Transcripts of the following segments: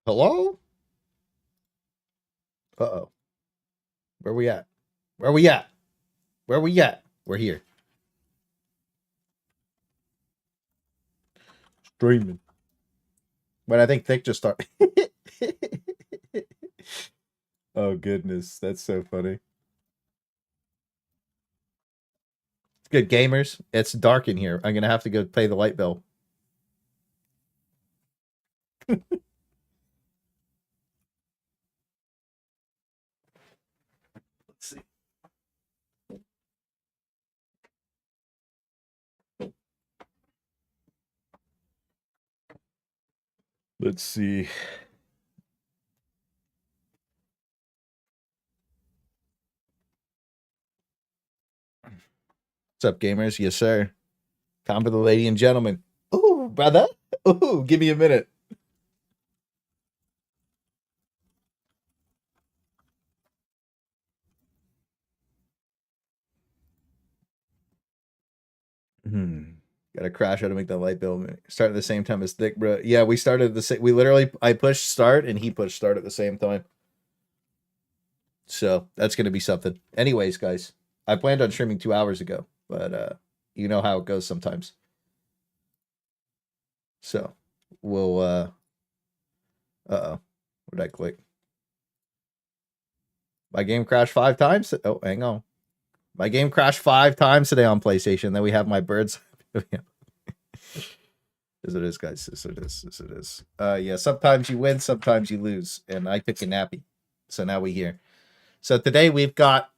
Hello? Uh-oh. Where we at? Where we at? Where we at? We're here. Streaming. But I think Thick just started. Oh, goodness. That's so funny. Good gamers. It's dark in here. I'm going to have to go pay the light bill. Let's see. Let's see. What's up, gamers? Yes, sir. Time for the lady and gentlemen. Ooh, brother. Ooh, give me a minute. Got to crash out to make the light bill. Start at the same time as Thick, bro. Yeah, we started the same. We literally, I pushed start and he pushed start at the same time. So that's going to be something. Anyways, guys, I planned on streaming 2 hours ago, but you know how it goes sometimes. So we'll, uh-oh, what did I click? My game crashed 5 times. Oh, hang on. My game crashed 5 times today on PlayStation. Then we have my birds. As it is, guys. As it is. As it is. Yeah, sometimes you win, sometimes you lose. And I took a nappy. So now we here. So today we've got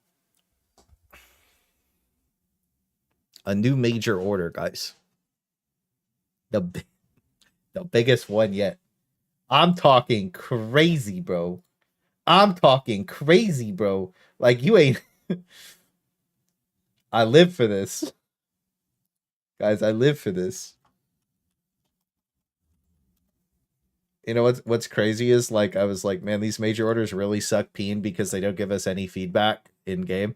a new major order, guys. The biggest one yet. I'm talking crazy, bro. I'm talking crazy, bro. Like, you ain't... I live for this. Guys, I live for this. You know what's crazy is, like, I was like, man, these major orders really suck peeing because they don't give us any feedback in game.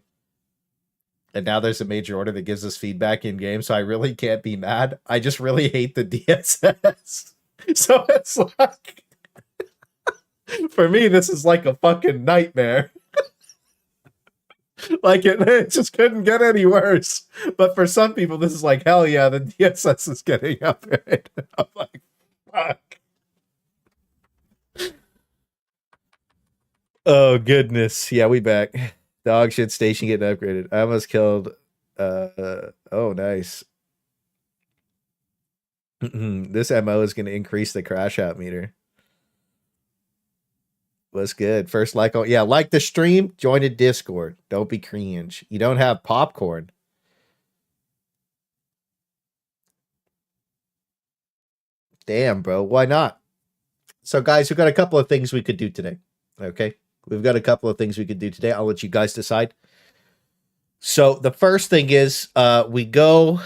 And now there's a major order that gives us feedback in game, so I really can't be mad. I just really hate the DSS. So it's like, for me, this is like a fucking nightmare. Like, it just couldn't get any worse. But for some people, this is like, hell yeah, the DSS is getting upgraded. I'm like, fuck. Oh, goodness. Yeah, we back. Dog shit station getting upgraded. I almost killed. Oh, nice. This MO is going to increase the crash out meter. What's good? First like, oh yeah, like the stream, join a Discord. Don't be cringe. You don't have popcorn. Damn, bro. Why not? So, guys, we've got a couple of things we could do today. Okay. We've got a couple of things we could do today. I'll let you guys decide. So the first thing is we go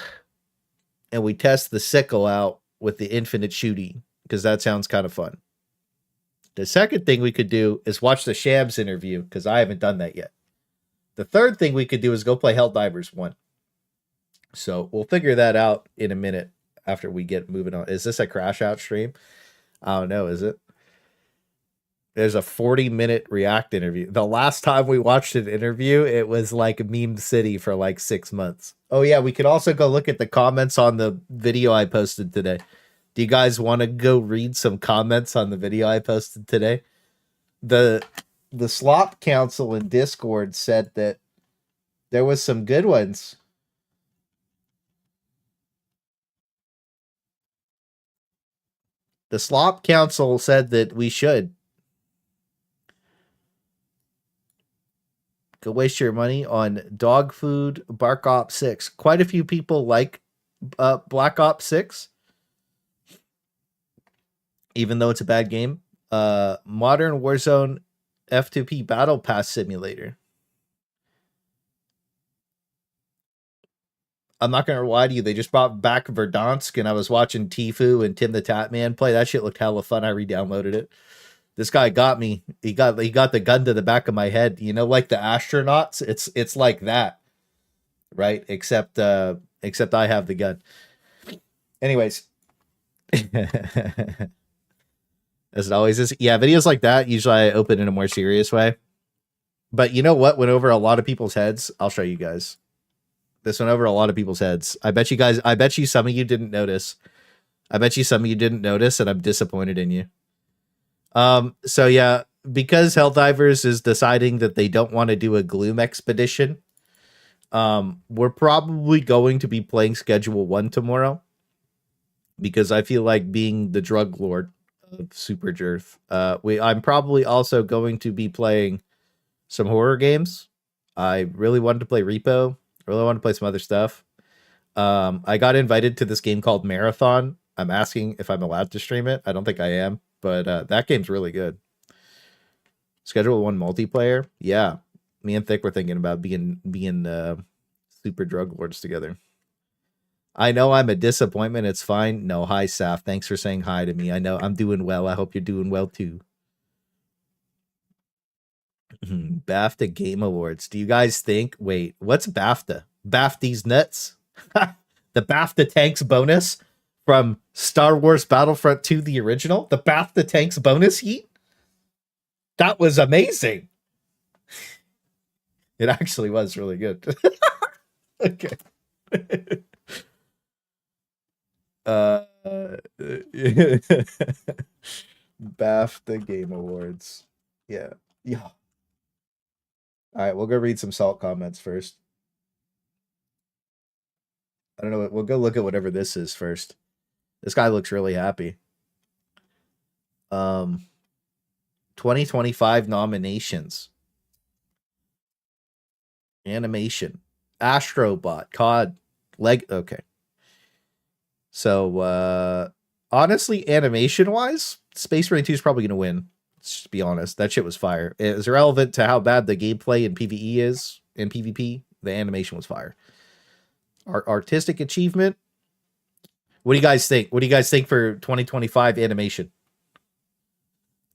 and we test the Sickle out with the infinite shooting, because that sounds kind of fun. The second thing we could do is watch the Shams interview, because I haven't done that yet. The third thing we could do is go play Helldivers 1. So we'll figure that out in a minute after we get moving on. Is this a crash out stream? I don't know, is it? There's a 40-minute React interview. The last time we watched an interview, it was like Meme City for like 6 months. Oh yeah, we could also go look at the comments on the video I posted today. Do you guys want to go read some comments on the video I posted today? The Slop Council in Discord said that there was some good ones. The Slop Council said that we should go waste your money on dog food, Black Ops 6. Quite a few people like Black Ops 6, even though it's a bad game. Modern Warzone F2P Battle Pass Simulator. I'm not going to lie to you. They just brought back Verdansk, and I was watching Tfue and Tim the Tatman play. That shit looked hella fun. I re-downloaded it. This guy got me. He got the gun to the back of my head. You know, like the astronauts. It's like that, right? Except I have the gun. Anyways, as it always is. Yeah, videos like that, usually I open in a more serious way. But you know what went over a lot of people's heads? I'll show you guys. This went over a lot of people's heads. I bet you some of you didn't notice. And I'm disappointed in you. So yeah, because Helldivers is deciding that they don't want to do a Gloom expedition, we're probably going to be playing Schedule 1 tomorrow. Because I feel like being the drug lord of Super Jerth. I'm probably also going to be playing some horror games. I really wanted to play Repo. I really wanted to play some other stuff. I got invited to this game called Marathon. I'm asking if I'm allowed to stream it. I don't think I am, but that game's really good. Schedule 1 multiplayer. Yeah. Me and Thick were thinking about being super drug lords together. I know I'm a disappointment. It's fine. No, hi, Saf. Thanks for saying hi to me. I know I'm doing well. I hope you're doing well, too. BAFTA Game Awards. Do you guys think... Wait, what's BAFTA? BAFTA's nuts? The BAFTA Tanks bonus from Star Wars Battlefront 2, the original? The BAFTA Tanks bonus heat? That was amazing. It actually was really good. Okay. BAFTA Game Awards. Yeah. All right, we'll go read some salt comments first. I don't know. We'll go look at whatever this is first. This guy looks really happy. 2025 nominations. Animation. Astrobot. COD. Okay. So, honestly, animation-wise, Space Marine 2 is probably going to win. Let's just be honest. That shit was fire. It was irrelevant to how bad the gameplay in PvE is. In PvP, the animation was fire. Artistic achievement. What do you guys think? What do you guys think for 2025 animation?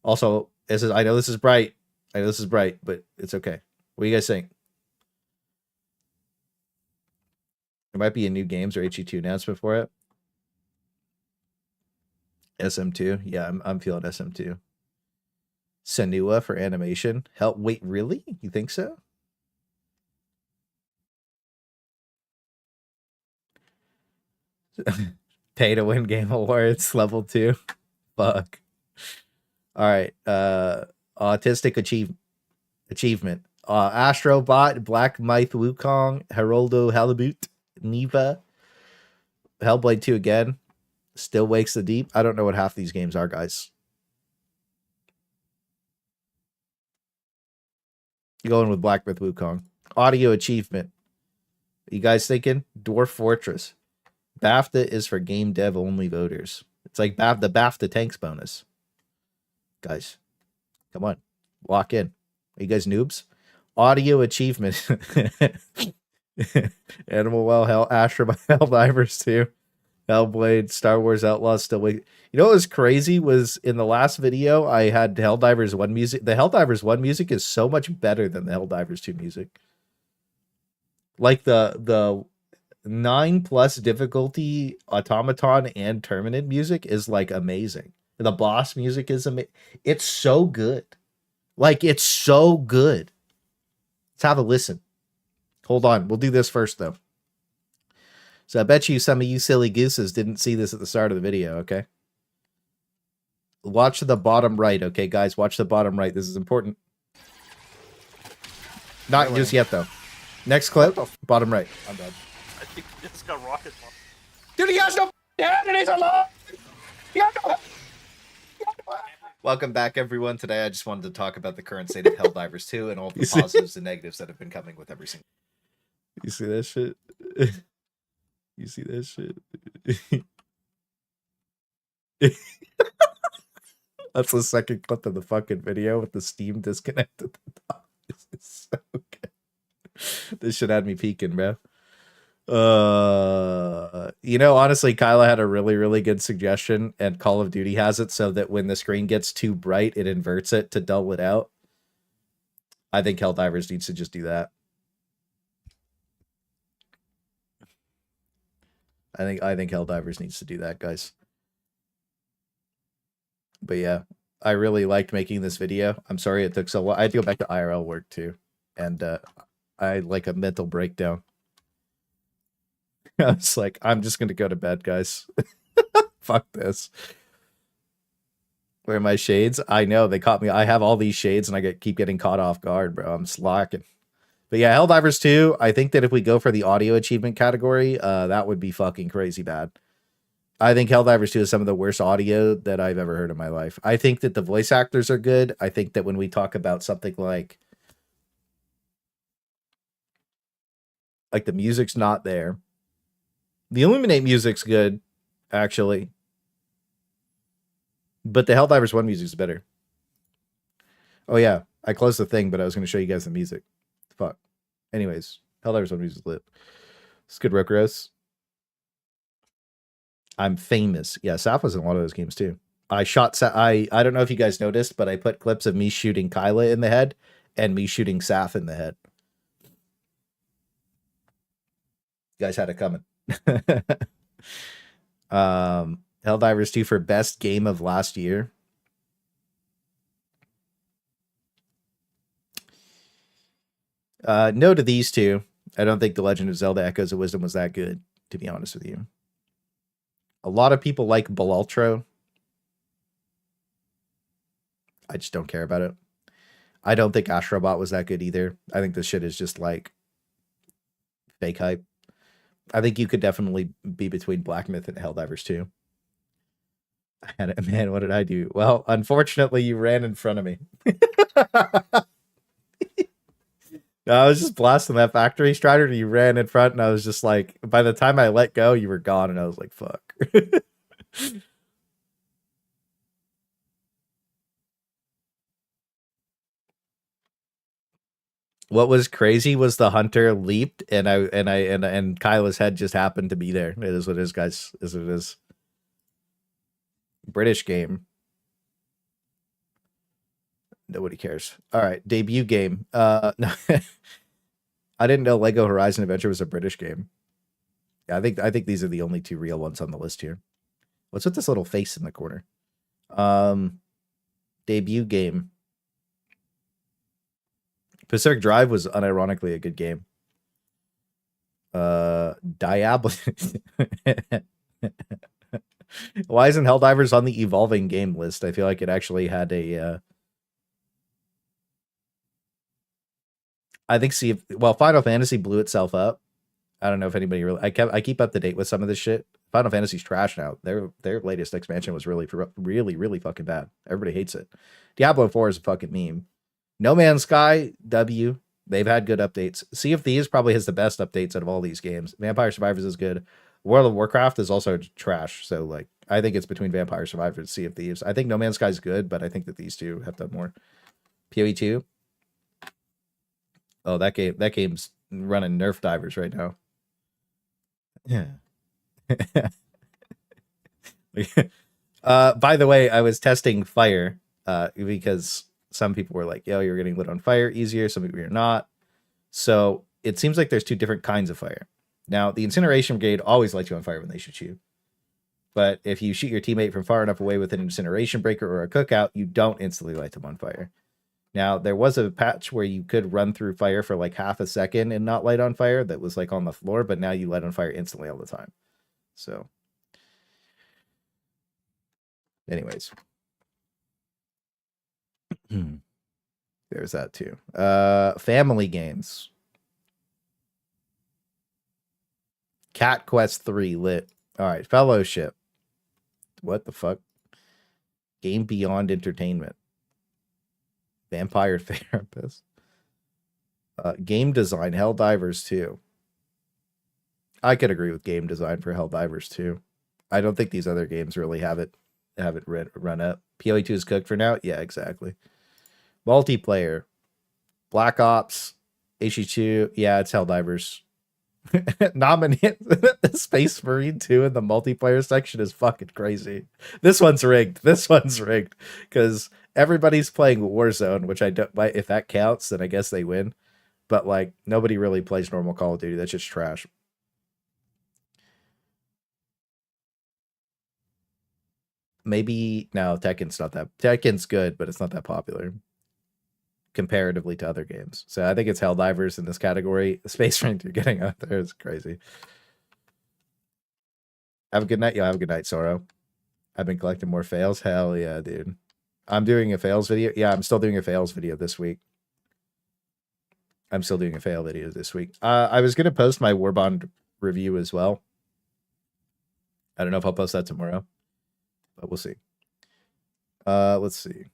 Also, I know this is bright. But it's okay. What do you guys think? There might be a new games or HE2 announcement for it. SM2. Yeah, I'm feeling SM2. Senua for animation. Wait, really? You think so? Pay to win game awards, level 2. Fuck. All right. Autistic achievement. Astrobot, Black Myth Wukong, Heroldo Halibut, Neva, Hellblade 2 again. Still Wakes the Deep. I don't know what half these games are, guys. Going with Black Myth Wukong. Audio achievement. You guys thinking? Dwarf Fortress. BAFTA is for game dev only voters. It's like the BAFTA Tanks bonus. Guys, come on. Lock in. Are you guys noobs? Audio achievement. Animal Well, Helldivers 2. Hellblade, Star Wars Outlaws still wait. You know what was crazy was in the last video I had Helldivers 1 music. The Helldivers 1 music is so much better than the Helldivers 2 music. Like the 9+ difficulty Automaton and Terminid music is like amazing. The boss music is amazing. It's so good. Like, it's so good. Let's have a listen. Hold on. We'll do this first, though. So I bet you some of you silly gooses didn't see this at the start of the video, okay? Watch the bottom right, okay, guys? Watch the bottom right. This is important. Not just yet, though. Next clip, bottom right. I'm done. I think he just got rocket launch. Dude, he has no and he's alive! Welcome back, everyone. Today I just wanted to talk about the current state of Helldivers 2 and all the positives and negatives that have been coming with every single... You see that shit? You see that shit? That's the second clip of the fucking video with the Steam disconnected. This is so good. This shit had me peeking, bro. You know, honestly, Kyla had a really, really good suggestion, and Call of Duty has it so that when the screen gets too bright, it inverts it to dull it out. I think Helldivers needs to just do that. I think Helldivers needs to do that, guys. But yeah, I really liked making this video. I'm sorry it took so long. I had to go back to IRL work too. And I had like a mental breakdown. I was like, I'm just going to go to bed, guys. Fuck this. Where are my shades? I know, they caught me. I have all these shades and I keep getting caught off guard, bro. I'm slacking. But yeah, Helldivers 2, I think that if we go for the audio achievement category, that would be fucking crazy bad. I think Helldivers 2 is some of the worst audio that I've ever heard in my life. I think that the voice actors are good. I think that when we talk about something like the music's not there. The Illuminate music's good, actually. But the Helldivers 1 music's better. Oh yeah, I closed the thing, but I was going to show you guys the music. Fuck. Anyways, Helldivers 1 music's lit. It's good, Rokuros. I'm famous. Yeah, Saf was in a lot of those games too. I shot I don't know if you guys noticed, but I put clips of me shooting Kyla in the head and me shooting Saf in the head. You guys had it coming. Helldivers 2 for best game of last year. No to these two. I don't think The Legend of Zelda Echoes of Wisdom was that good, to be honest with you. A lot of people like Balaltro. I just don't care about it. I don't think Astrobot was that good either. I think this shit is just like fake hype. I think you could definitely be between Black Myth and Helldivers 2. Man, what did I do? Well, unfortunately, you ran in front of me. I was just blasting that factory strider and you ran in front and I was just like, by the time I let go, you were gone and I was like, fuck. What was crazy was the hunter leaped and Kyla's head just happened to be there. It is what it is, guys. Is what it is. British game. Nobody cares. All right, debut game. No. I didn't know Lego Horizon Adventure was a British game. Yeah, I think these are the only two real ones on the list here. What's with this little face in the corner? Debut game. Pacific Drive was unironically a good game. Diablo. Why isn't Helldivers on the evolving game list? I feel like it actually had a I think Final Fantasy blew itself up. I don't know if anybody really I keep up to date with some of this shit. Final Fantasy's trash now. Their latest expansion was really fucking bad. Everybody hates it. Diablo 4 is a fucking meme. No Man's Sky, W. They've had good updates. Sea of Thieves probably has the best updates out of all these games. Vampire Survivors is good. World of Warcraft is also trash. So like I think it's between Vampire Survivors and Sea of Thieves. I think No Man's Sky is good, but I think that these two have done more. PoE 2. Oh, that game's running Nerf divers right now. Yeah. By the way, I was testing fire because some people were like, yo, you're getting lit on fire easier. Some people are not. So it seems like there's two different kinds of fire. Now, the Incineration Brigade always lights you on fire when they shoot you. But if you shoot your teammate from far enough away with an Incineration Breaker or a Cookout, you don't instantly light them on fire. Now, there was a patch where you could run through fire for like half a second and not light on fire that was like on the floor, but now you light on fire instantly all the time. So, anyways. There's that too. Family games. Cat Quest 3 lit. All right, Fellowship. What the fuck? Game Beyond Entertainment. Vampire Therapist. Game design, Helldivers 2. I could agree with game design for Helldivers 2. I don't think these other games really have it run up. PoE 2 is cooked for now? Yeah, exactly. Multiplayer. Black Ops. HE2. Yeah, it's Helldivers. Nominate Space Marine 2 in the multiplayer section is fucking crazy. This one's rigged. This one's rigged. Because everybody's playing Warzone, which I don't, if that counts, then I guess they win. But like nobody really plays normal Call of Duty. That's just trash. maybe no, Tekken's not that. Tekken's good, but it's not that popular comparatively to other games. So I think it's Helldivers in this category. The space rank you're getting out there is crazy. Have a good night. Yo, have a good night, Sorrow. I've been collecting more fails. Hell yeah, dude. I'm doing a fails video. Yeah, I'm still doing a fails video this week. I'm still doing a fail video this week. I was gonna post my Warbond review as well. I don't know if I'll post that tomorrow, but we'll see. Let's see.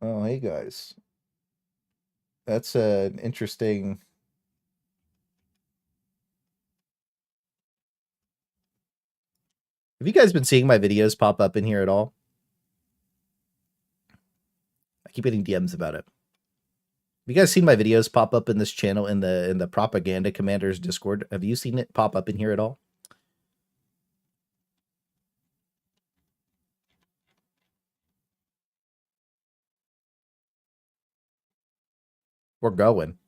Oh, hey guys. That's an interesting. Have you guys been seeing my videos pop up in here at all? I keep getting DMs about it. Have you guys seen my videos pop up in this channel in the Propaganda Commanders Discord? Have you seen it pop up in here at all? We're going.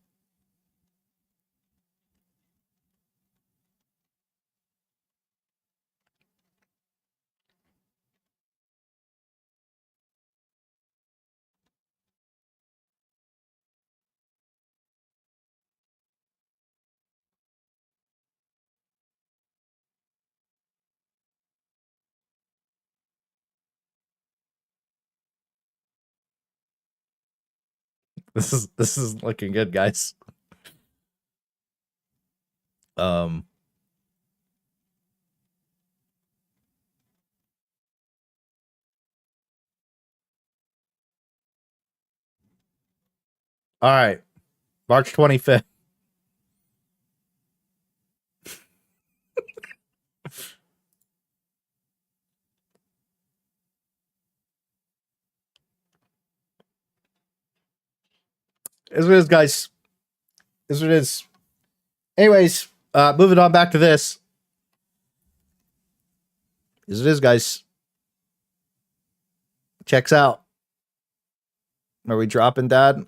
This is looking good, guys. All right. March 25th. Is what it is, guys. Is what it is. Anyways, moving on back to this. Is what it is, guys. Checks out. Are we dropping, Dad?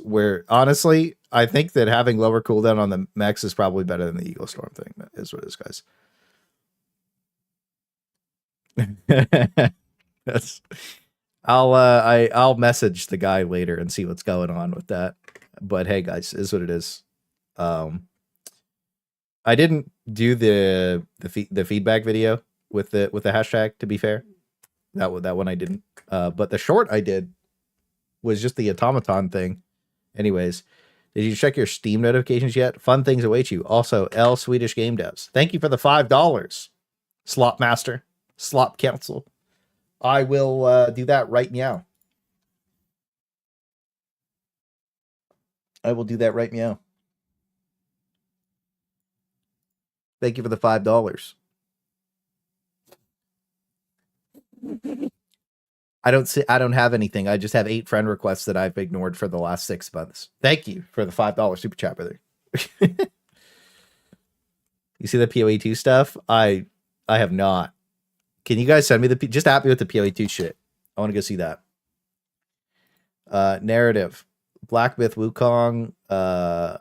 We're honestly, I think that having lower cooldown on the mechs is probably better than the Eagle Storm thing. That is what it is, guys. That's I'll message the guy later and see what's going on with that. But hey, guys, is what it is. I didn't do the feedback video with the hashtag. To be fair, that one I didn't. But the short I did was just the automaton thing. Anyways, did you check your Steam notifications yet? Fun things await you. Also, L Swedish Game Devs. Thank you for the $5. Slop Master, Slop Council. I will do that right meow. I will do that right meow. Thank you for the $5. I don't have anything. I just have 8 friend requests that I've ignored for the last 6 months. Thank you for the $5 super chat, brother. You see the PoE2 stuff? I have not. Can you guys send me just at me with the PoE2 shit? I want to go see that. Narrative. Black Myth Wukong. I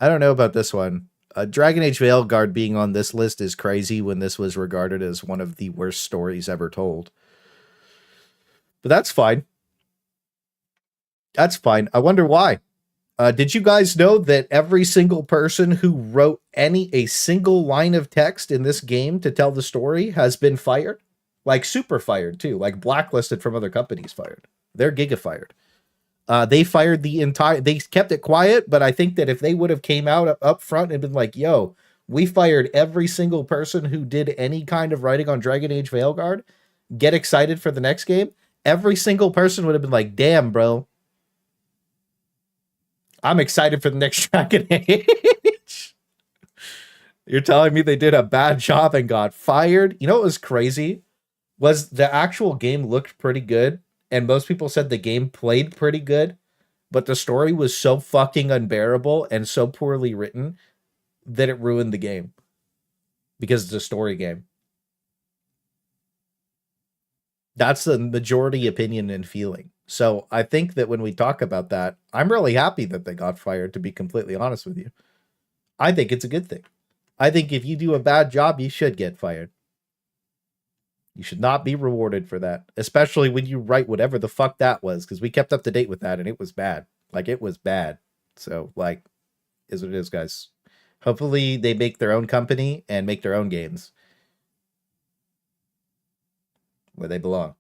don't know about this one. Dragon Age Veilguard being on this list is crazy when this was regarded as one of the worst stories ever told. But that's fine. That's fine. I wonder why. Did you guys know that every single person who wrote a single line of text in this game to tell the story has been fired? Like super fired too, like blacklisted from other companies fired. They're giga fired. They fired they kept it quiet, but I think that if they would have came out up front and been like, yo, we fired every single person who did any kind of writing on Dragon Age Veilguard, get excited for the next game, every single person would have been like, damn, bro, I'm excited for the next Dragon Age. You're telling me they did a bad job and got fired? You know what was crazy? Was the actual game looked pretty good, and most people said the game played pretty good, but the story was so fucking unbearable and so poorly written that it ruined the game. Because it's a story game. That's the majority opinion and feeling. So I think that when we talk about that, I'm really happy that they got fired, to be completely honest with you. I think it's a good thing. I think if you do a bad job, you should get fired. You should not be rewarded for that, especially when you write whatever the fuck that was, because we kept up to date with that and it was bad. Like, it was bad. So, like, is what it is, guys. Hopefully they make their own company and make their own games where they belong.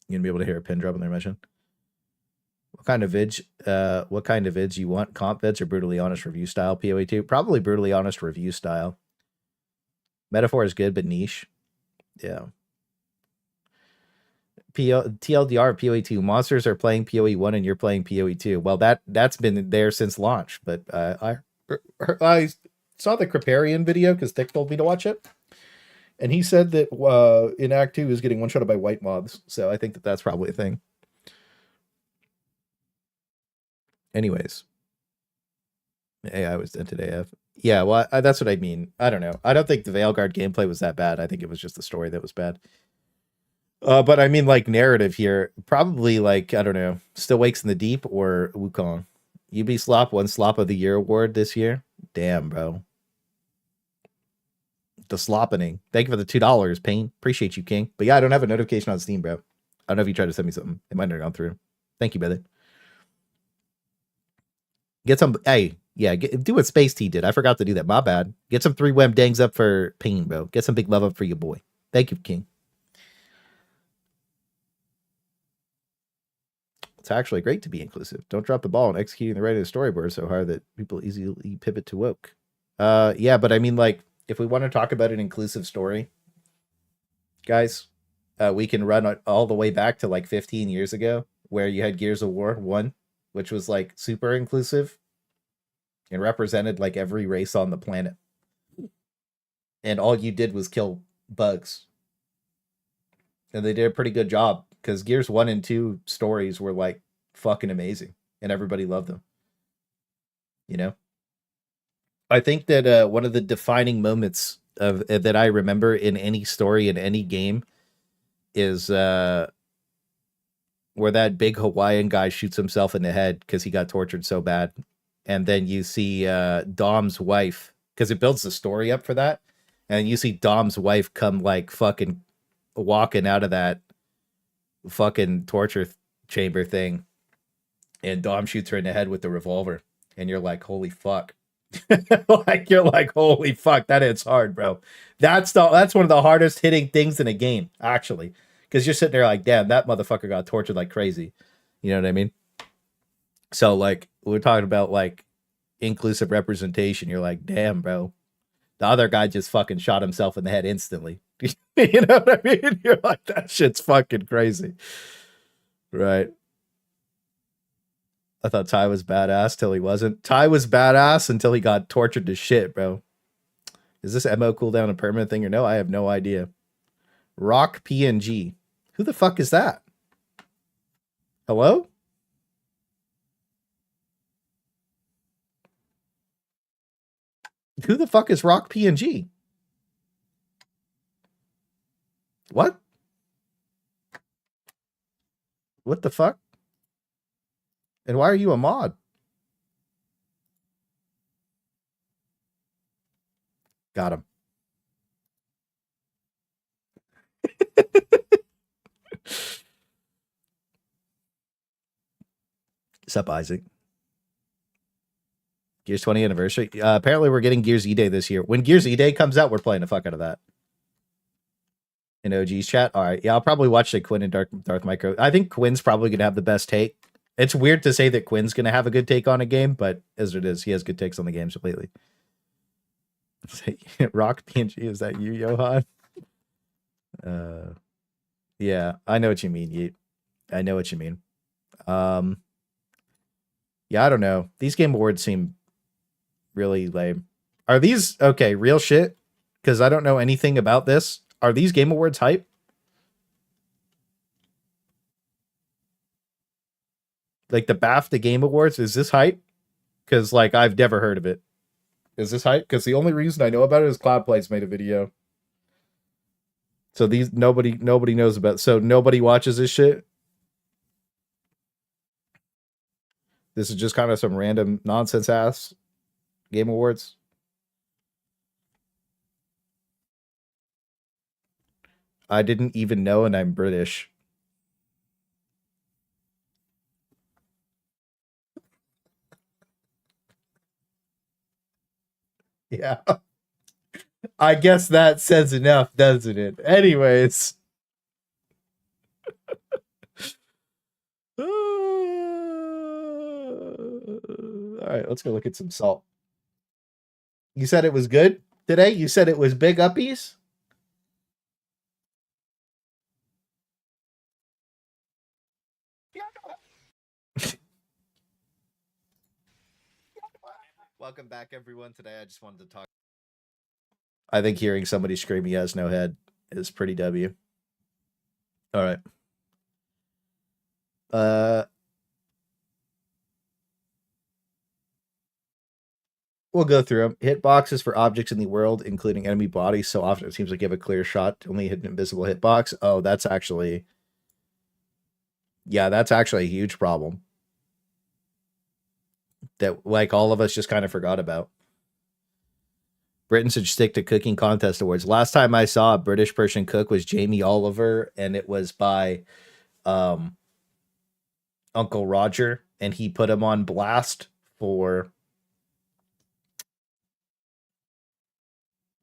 You're gonna be able to hear a pin drop in their mission. What kind of vids you want? Comp vids or brutally honest review style PoE2? Probably brutally honest review style. Metaphor is good, but niche. Yeah. TLDR PoE2. Monsters are playing PoE1 and you're playing PoE2. Well, that's been there since launch, but I saw the Creparian video because Thick told me to watch it. And he said that in Act 2 is getting one-shotted by white mobs. So I think that that's probably a thing. Anyways. AI was dented AF. Yeah, well, that's what I mean. I don't know. I don't think the Veilguard gameplay was that bad. I think it was just the story that was bad. But I mean, like, narrative here, probably, like, I don't know, Still Wakes in the Deep or Wukong. Ubisoft won Slop of the Year award this year. Damn, bro. The sloppening. Thank you for the $2, Payne. Appreciate you, King. But yeah, I don't have a notification on Steam, bro. I don't know if you tried to send me something. It might not have gone through. Thank you, brother. Get some. Hey, yeah, do what Space T did. I forgot to do that. My bad. Get some 3-web dangs up for Payne, bro. Get some big love up for your boy. Thank you, King. It's actually great to be inclusive. Don't drop the ball in executing the writing of the storyboard so hard that people easily pivot to woke. Yeah, but I mean, like, if we want to talk about an inclusive story, guys, we can run it all the way back to like 15 years ago, where you had Gears of War 1, which was like super inclusive and represented like every race on the planet. And all you did was kill bugs. And they did a pretty good job because Gears 1 and 2 stories were like fucking amazing and everybody loved them. You know? I think that one of the defining moments of that I remember in any story in any game is where that big Hawaiian guy shoots himself in the head because he got tortured so bad. And then you see Dom's wife, because it builds the story up for that. And you see Dom's wife come like fucking walking out of that fucking torture chamber thing. And Dom shoots her in the head with the revolver. And you're like, holy fuck. Like, you're like, holy fuck, that hits hard, bro. That's one of the hardest hitting things in a game, actually. Because you're sitting there like, damn, that motherfucker got tortured like crazy. You know what I mean? So, like, we're talking about, like, inclusive representation. You're like, damn, bro. The other guy just fucking shot himself in the head instantly. You know what I mean? You're like, that shit's fucking crazy. Right. I thought Ty was badass till he wasn't. Ty was badass until he got tortured to shit, bro. Is this MO cooldown a permanent thing or no? I have no idea. Rock PNG. Who the fuck is that? Hello? Who the fuck is Rock PNG? What? What the fuck? And why are you a mod? Got him. Sup, Isaac? Gears 20 anniversary. Apparently, we're getting Gears Eday this year. When Gears Eday comes out, we're playing the fuck out of that. In OG's chat. All right. Yeah, I'll probably watch the Quinn and Darth Micro. I think Quinn's probably going to have the best take. It's weird to say that Quinn's going to have a good take on a game, but as it is, he has good takes on the games lately. Rock PNG, is that you, Johan? Yeah, I know what you mean, Yeet. I know what you mean. Yeah, I don't know. These game awards seem really lame. Are these okay? Real shit? Because I don't know anything about this. Are these game awards hype? Like the BAFTA Game Awards, is this hype? Because like I've never heard of it. Is this hype? Because the only reason I know about it is Cloudplay's made a video. So these nobody knows about. So nobody watches this shit. This is just kind of some random nonsense ass Game Awards. I didn't even know, and I'm British. Yeah. I guess that says enough, doesn't it? Anyways. All right, let's go look at some salt. You said it was good today? You said it was big uppies? Welcome back, everyone. Today I just wanted to talk. I think hearing somebody scream he has no head is pretty W. All right. We'll go through them. Hitboxes for objects in the world, including enemy bodies. So often it seems like you have a clear shot to only hit an invisible hitbox. Oh, that's actually... Yeah, that's actually a huge problem. That, like, all of us just kind of forgot about. Britain should stick to cooking contest awards. Last time I saw a British person cook was Jamie Oliver, and it was by Uncle Roger, and he put him on blast for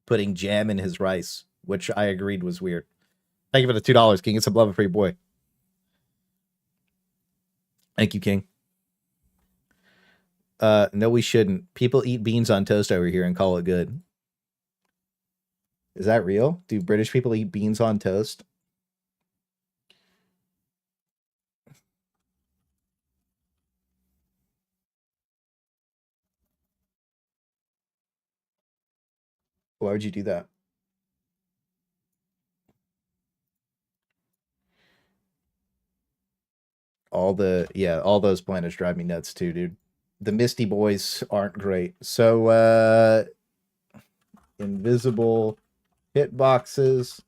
putting jam in his rice, which I agreed was weird. Thank you for the $2. King, get some love for your boy. Thank you, King. No, we shouldn't. People eat beans on toast over here and call it good. Is that real? Do British people eat beans on toast? Why would you do that? All those planets drive me nuts too, dude. The Misty Boys aren't great. So, invisible hitboxes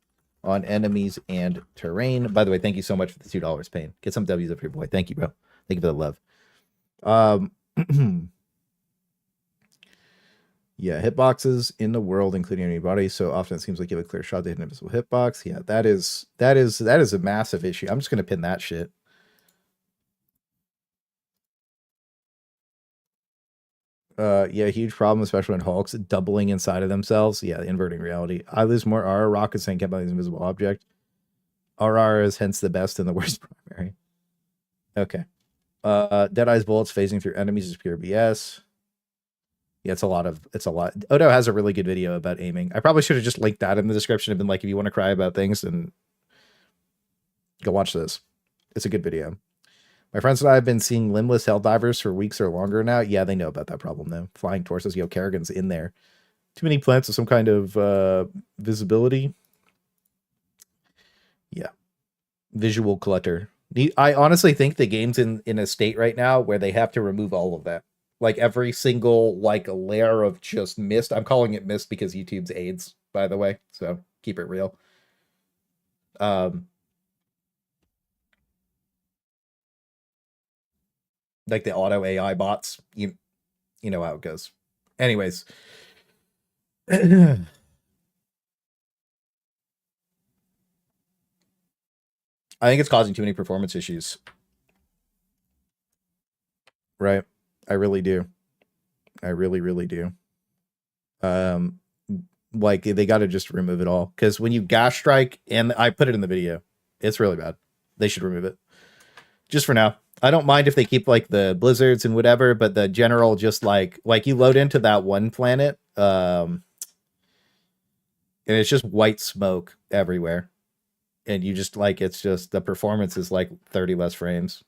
on enemies and terrain. By the way, thank you so much for the $2, Payne. Get some W's up here, boy. Thank you, bro. Thank you for the love. Yeah, hitboxes in the world, including anybody. So often it seems like you have a clear shot to hit an invisible hitbox. Yeah, that is a massive issue. I'm just gonna pin that shit. Yeah, huge problem, especially when Hulk's doubling inside of themselves. Yeah, inverting reality. I lose more RR rockets than kept by these invisible object. RR is hence the best and the worst primary. Okay. Deadeye's bullets phasing through enemies is pure BS. Yeah, it's a lot. Odo has a really good video about aiming. I probably should have just linked that in the description and been like, if you want to cry about things, then go watch this. It's a good video. My friends and I have been seeing limbless Helldivers for weeks or longer now. Yeah, they know about that problem though. Flying torsos, Kerrigan's in there. Too many plants with some kind of visibility. Yeah. Visual clutter. I honestly think the game's in a state right now where they have to remove all of that. Like every single like layer of just mist. I'm calling it mist because YouTube's AIDS, by the way. So keep it real. Like the auto AI bots. You know how it goes. Anyways. I think it's causing too many performance issues. Right. I really do. I really, really do. Like they got to just remove it all because when you gas strike, and I put it in the video, it's really bad. They should remove it just for now. I don't mind if they keep like the blizzards and whatever, but the general just like you load into that one planet, and it's just white smoke everywhere, and you just like it's just the performance is like 30 less frames.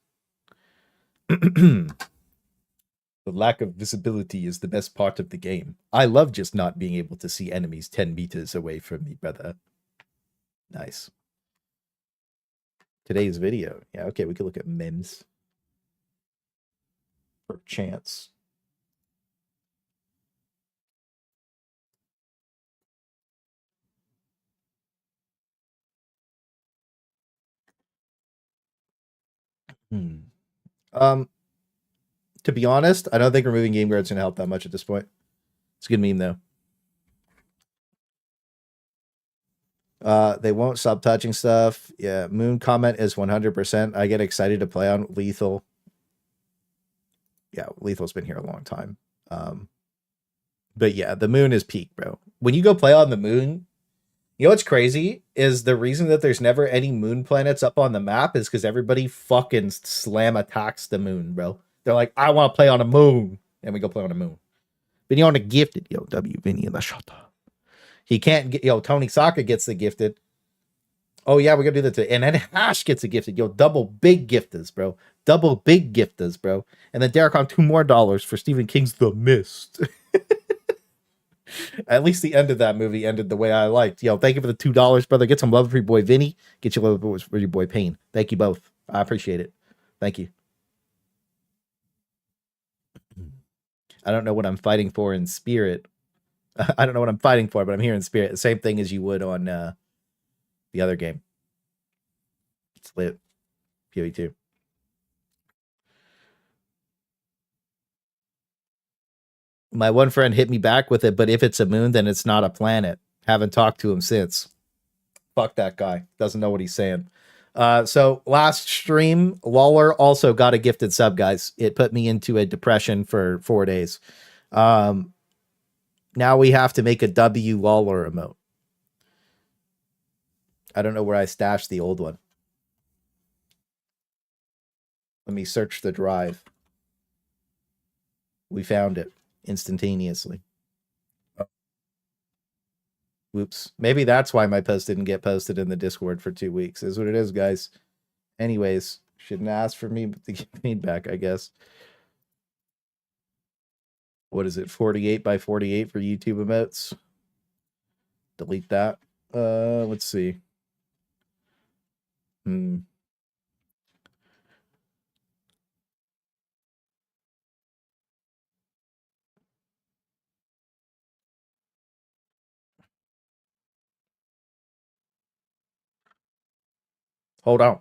The lack of visibility is the best part of the game. I love just not being able to see enemies 10 meters away from me, brother. Nice. Today's video. Yeah, okay, we could look at memes. For chance. To be honest, I don't think removing game guard's gonna help that much at this point. It's a good meme though. They won't stop touching stuff. Yeah, Moon comment is 100%. I get excited to play on Lethal. Yeah, Lethal's been here a long time. But yeah, the Moon is peak, bro. When you go play on the Moon, you know what's crazy is the reason that there's never any moon planets up on the map is because everybody fucking slam attacks the Moon, bro. They're like, I want to play on a Moon, and we go play on a Moon. Vinny on a gifted, yo, W Vinny in the shot. He can't get, yo, Tony Saka gets the gifted. Oh yeah, we're gonna do that too. And then Hash gets a gifted. Yo, double big gifters, bro. Double big gifters, bro. And then Derek on $2 more for Stephen King's The Mist. At least the end of that movie ended the way I liked. Yo, thank you for the $2, brother. Get some love for your boy Vinny. Get your love for your boy Payne. Thank you both. I appreciate it. Thank you. I don't know what I'm fighting for in spirit. I don't know what I'm fighting for, but I'm here in spirit. The same thing as you would on the other game. It's lit. PoE2. My one friend hit me back with it, but if it's a moon, then it's not a planet. Haven't talked to him since. Fuck that guy. Doesn't know what he's saying. So last stream, Waller also got a gifted sub, guys. It put me into a depression for 4 days. Now we have to make a W Waller emote. I don't know where I stashed the old one. Let me search the drive. We found it instantaneously. Whoops. Maybe that's why my post didn't get posted in the Discord for 2 weeks. Is what it is, guys. Anyways, shouldn't ask for me to get feedback, I guess. What is it? 48 by 48 for YouTube emotes. Delete that. Let's see. Hold on.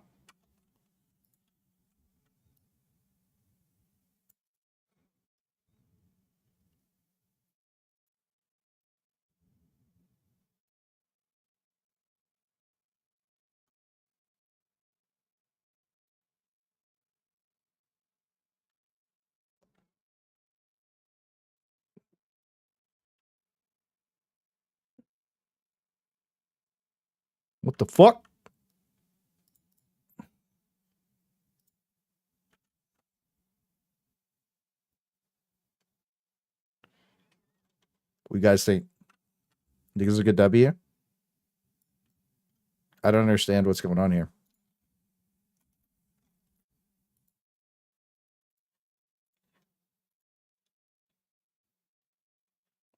What the fuck? What you guys think? Think it's a good W? I don't understand what's going on here.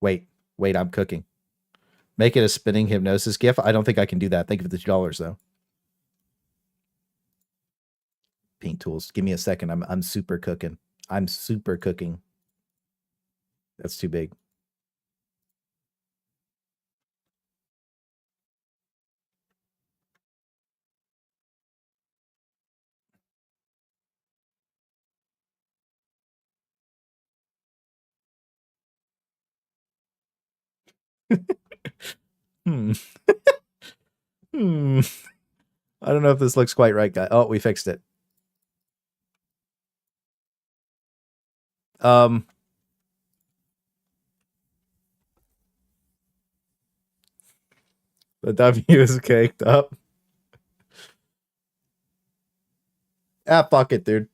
Wait, I'm cooking. Make it a spinning hypnosis gif. I don't think I can do that. Thank you for the $2 though. Paint tools. Give me a second. I'm super cooking. I'm super cooking. That's too big. I don't know if this looks quite right, guy. Oh, we fixed it. The W is caked up. Ah, fuck it, dude.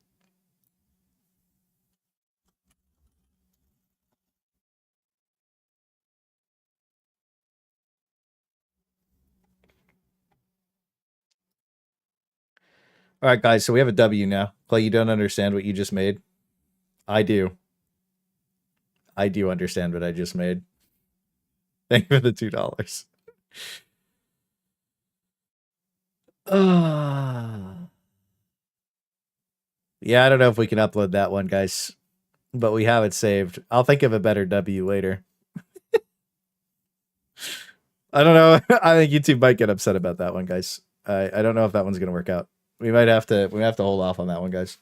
All right, guys, so we have a W now. Clay, you don't understand what you just made? I do. I do understand what I just made. Thank you for the $2. Yeah, I don't know if we can upload that one, guys, but we have it saved. I'll think of a better W later. I don't know. I think YouTube might get upset about that one, guys. I don't know if that one's going to work out. We might have to hold off on that one, guys.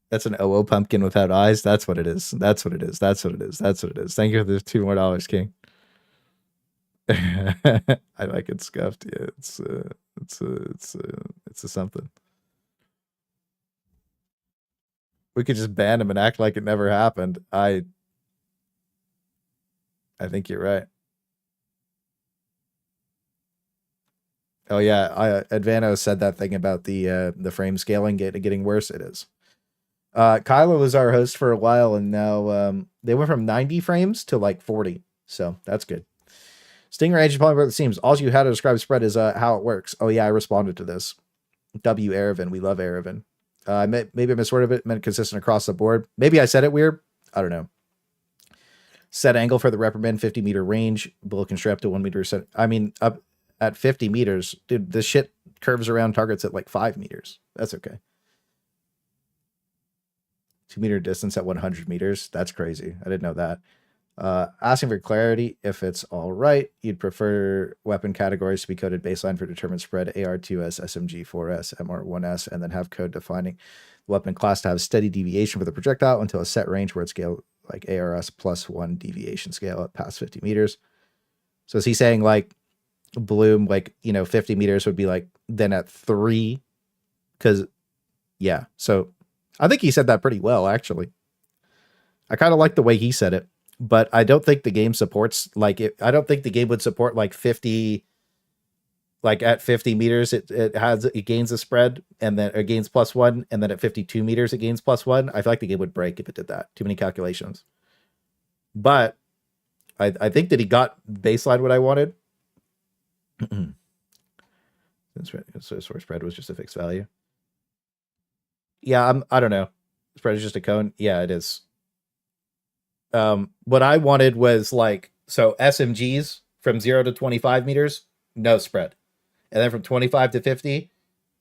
That's an OO pumpkin without eyes. That's what it is. That's what it is. That's what it is. That's what it is. Thank you for the $2 more, King. I like it scuffed. Yeah, it's a something. We could just ban him and act like it never happened. I think you're right. Oh yeah, Advano said that thing about the frame scaling getting worse. It is. Kylo was our host for a while, and now they went from 90 frames to like 40. So that's good. Stingray Agent Polymer, it seems all you had to describe spread is how it works. Oh yeah, I responded to this. W Aravan, we love Aravan. Maybe I misworded it, meant consistent across the board. Maybe I said it weird. I don't know. Set angle for the reprimand, 50-meter range. Bull can strap to 1 meter. Set. I mean, up at 50 meters, dude, this shit curves around targets at like 5 meters. That's okay. 2-meter distance at 100 meters. That's crazy. I didn't know that. Asking for clarity, if it's all right, you'd prefer weapon categories to be coded baseline for determined spread, AR2S, SMG4S, MR1S, and then have code defining weapon class to have steady deviation for the projectile until a set range where it's scaled like ARS +1 deviation scale at past 50 meters. So is he saying like Bloom, like, 50 meters would be like then at 3? Because, yeah. So I think he said that pretty well, actually. I kind of like the way he said it. But I don't think the game supports like it. I don't think the game would support like 50, like at 50 meters, it gains a spread and then it gains +1. And then at 52 meters, it gains +1. I feel like the game would break if it did that. Too many calculations. But I think that he got baseline what I wanted. So source spread was just a fixed value. Yeah, I don't know. Spread is just a cone. Yeah, it is. What I wanted was like, so SMGs from 0 to 25 meters, no spread. And then from 25 to 50,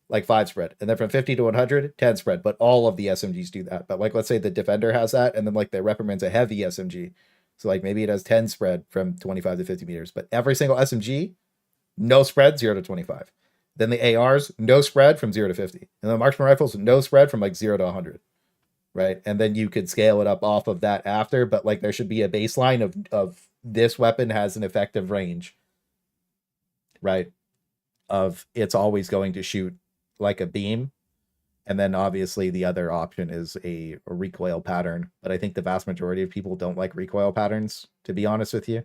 like 5 spread. And then from 50 to 100, 10 spread. But all of the SMGs do that. But like, let's say the Defender has that, and then like the Reprimand's a heavy SMG. So like maybe it has 10 spread from 25 to 50 meters. But every single SMG, no spread, 0 to 25. Then the ARs, no spread from 0 to 50. And the marksman rifles, no spread from like 0 to 100. Right. And then you could scale it up off of that after, but like there should be a baseline of this weapon has an effective range, right? Of it's always going to shoot like a beam. And then obviously the other option is a recoil pattern. But I think the vast majority of people don't like recoil patterns, to be honest with you.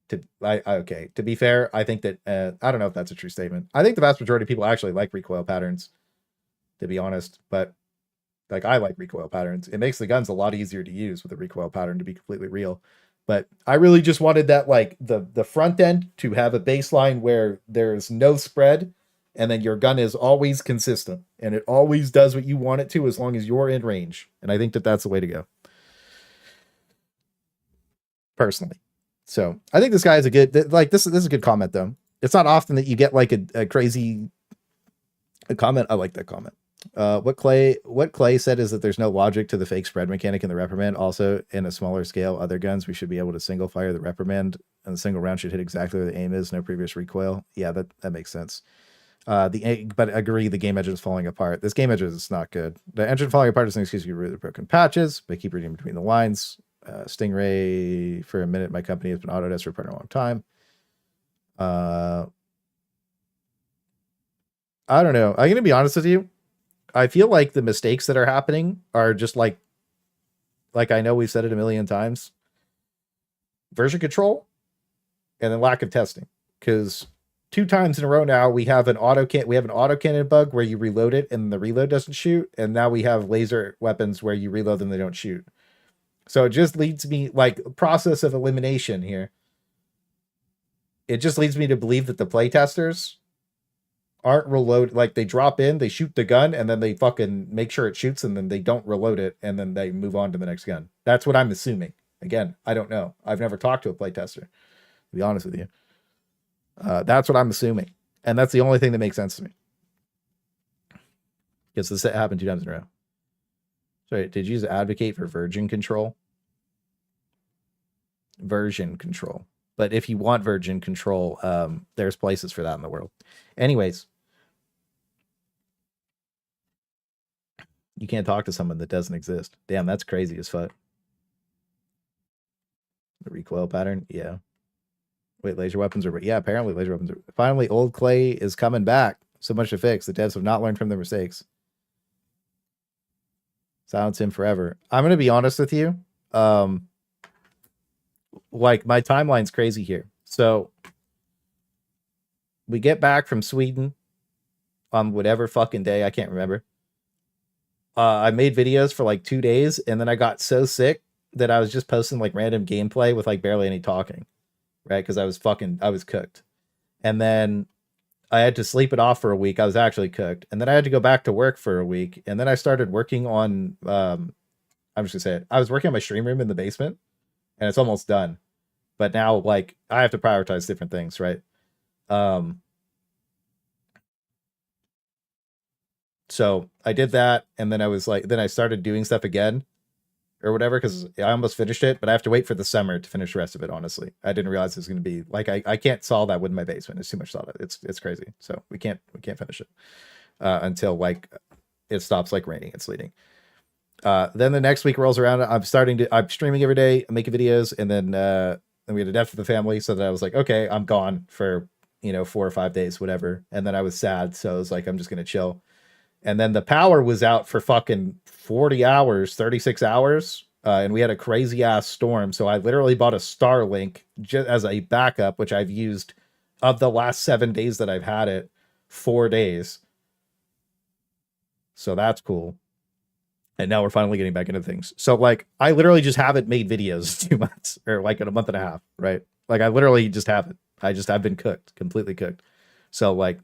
To be fair, I think that I don't know if that's a true statement. I think the vast majority of people actually like recoil patterns, to be honest, but like I like recoil patterns. It makes the guns a lot easier to use with a recoil pattern, to be completely real. But I really just wanted that, like the front end to have a baseline where there's no spread, and then your gun is always consistent and it always does what you want it to as long as you're in range. And I think that that's the way to go, personally. So I think this guy is a good, like this is a good comment though. It's not often that you get like a crazy comment. I like that comment. What Clay said is that there's no logic to the fake spread mechanic in the reprimand. Also, in a smaller scale, other guns, we should be able to single fire the reprimand, and the single round should hit exactly where the aim is, no previous recoil. Yeah, that makes sense. But I agree, the game engine is falling apart. This game engine is not good. The engine falling apart is an excuse for really broken patches, but keep reading between the lines. Stingray, for a minute, my company has been Autodesk for quite a long time. I don't know. I'm gonna be honest with you. I feel like the mistakes that are happening are just like I know we've said it a million times. Version control and then lack of testing. Because 2 times in a row now we have an autocannon bug where you reload it and the reload doesn't shoot, and now we have laser weapons where you reload them, they don't shoot. So it just leads me, like, process of elimination here. It just leads me to believe that the playtesters aren't reload, like they drop in, they shoot the gun, and then they fucking make sure it shoots, and then they don't reload it, and then they move on to the next gun. That's what I'm assuming. Again, I don't know. I've never talked to a playtester, to be honest with you. That's what I'm assuming. And that's the only thing that makes sense to me. Because this happened 2 times in a row. Sorry, did you advocate for version control? Version control. But if you want version control, there's places for that in the world. Anyways, You can't talk to someone that doesn't exist. Damn, that's crazy as fuck. The recoil pattern, yeah. Wait, laser weapons are... Yeah, apparently laser weapons are... Finally, old Clay is coming back. So much to fix. The devs have not learned from their mistakes. Silence him forever. I'm going to be honest with you. Like, my timeline's crazy here. So, we get back from Sweden on whatever fucking day. I can't remember. I made videos for like 2 days, and then I got so sick that I was just posting like random gameplay with like barely any talking. Right? Because I was cooked. And then I had to sleep it off for a week. I was actually cooked. And then I had to go back to work for a week. And then I started working on, I'm just gonna say it. I was working on my stream room in the basement, and it's almost done. But now, like, I have to prioritize different things, right? So I did that. And then I was like, then I started doing stuff again or whatever, because I almost finished it, but I have to wait for the summer to finish the rest of it. Honestly, I didn't realize it was going to be like I can't solve that wood in my basement. It's too much thought. It's crazy. So we can't finish it until like it stops like raining and sleeting. Then the next week rolls around. I'm streaming every day. I'm making videos, and then we had a death of the family, so that I was like, okay, I'm gone for 4 or 5 days, whatever. And then I was sad, so I was like, I'm just gonna chill. And then the power was out for fucking 40 hours, 36 hours. And we had a crazy ass storm. So I literally bought a Starlink just as a backup, which I've used of the last 7 days that I've had it, 4 days. So that's cool. And now we're finally getting back into things. So like, I literally just haven't made videos in 2 months or like in a month and a half, right? Like I literally just haven't. I've been cooked, completely cooked. So like,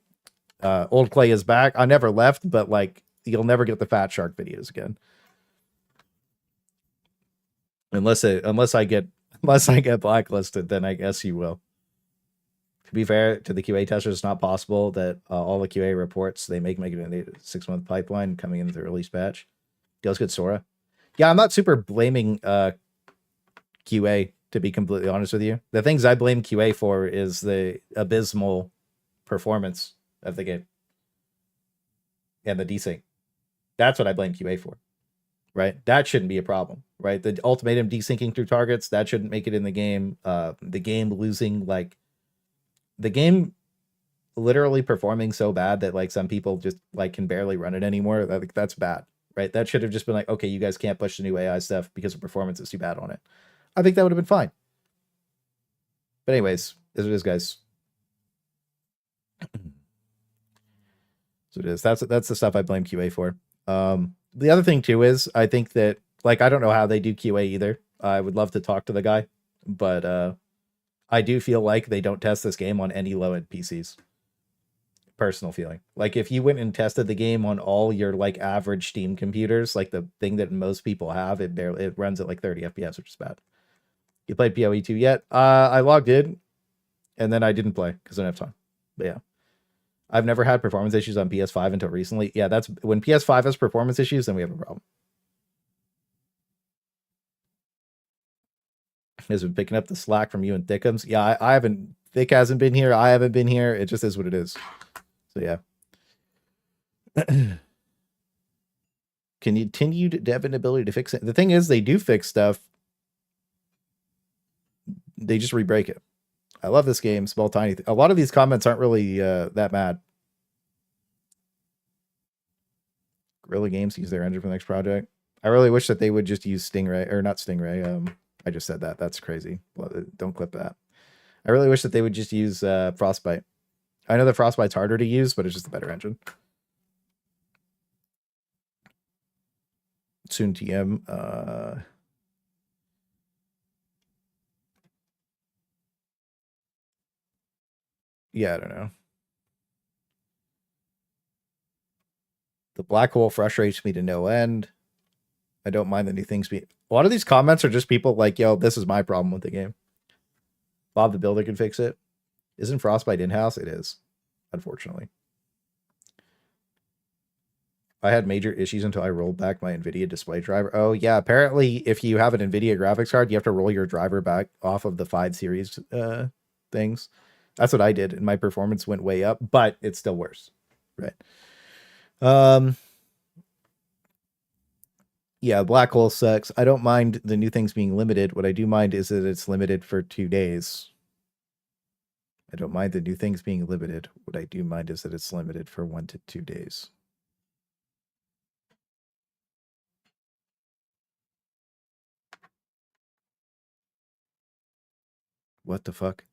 old Clay is back. I never left, but like you'll never get the Fat Shark videos again, unless I get blacklisted. Then I guess you will. To be fair to the QA testers, it's not possible that all the QA reports they make it in a 6-month pipeline coming into the release batch. Let's get Sora. Yeah, I'm not super blaming QA, to be completely honest with you. The things I blame QA for is the abysmal performance of the game and the desync. That's what I blame QA for, right? That shouldn't be a problem, right? The ultimatum desyncing through targets, that shouldn't make it in the game. The game losing, like, the game literally performing so bad that like some people just like can barely run it anymore. That's bad, right? That should have just been like, okay, you guys can't push the new AI stuff because the performance is too bad on it. I think that would have been fine. But anyways, as it is, guys. So it is. That's the stuff I blame QA for. The other thing too is I think that like I don't know how they do QA either. I would love to talk to the guy, but I do feel like they don't test this game on any low-end PCs. Personal feeling. Like if you went and tested the game on all your like average Steam computers, like the thing that most people have, it runs at like 30 FPS, which is bad. You played PoE 2 yet? I logged in and then I didn't play because I don't have time. But yeah. I've never had performance issues on PS5 until recently. Yeah, that's when PS5 has performance issues, then we have a problem. Has been picking up the slack from you and Thickums. Yeah, I haven't. Thick hasn't been here. I haven't been here. It just is what it is. So yeah. Continued dev inability to fix it. The thing is, they do fix stuff. They just re-break it. I love this game. Small, tiny. A lot of these comments aren't really that mad. Guerrilla Games use their engine for the next project. I really wish that they would just use Stingray, or not Stingray. I just said that. That's crazy. Don't clip that. I really wish that they would just use Frostbite. I know that Frostbite's harder to use, but it's just a better engine. Soon TM. Yeah, I don't know. The black hole frustrates me to no end. I don't mind the new things. A lot of these comments are just people like, yo, this is my problem with the game. Bob the Builder can fix it. Isn't Frostbite in-house? It is, unfortunately. I had major issues until I rolled back my NVIDIA display driver. Oh, yeah. Apparently, if you have an NVIDIA graphics card, you have to roll your driver back off of the 5 series things. That's what I did, and my performance went way up, but it's still worse. Right. Yeah, black hole sucks. I don't mind the new things being limited. What I do mind is that it's limited for 2 days. I don't mind the new things being limited. What I do mind is that it's limited for 1 to 2 days. What the fuck?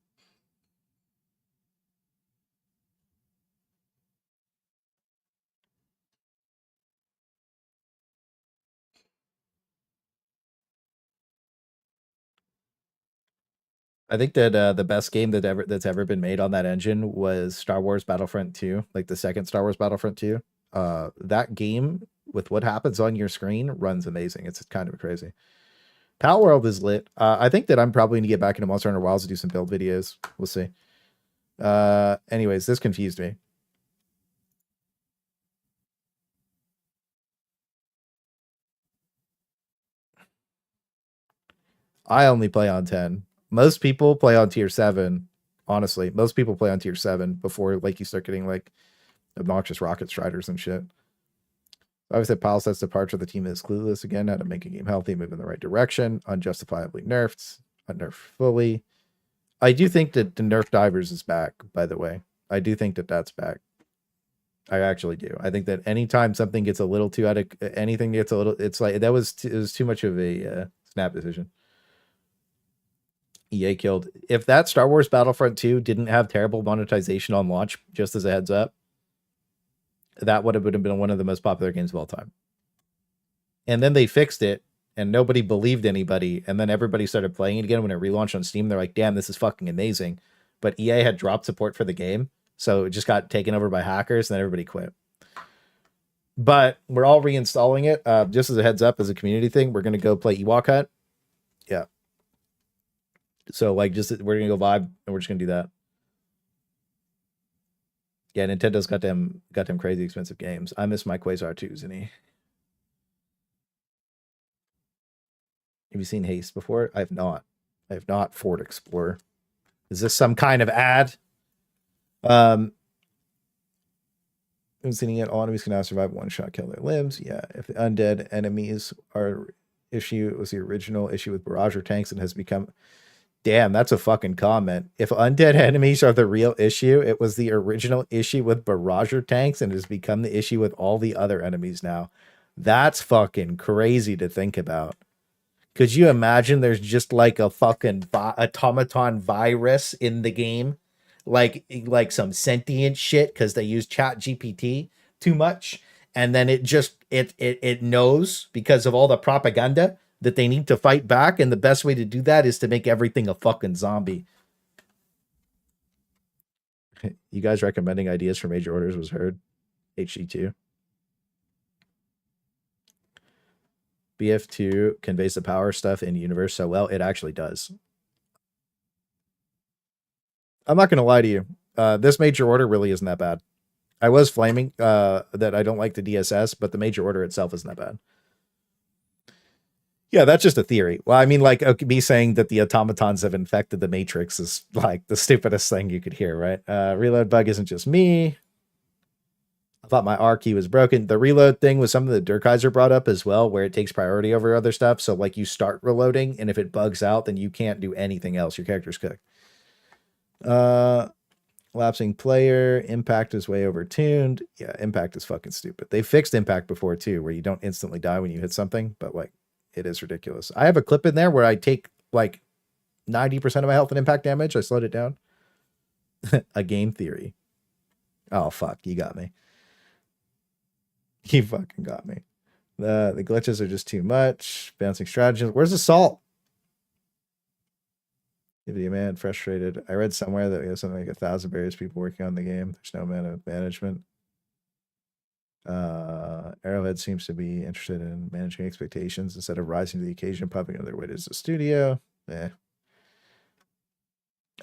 I think that the best game that's ever been made on that engine was Star Wars Battlefront 2, like the second Star Wars Battlefront 2. That game with what happens on your screen runs amazing. It's kind of crazy. Pal World is lit. I think that I'm probably gonna get back into Monster Hunter Wilds to do some build videos. We'll see. Anyways, this confused me. I only play on 10. Most people play on tier 7. Honestly, most people play on tier 7 before like you start getting like obnoxious rocket striders and shit. I always said Pile says departure of the team is clueless again, how to make a game healthy, move in the right direction, unjustifiably nerfed, unnerfed fully. I do think that the nerf divers is back, by the way. I do think that that's back. I actually do. I think that anytime something gets a little too out of anything gets a little, it's like it was too much of a snap decision. EA killed. If that Star Wars Battlefront 2 didn't have terrible monetization on launch, just as a heads up, that would have been one of the most popular games of all time. And then they fixed it, and nobody believed anybody. And then everybody started playing it again when it relaunched on Steam. They're like, damn, this is fucking amazing. But EA had dropped support for the game, so it just got taken over by hackers, and then everybody quit. But we're all reinstalling it. Just as a heads up, as a community thing, we're going to go play Ewok Hunt. Yeah. So like, just we're gonna go vibe, and we're just gonna do that. Yeah, Nintendo's got them crazy expensive games. I miss my Quasar 2s, and he. Have you seen Haste before? I have not. I have not. Ford Explorer. Is this some kind of ad? I'm seeing it. All enemies can now survive one shot, kill their limbs. Yeah, if the undead enemies are issue, it was the original issue with barrager tanks and has become. Damn, that's a fucking comment. If undead enemies are the real issue, it was the original issue with barrager tanks and has become the issue with all the other enemies now. That's fucking crazy to think about. Could you imagine there's just like a fucking automaton virus in the game? Like some sentient shit because they use chat GPT too much. And then it just it knows because of all the propaganda that they need to fight back, and the best way to do that is to make everything a fucking zombie. You guys recommending ideas for major orders was heard. HG2. BF2 conveys the power stuff in universe so well. It actually does. I'm not going to lie to you. This major order really isn't that bad. I was flaming that I don't like the DSS, but the major order itself isn't that bad. Yeah, that's just a theory. Well, I mean, like me saying that the automatons have infected the Matrix is like the stupidest thing you could hear, right? Reload bug isn't just me. I thought my R key was broken. The reload thing was something that Durkaiser brought up as well, where it takes priority over other stuff. So like you start reloading, and if it bugs out, then you can't do anything else. Your character's cooked. Lapsing player, impact is way overtuned. Yeah, impact is fucking stupid. They fixed impact before too, where you don't instantly die when you hit something, but like it is ridiculous. I have a clip in there where I take like 90% of my health and impact damage. I slowed it down. A game theory. Oh fuck, you got me. You fucking got me. The glitches are just too much. Bouncing strategies. Where's the salt? Video man, frustrated. I read somewhere that we have something like 1,000 various people working on the game. There's no amount of management. Arrowhead seems to be interested in managing expectations instead of rising to the occasion and popping other ways to the studio.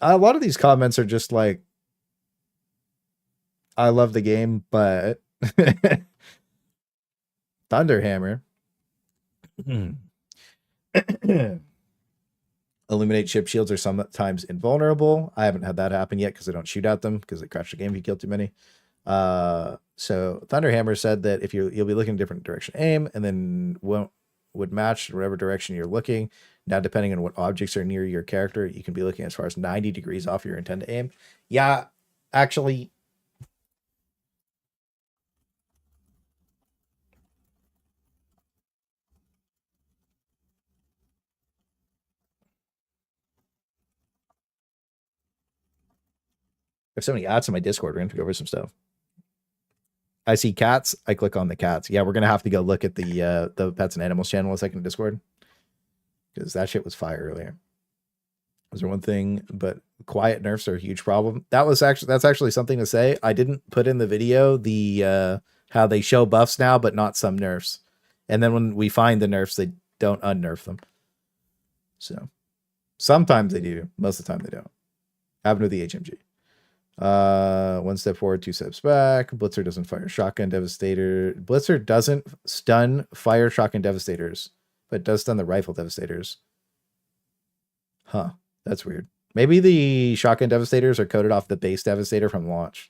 A lot of these comments are just like, I love the game, but Thunderhammer. Illuminate ship shields are sometimes invulnerable. I haven't had that happen yet because I don't shoot at them because they crash the game if you kill too many. So Thunderhammer said that if you'll be looking in a different direction aim, and then won't would match in whatever direction you're looking. Now, depending on what objects are near your character, you can be looking as far as 90 degrees off your intended aim. Yeah, actually. If somebody adds to my Discord, we're going to go over some stuff. I see cats. I click on the cats. Yeah, we're going to have to go look at the pets and animals channel a second in Discord. Because that shit was fire earlier. Was there one thing, but quiet nerfs are a huge problem. That's actually something to say. I didn't put in the video the how they show buffs now, but not some nerfs. And then when we find the nerfs, they don't unnerf them. So sometimes they do. Most of the time they don't. Happened with the HMG. 1 step forward, 2 steps back. Blitzer doesn't fire shotgun devastator. Blitzer doesn't stun fire shotgun devastators, but does stun the rifle devastators. Huh. That's weird. Maybe the shotgun devastators are coded off the base devastator from launch.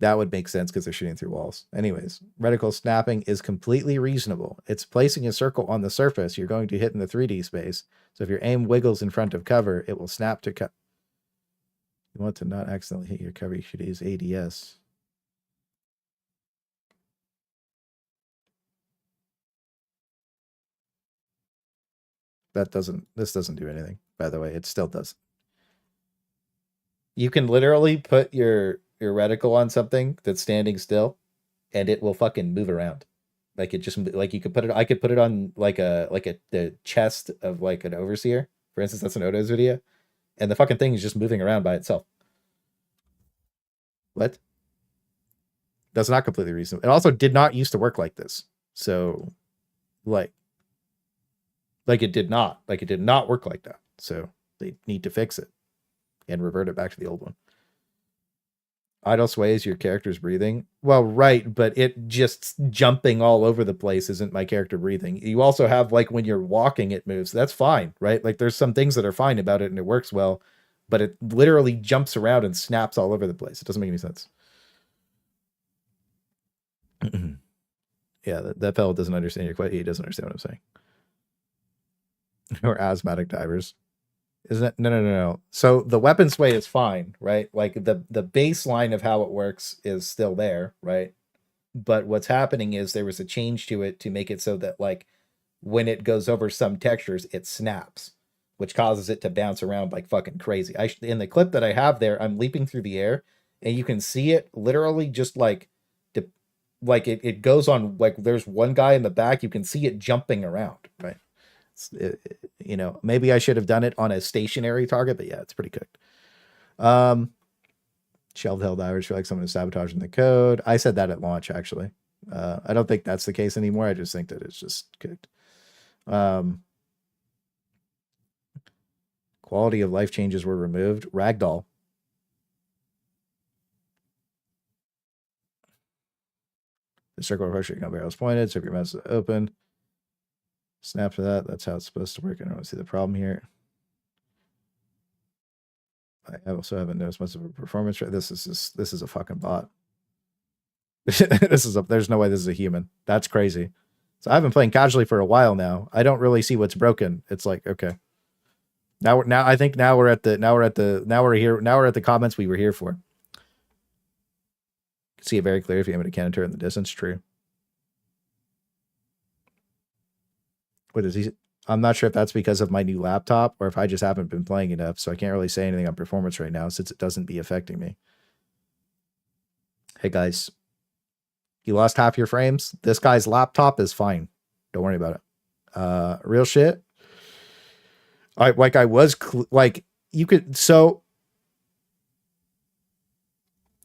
That would make sense because they're shooting through walls. Anyways, reticle snapping is completely reasonable. It's placing a circle on the surface you're going to hit in the 3D space. So if your aim wiggles in front of cover, it will snap to cut. You want to not accidentally hit your cover, you should use ADS. This doesn't do anything, by the way. It still does. You can literally put your reticle on something that's standing still and it will fucking move around. Like it just, like you could put it, I could put it on the chest of like an overseer. For instance, that's an Odo's video. And the fucking thing is just moving around by itself. What? That's not completely reasonable. It also did not used to work like this. So like it did not work like that. So they need to fix it and revert it back to the old one. Idle sway is your character's breathing. Well, right, but it just jumping all over the place isn't my character breathing. You also have like when you're walking, it moves. That's fine, right? Like there's some things that are fine about it and it works well, but it literally jumps around and snaps all over the place. It doesn't make any sense. Yeah, that fellow doesn't understand your question. He doesn't understand what I'm saying. Or asthmatic divers. Isn't it? No. So the weapon sway is fine, right? Like the baseline of how it works is still there, right? But what's happening is there was a change to it to make it so that like when it goes over some textures, it snaps, which causes it to bounce around like fucking crazy. In the clip that I have there, I'm leaping through the air and you can see it literally just like it goes on, like there's one guy in the back, you can see it jumping around, right? You know, maybe I should have done it on a stationary target, but yeah, it's pretty cooked. Shelved Helldivers feel like someone is sabotaging the code. I said that at launch, actually. I don't think that's the case anymore. I just think that it's just cooked. Quality of life changes were removed. Ragdoll. The circle of pressure barrels pointed, so if your mouse is open. Snap to that. That's how it's supposed to work. I don't see the problem here. I also haven't noticed much of a performance. This is a fucking bot. There's no way this is a human. That's crazy. So I've been playing casually for a while now. I don't really see what's broken. It's like, okay. Now we're at the comments we were here for. See it very clear if you aim at a cannon turret in the distance. True. What is he? I'm not sure if that's because of my new laptop or if I just haven't been playing enough, so I can't really say anything on performance right now since it doesn't be affecting me. Hey guys, you lost half your frames. This guy's laptop is fine. Don't worry about it. Real shit. You could, so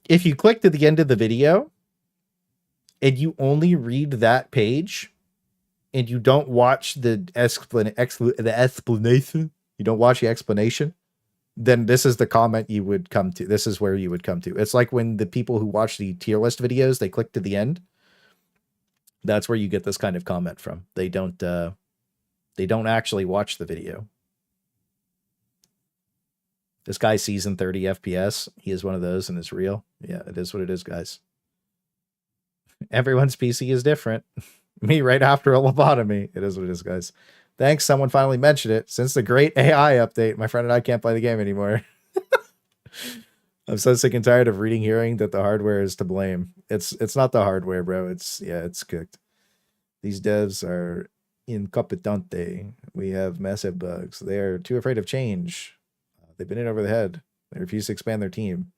if you click to the end of the video and you only read that page and you don't watch the explanation, you don't watch the explanation, then this is the comment you would come to. This is where you would come to. It's like when the people who watch the tier list videos, they click to the end. That's where you get this kind of comment from. They don't actually watch the video. This guy season 30 FPS. He is one of those and it's real. Yeah, it is what it is, guys. Everyone's PC is different. Me right after a lobotomy. It is what it is, guys. Thanks, someone finally mentioned it. Since the great AI update, my friend and I can't play the game anymore. I'm so sick and tired of hearing that the hardware is to blame. It's not the hardware, bro. It's cooked. These devs are incompetente. We have massive bugs. They are too afraid of change. They've been in over the head. They refuse to expand their team.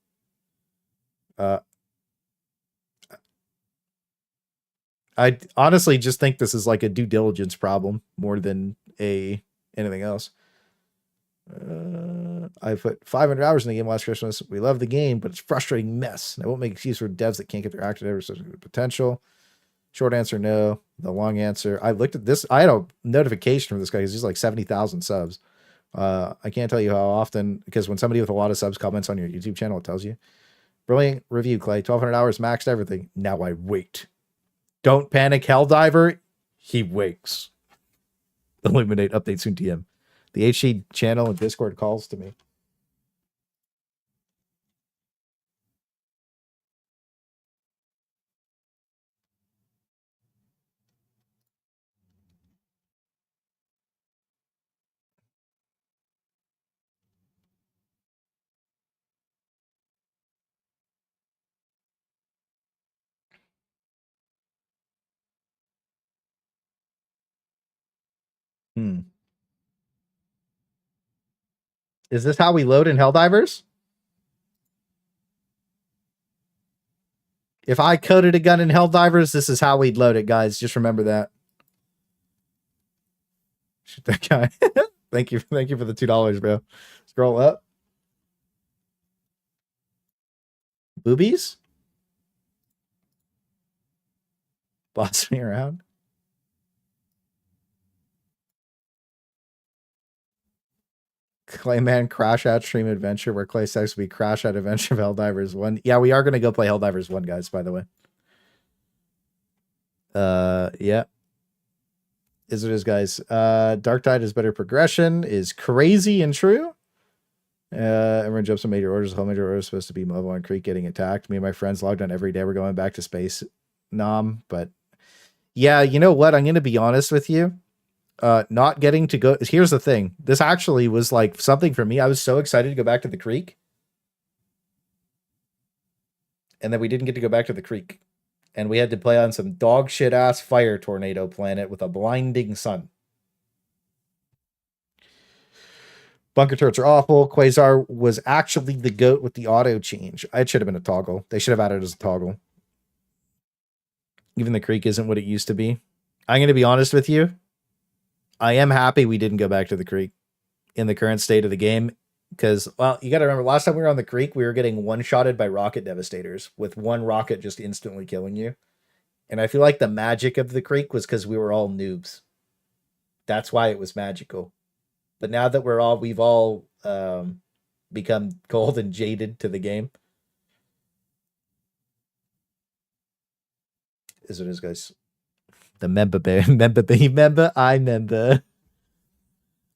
I honestly just think this is like a due diligence problem more than anything else. I put 500 hours in the game last Christmas. We love the game, but it's a frustrating mess. I won't make excuse for devs that can't get their active potential. Short answer, no. The long answer, I looked at this. I had a notification from this guy because he's like 70,000 subs. I can't tell you how often, because when somebody with a lot of subs comments on your YouTube channel, it tells you. Brilliant review, Clay. 1,200 hours, maxed everything. Now I wait. Don't panic, Helldiver. He wakes. Illuminate update soon, TM. The HC channel and Discord calls to me. Is this how we load in Helldivers? If I coded a gun in Helldivers, this is how we'd load it, guys. Just remember that. Shoot that guy. Thank you for the $2, bro. Scroll up. Boobies? Boss me around. Clayman Crash Out Stream Adventure, where Claysthetics will be Crash Out Adventure of Helldivers 1. Yeah, we are going to go play Helldivers 1, guys, by the way. Yeah. Is it is, guys. Dark Tide is better progression, is crazy and true. Everyone jumps on major orders. The whole major order is supposed to be mobile on Creek getting attacked. Me and my friends logged on every day. We're going back to space. But yeah, you know what? I'm going to be honest with you. Not getting to go. Here's the thing. This actually was like something for me. I was so excited to go back to the Creek. And then we didn't get to go back to the Creek. And we had to play on some dog shit ass fire tornado planet with a blinding sun. Bunker turrets are awful. Quasar was actually the GOAT with the auto change. It should have been a toggle. They should have added it as a toggle. Even the Creek isn't what it used to be. I'm going to be honest with you. I am happy we didn't go back to the Creek in the current state of the game. Because, well, you got to remember, last time we were on the Creek, we were getting one-shotted by rocket devastators with one rocket just instantly killing you. And I feel like the magic of the Creek was because we were all noobs. That's why it was magical. But now that we've all become cold and jaded to the game. Is what it is, guys. The member. I member.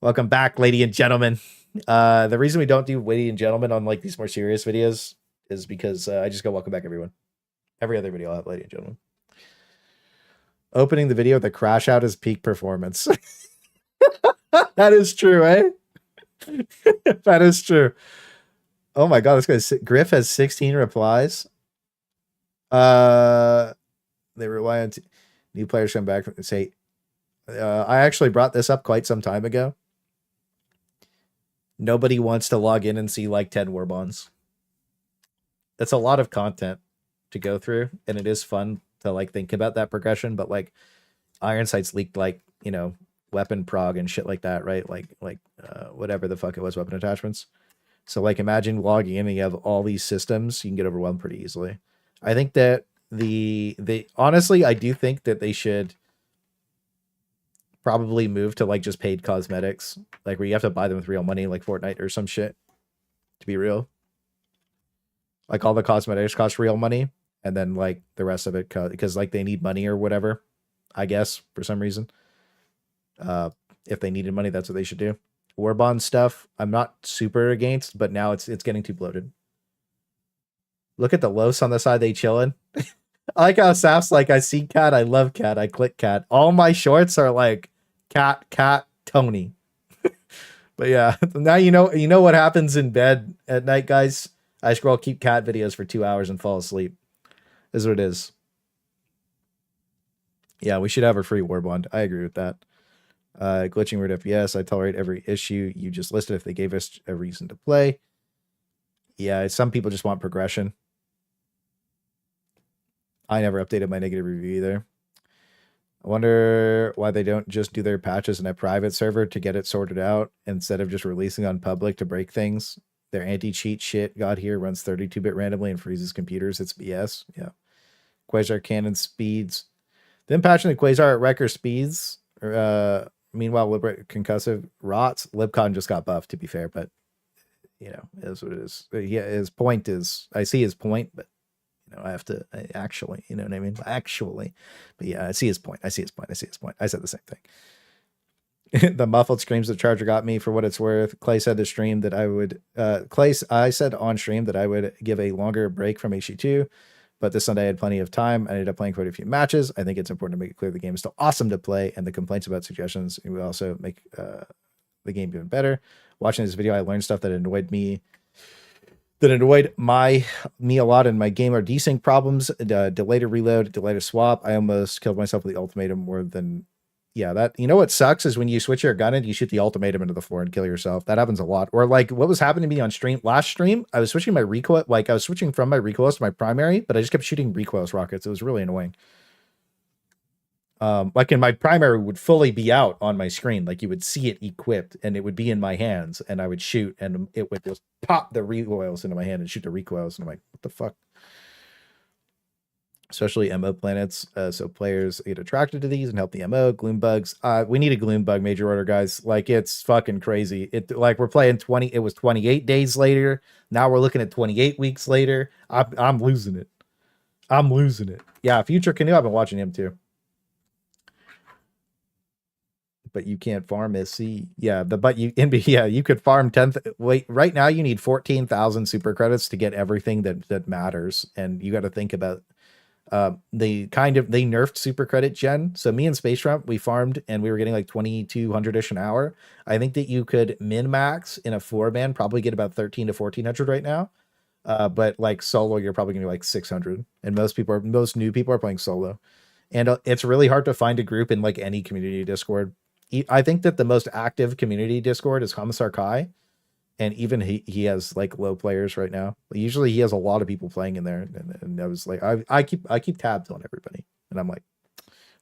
Welcome back, ladies and gentlemen. The reason we don't do ladies and gentlemen on like these more serious videos is because I just go welcome back everyone. Every other video I'll have ladies and gentlemen. Opening the video with a crash out is peak performance. That is true, eh? That is true. Oh my god, this guy's Griff has 16 replies. They rely on new players come back and say, I actually brought this up quite some time ago. Nobody wants to log in and see like 10 warbonds. That's a lot of content to go through, and it is fun to like think about that progression, but like Iron Sights leaked like, you know, weapon prog and shit like that, right? Like whatever the fuck it was, weapon attachments. So like imagine logging in and you have all these systems, you can get overwhelmed pretty easily. I think that honestly, I do think that they should probably move to like just paid cosmetics, like where you have to buy them with real money, like Fortnite or some shit, to be real. Like all the cosmetics cost real money, and then like the rest of it because like they need money or whatever, I guess, for some reason. If they needed money, that's what they should do. Warbond stuff, I'm not super against, but now it's getting too bloated. Look at the Los on the side, they chilling. I like how Saf's like, I see cat, I love cat, I click cat. All my shorts are like cat, Tony. But yeah, now you know what happens in bed at night, guys. I scroll keep cat videos for 2 hours and fall asleep. Is what it is. Yeah, we should have a free Warbond. I agree with that. Glitching weird FPS. I tolerate every issue you just listed if they gave us a reason to play. Yeah, some people just want progression. I never updated my negative review either. I wonder why they don't just do their patches in a private server to get it sorted out instead of just releasing on public to break things. Their anti-cheat shit got here, runs 32-bit randomly and freezes computers. It's BS. Yeah. Quasar cannon speeds. Then patching the Quasar at record speeds. Meanwhile, concussive rots. Libcon just got buffed, to be fair, but you know, is what it is. Yeah, his point is, I see his point, but you know, I have to actually, you know what I mean? Actually, but yeah, I see his point. I see his point. I said the same thing. The muffled screams of Charger got me for what it's worth. Clay said the stream that I would, I said on stream that I would give a longer break from HE2, but this Sunday I had plenty of time. I ended up playing quite a few matches. I think it's important to make it clear the game is still awesome to play, and the complaints about suggestions will also make the game even better. Watching this video, I learned stuff that annoyed me. That annoyed me a lot in my game are desync problems, delay to reload, delay to swap. I almost killed myself with the ultimatum more than, yeah, that, you know what sucks is when you switch your gun and you shoot the ultimatum into the floor and kill yourself. That happens a lot. Or like what was happening to me on stream, last stream, I was switching my recoil, like I was switching from my recoils to my primary, but I just kept shooting recoils rockets. It was really annoying. Like in my primary would fully be out on my screen, like you would see it equipped and it would be in my hands and I would shoot and it would just pop the recoils into my hand and shoot the recoils and I'm like, what the fuck? Especially MO planets, so players get attracted to these and help the MO. Gloom bugs, we need a gloom bug major order, guys. Like it's fucking crazy. It like we're playing 20, it was 28 days later, now we're looking at 28 weeks later. I'm losing it. Yeah, Future Canoe, I've been watching him too. But you can't farm SC. Yeah, you could farm 10th. Wait, right now you need 14,000 super credits to get everything that matters. And you got to think about they nerfed super credit gen. So me and Space Trump, we farmed and we were getting like 2,200-ish an hour. I think that you could min max in a 4-man, probably get about 13 to 1,400 right now. But like solo, you're probably gonna be like 600. And most new people are playing solo. And it's really hard to find a group in like any community Discord. I think that the most active community Discord is Commissar Kai, and even he has like low players right now. Usually he has a lot of people playing in there, and I was like, I keep tabs on everybody, and I'm like,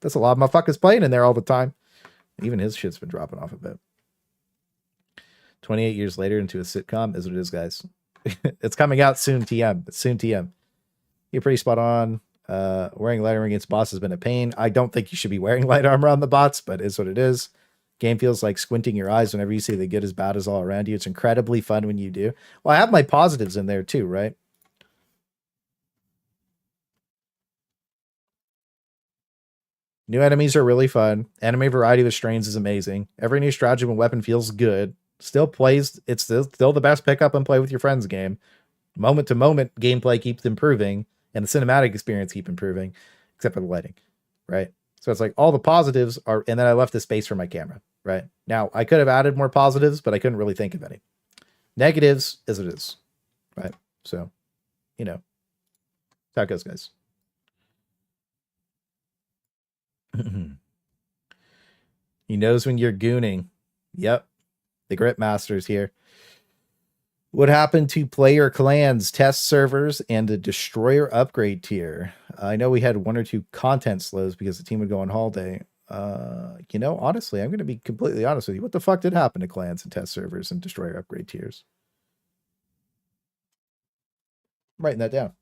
that's a lot of motherfuckers playing in there all the time. Even his shit's been dropping off a bit. 28 years later into a sitcom is what it is, guys. It's coming out soon, TM. It's soon, TM. You're pretty spot on. Wearing light armor against boss has been a pain. I don't think you should be wearing light armor on the bots, but it's what it is. Game feels like squinting your eyes whenever you see the good as bad as all around you. It's incredibly fun when you do. Well, I have my positives in there too, right? New enemies are really fun. Enemy variety with strains is amazing. Every new stratagem and weapon feels good. Still plays. It's still the best pick up and play with your friends game. Moment to moment gameplay keeps improving, and the cinematic experience keep improving, except for the lighting, right? So it's like all the positives are, and then I left the space for my camera, right? Now I could have added more positives, but I couldn't really think of any. Negatives is what it is, right? So, you know, that's how it goes, guys. He knows when you're gooning. Yep. The Grit Master's here. What happened to player clans, test servers, and the destroyer upgrade tier? I know we had 1 or 2 content slows because the team would go on holiday. You know, honestly, I'm going to be completely honest with you. What the fuck did happen to clans and test servers and destroyer upgrade tiers? I'm writing that down.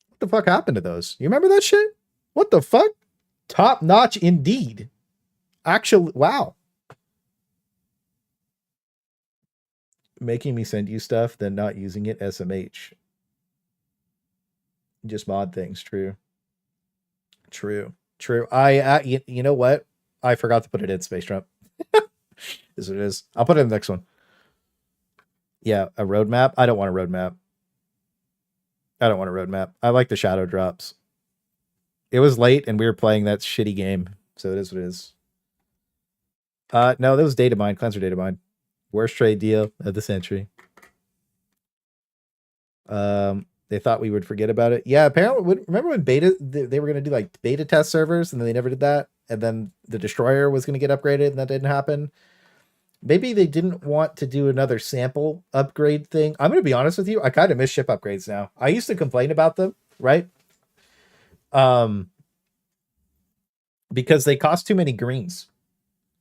What the fuck happened to those? You remember that shit? What the fuck? Top notch indeed. Actually, wow. Making me send you stuff, then not using it SMH. Just mod things. True. You know what? I forgot to put it in Space Trump. Is what it is. I'll put it in the next one. Yeah, a roadmap. I don't want a roadmap. I don't want a roadmap. I like the shadow drops. It was late and we were playing that shitty game, so it is what it is. No, that was data mine, cleanser data mine. Worst trade deal of the century. They thought we would forget about it. Yeah, apparently. Remember when beta they were gonna do like beta test servers and then they never did that, and then the destroyer was gonna get upgraded and that didn't happen. Maybe they didn't want to do another sample upgrade thing. I'm gonna be honest with you. I kind of miss ship upgrades now. I used to complain about them, right? Because they cost too many greens.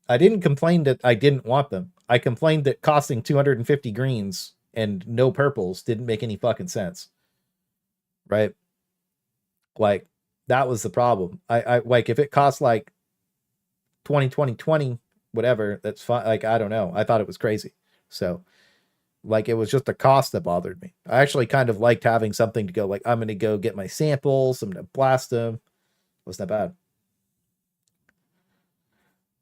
I didn't complain that I didn't want them. I complained that costing 250 greens and no purples didn't make any fucking sense. Right? Like, that was the problem. I like, if it costs like 20, whatever, that's fine. Like, I don't know. I thought it was crazy. So, like, it was just the cost that bothered me. I actually kind of liked having something to go, like, I'm going to go get my samples. I'm going to blast them. Wasn't that bad.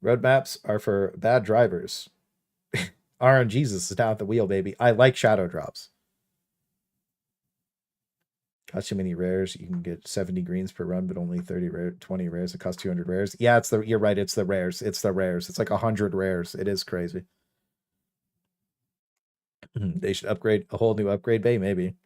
Roadmaps are for bad drivers. RNGesus is now at the wheel, baby. I like shadow drops. Cost too many rares. You can get 70 greens per run, but only 20 rares. It costs 200 rares. Yeah, you're right. It's the rares. It's the rares. It's like 100 rares. It is crazy. They should upgrade a whole new upgrade bay, maybe.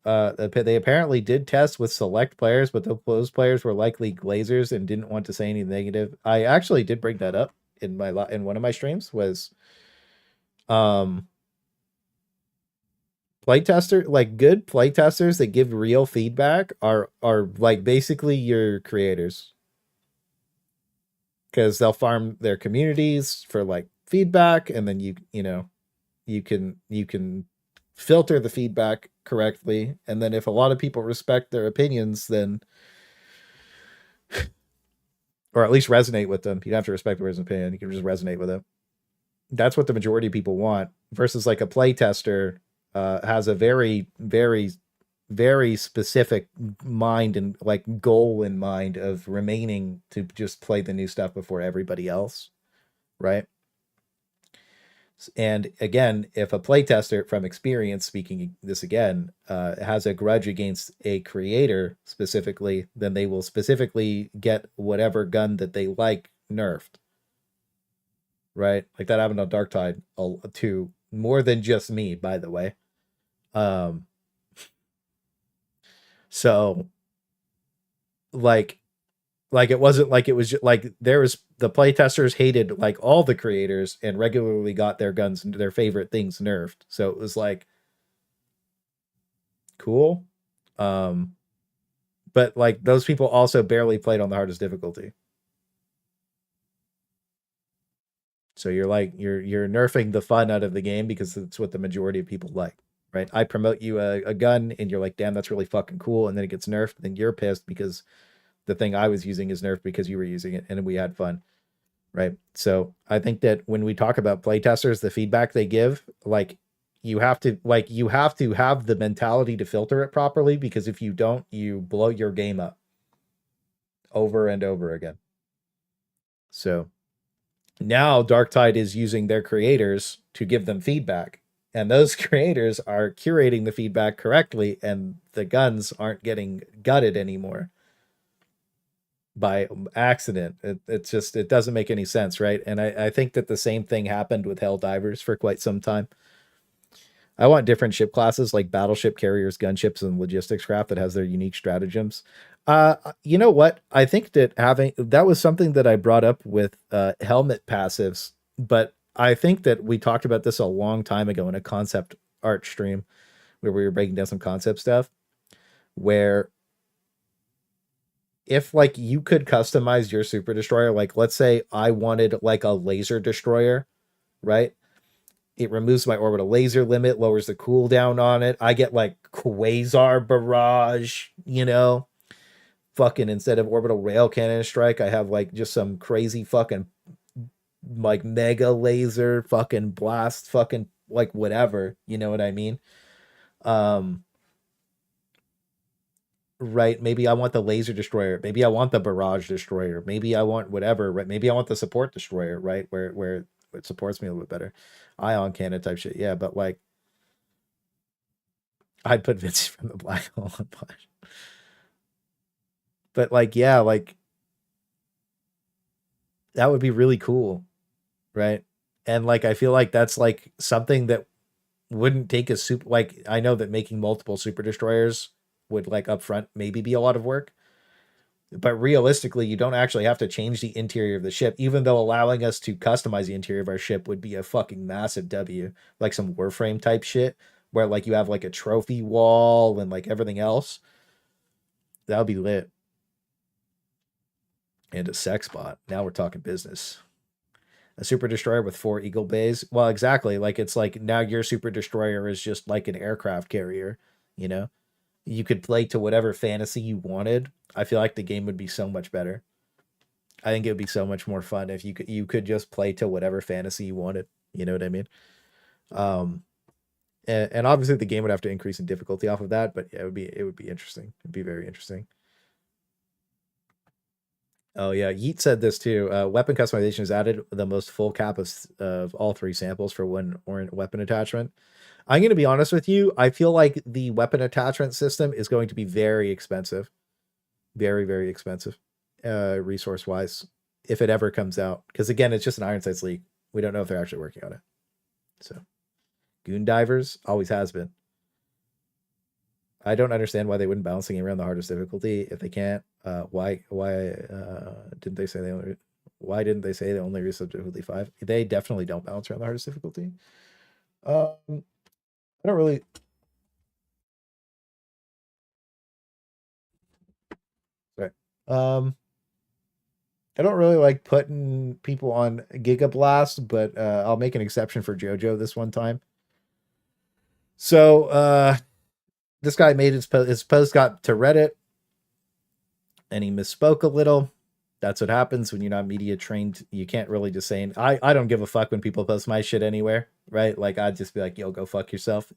They apparently did test with select players, but those players were likely glazers and didn't want to say any negative. I actually did bring that up in one of my streams. Was playtester, like, good playtesters that give real feedback are like basically your creators, because they'll farm their communities for like feedback, and then you can filter the feedback correctly, and then if a lot of people respect their opinions, then or at least resonate with them, you don't have to respect the person's opinion, you can just resonate with it. That's what the majority of people want, versus like a playtester has a very, very, very specific mind and like goal in mind of remaining to just play the new stuff before everybody else, right? And again, if a playtester, from experience speaking this again, has a grudge against a creator specifically, then they will specifically get whatever gun that they like nerfed. Right? Like that happened on Dark Tide to more than just me, by the way. So like it wasn't like it was just like there was the playtesters hated like all the creators and regularly got their guns and their favorite things nerfed. So it was like cool. But like those people also barely played on the hardest difficulty. So you're like you're nerfing the fun out of the game because it's what the majority of people like, right? I promote you a gun and you're like, damn, that's really fucking cool, and then it gets nerfed, then you're pissed because the thing I was using is nerfed because you were using it and we had fun. Right. So I think that when we talk about playtesters, the feedback they give, like you have to have the mentality to filter it properly, because if you don't, you blow your game up over and over again. So now Darktide is using their creators to give them feedback, and those creators are curating the feedback correctly, and the guns aren't getting gutted anymore by accident. It's just, it doesn't make any sense, right? And I think that the same thing happened with Helldivers for quite some time. I want different ship classes like battleship, carriers, gunships, and logistics craft that has their unique stratagems. You know what? I think that that was something that I brought up with helmet passives, but I think that we talked about this a long time ago in a concept art stream where we were breaking down some concept stuff, where if like you could customize your super destroyer, like let's say I wanted like a laser destroyer, right? It removes my orbital laser limit, lowers the cooldown on it. I get like quasar barrage, fucking, instead of orbital rail cannon strike, I have like just some crazy fucking like mega laser fucking blast, fucking like whatever, you know what I mean? Um, right, maybe I want the laser destroyer, maybe I want the barrage destroyer, maybe I want whatever, right? Maybe I want the support destroyer, right? Where it supports me a little bit better. Ion cannon type shit, yeah. But like, I'd put Vinci from the black hole on Push. But like, yeah, like that would be really cool, right? And like, I feel like that's like something that wouldn't take a super. Like, I know that making multiple super destroyers would like upfront maybe be a lot of work, but realistically, you don't actually have to change the interior of the ship, even though allowing us to customize the interior of our ship would be a fucking massive W, like some Warframe type shit, where like you have like a trophy wall and like everything else. That would be lit. And a sex bot. Now we're talking business. A super destroyer with 4 eagle bays. Well, exactly. Like it's like now your super destroyer is just like an aircraft carrier, you know? You could play to whatever fantasy you wanted. I feel like the game would be so much better. I think it would be so much more fun if you could just play to whatever fantasy you wanted. You know what I mean? Um, and obviously the game would have to increase in difficulty off of that, but yeah, it would be interesting. It'd be very interesting. Oh yeah, Yeet said this too. Weapon customization has added the most full cap of all 3 samples for one or weapon attachment. I'm going to be honest with you. I feel like the weapon attachment system is going to be very expensive, very very expensive, resource wise, if it ever comes out. Because again, it's just an Ironsides leak. We don't know if they're actually working on it. So, Goon Divers always has been. I don't understand why they wouldn't balance the game around the hardest difficulty if they can't. Why didn't they say they only? Why didn't they say they only reset difficulty 5? They definitely don't balance around the hardest difficulty. I don't really. Sorry. I don't really like putting people on Giga Blast, but I'll make an exception for JoJo this one time. So this guy made his post got to Reddit, and he misspoke a little. That's what happens when you're not media trained. You can't really just say, I don't give a fuck when people post my shit anywhere, right? Like, I'd just be like, yo, go fuck yourself.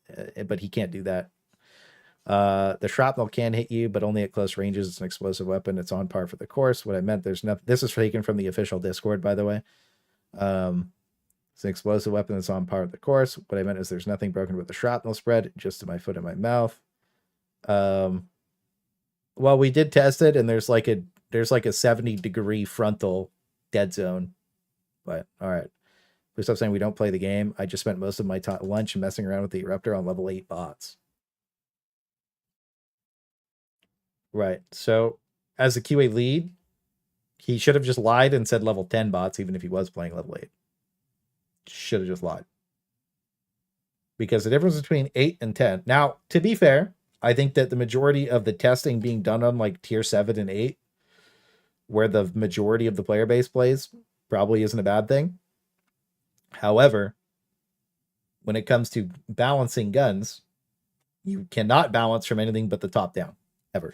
But he can't do that. The shrapnel can hit you, but only at close ranges. It's an explosive weapon. It's on par for the course. What I meant, there's nothing. This is taken from the official Discord, by the way. It's an explosive weapon that's on par with the course. What I meant is there's nothing broken with the shrapnel spread, just to my foot in my mouth. Well, we did test it, and there's like a 70-degree frontal dead zone. But all right. Please stop saying we don't play the game. I just spent most of my lunch messing around with the Erupter on level 8 bots. Right. So as the QA lead, he should have just lied and said level 10 bots, even if he was playing level 8. Should have just lied. Because the difference between 8 and 10. Now, to be fair, I think that the majority of the testing being done on like tier 7 and 8, where the majority of the player base plays, probably isn't a bad thing. However, when it comes to balancing guns, you cannot balance from anything but the top down, ever.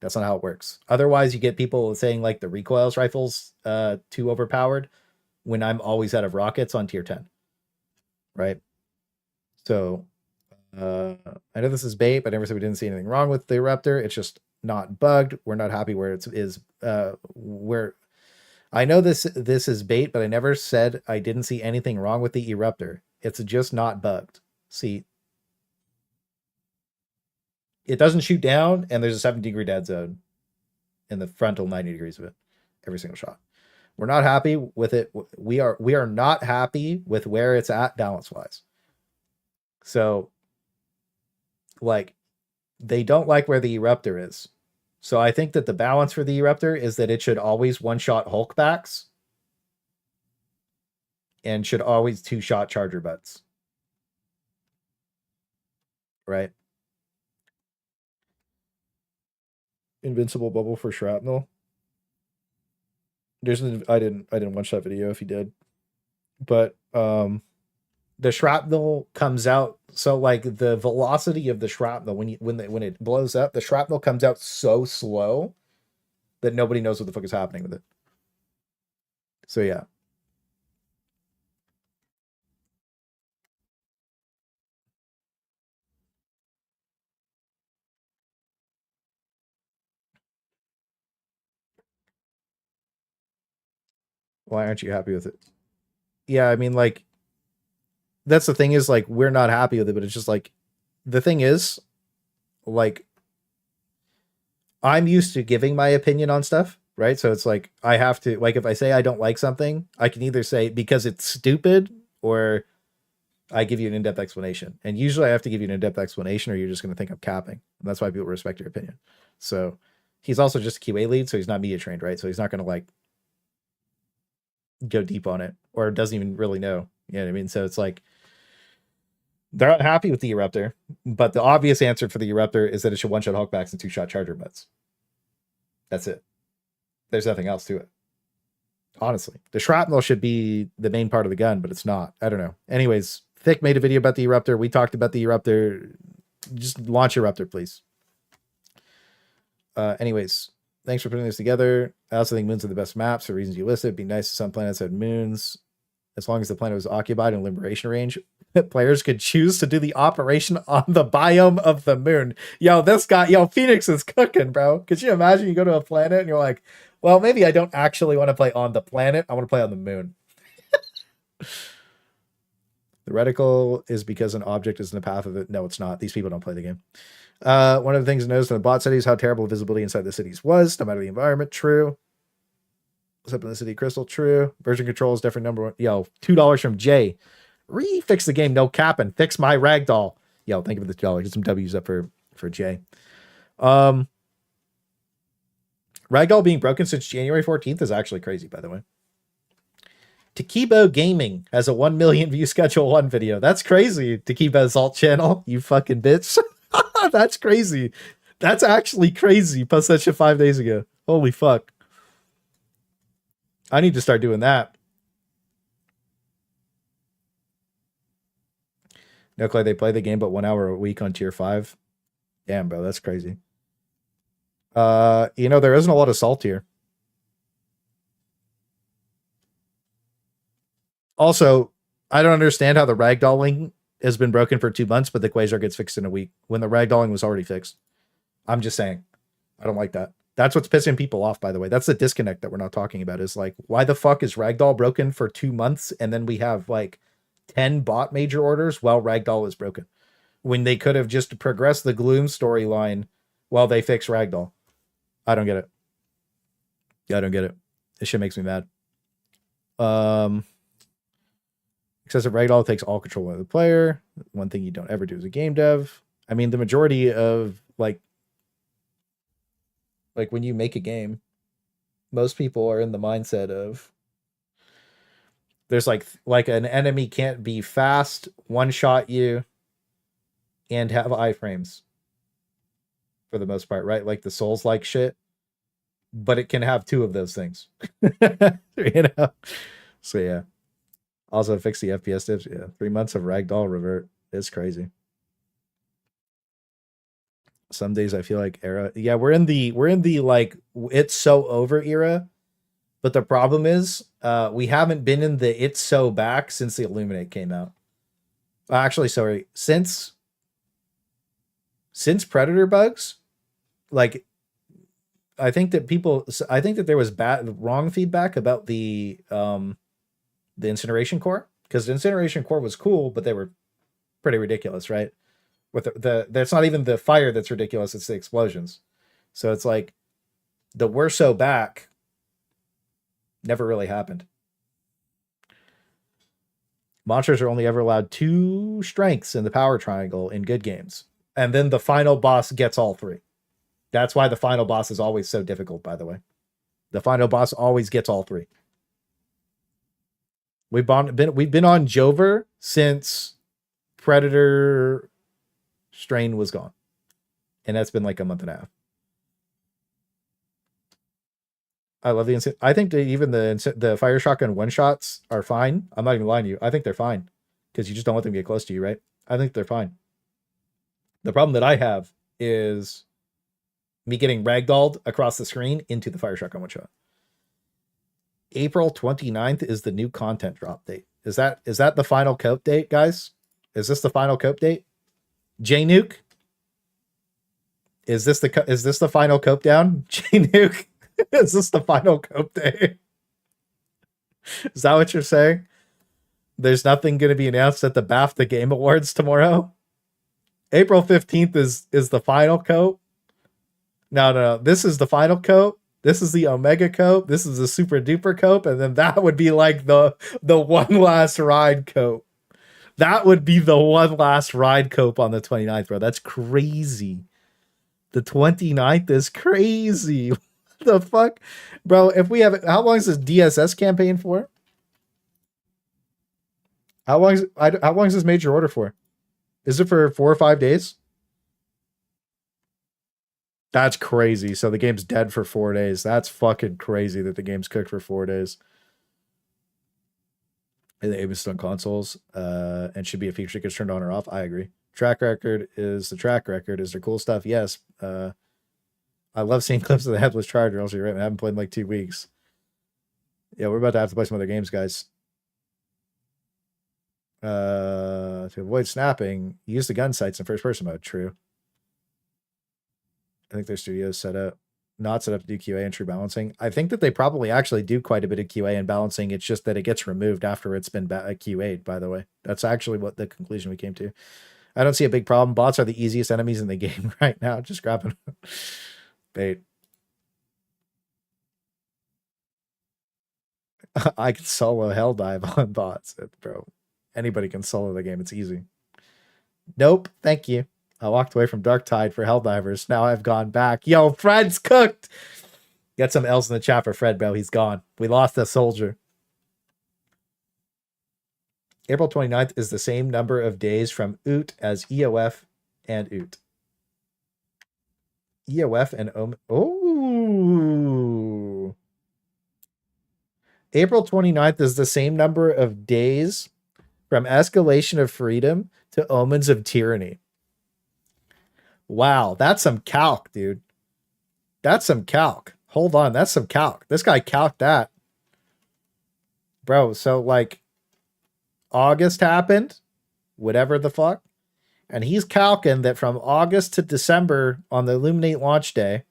That's not how it works. Otherwise, you get people saying like the recoils rifles too overpowered when I'm always out of rockets on tier 10. Right? So I know this is bait, but I never said we didn't see anything wrong with the Eruptor. It's just not bugged. We're not happy where it is. Where I know this is bait, but I never said I didn't see anything wrong with the Eruptor. It's just not bugged. See, it doesn't shoot down, and there's a 70-degree dead zone in the frontal 90 degrees of it every single shot. We're not happy with it. We are not happy with where it's at balance wise. So, like, they don't like where the Eruptor is. So I think that the balance for the Eruptor is that it should always one-shot Hulkbacks and should always two-shot Charger Butts. Right? Invincible bubble for shrapnel. I didn't watch that video if you did. But the shrapnel comes out, so like the velocity of the shrapnel when it blows up, the shrapnel comes out so slow that nobody knows what the fuck is happening with it. So yeah. Why aren't you happy with it? yeah, I mean, like, that's the thing is, like, we're not happy with it, but it's just like, the thing is, like, I'm used to giving my opinion on stuff, right? So it's like, I have to, like, if I say I don't like something, I can either say because it's stupid or I give you an in-depth explanation. And usually I have to give you an in-depth explanation or you're just going to think I'm capping. And that's why people respect your opinion. So he's also just a QA lead, so he's not media trained, right? So he's not going to, like, go deep on it or doesn't even really know. You know what I mean? So it's like, they're not happy with the Erupter, but the obvious answer for the Erupter is that it should one-shot Hulkbacks and two-shot Charger butts. That's it. There's nothing else to it. Honestly, the shrapnel should be the main part of the gun, but it's not. I don't know. Anyways, Thick made a video about the Erupter. We talked about the Erupter. Just launch Erupter, please. Anyways, thanks for putting this together. I also think moons are the best maps for reasons you listed. It'd be nice if some planets had moons. As long as the planet was occupied in liberation range, players could choose to do the operation on the biome of the moon. Yo, this guy, Phoenix is cooking, bro. Could you imagine you go to a planet and you're like, well, maybe I don't actually want to play on the planet. I want to play on the moon. The reticle is because an object is in the path of it. No, it's not. These people don't play the game. One of the things to notice in the bot cities, how terrible visibility inside the cities was, no matter the environment. True. What's up in the city crystal? True. Version control is definitely number one. Yo, $2 from Jay. Refix the game, no capping. Fix my Ragdoll. Yo, thank you for the $2. Get some W's up for Jay. Ragdoll being broken since January 14th is actually crazy, by the way. Takibo Gaming has a 1 million view Schedule 1 video. That's crazy. Takibo's alt channel, you fucking bitch. That's crazy. That's actually crazy. Post that shit 5 days ago. Holy fuck. I need to start doing that. No, Clay, they play the game but 1 hour a week on tier 5. Damn, bro, that's crazy. There isn't a lot of salt here. Also, I don't understand how the ragdolling has been broken for 2 months, but the Quasar gets fixed in a week when the ragdolling was already fixed. I'm just saying. I don't like that. That's what's pissing people off, by the way. That's the disconnect that we're not talking about, is like, why the fuck is Ragdoll broken for 2 months and then we have like 10 bot major orders while Ragdoll is broken? When they could have just progressed the Gloom storyline while they fix Ragdoll. I don't get it. Yeah, I don't get it. This shit makes me mad. Excessive Ragdoll takes all control of the player. One thing you don't ever do as a game dev. I mean, the majority of like when you make a game, most people are in the mindset of there's like an enemy can't be fast, one-shot you, and have iframes for the most part, right? Like the Souls-like shit, but it can have 2 of those things. So yeah. Also fix the FPS dips. Yeah, 3 months of Ragdoll revert. It's crazy. Some days I feel like era. Yeah, we're in the like it's so over era. But the problem is we haven't been in the it's so back since the Illuminate came out. Actually, sorry, since Predator bugs, like I think that there was wrong feedback about the Incineration core, because the Incineration core was cool, but they were pretty ridiculous, right? With that's not even the fire that's ridiculous, it's the explosions. So it's like the we're so back never really happened. Monsters are only ever allowed 2 strengths in the power triangle in good games. And then the final boss gets all 3. That's why the final boss is always so difficult, by the way. The final boss always gets all 3. We've been on Jover since Predator Strain was gone. And that's been like a month and a half. I love the I think even the fire shotgun one-shots are fine. I'm not even lying to you. I think they're fine. Because you just don't want them to get close to you, right? I think they're fine. The problem that I have is me getting ragdolled across the screen into the fire shotgun one-shot. April 29th is the new content drop date. Is that the final cope date, guys? Is this the final cope date? J-Nuke? Is this the final cope down? J-Nuke? Is this the final cope day? Is that what you're saying? There's nothing going to be announced at the BAFTA Game Awards tomorrow. April 15th is the final coat. No. This is the final coat. This is the Omega coat. This is the Super Duper coat. And then that would be like the one last ride coat. That would be the one last ride coat on the 29th, bro. That's crazy. The 29th is crazy. What the fuck? Bro, if we have... How long is this DSS campaign for? How long is this major order for? Is it for 4 or 5 days? That's crazy. So the game's dead for 4 days. That's fucking crazy that the game's cooked for 4 days. And the Avis on consoles, and should be a feature that gets turned on or off. I agree. Track record is the track record. Is there cool stuff? Yes. I love seeing clips of the headless charger. Also, you're right. I haven't played in like 2 weeks. Yeah, we're about to have to play some other games, guys. To avoid snapping, use the gun sights in first person mode. True. I think their studio's not set up to do QA and true balancing. I think that they probably actually do quite a bit of QA and balancing. It's just that it gets removed after it's been QA'd, by the way. That's actually what the conclusion we came to. I don't see a big problem. Bots are the easiest enemies in the game right now. Just grabbing bait. I can solo Helldive on bots, bro. Anybody can solo the game. It's easy. Nope. Thank you. I walked away from Dark Tide for Helldivers. Now I've gone back. Yo, Fred's cooked. Get some L's in the chat for Fred, bro. He's gone. We lost a soldier. April 29th is the same number of days from OOT as EOF and OOT. EOF and Oh. April 29th is the same number of days from Escalation of Freedom to Omens of Tyranny. Wow, that's some calc, dude. That's some calc. Hold on, that's some calc. This guy calced that. Bro, so like August happened, whatever the fuck, and he's calcing that from August to December on the Illuminate launch day,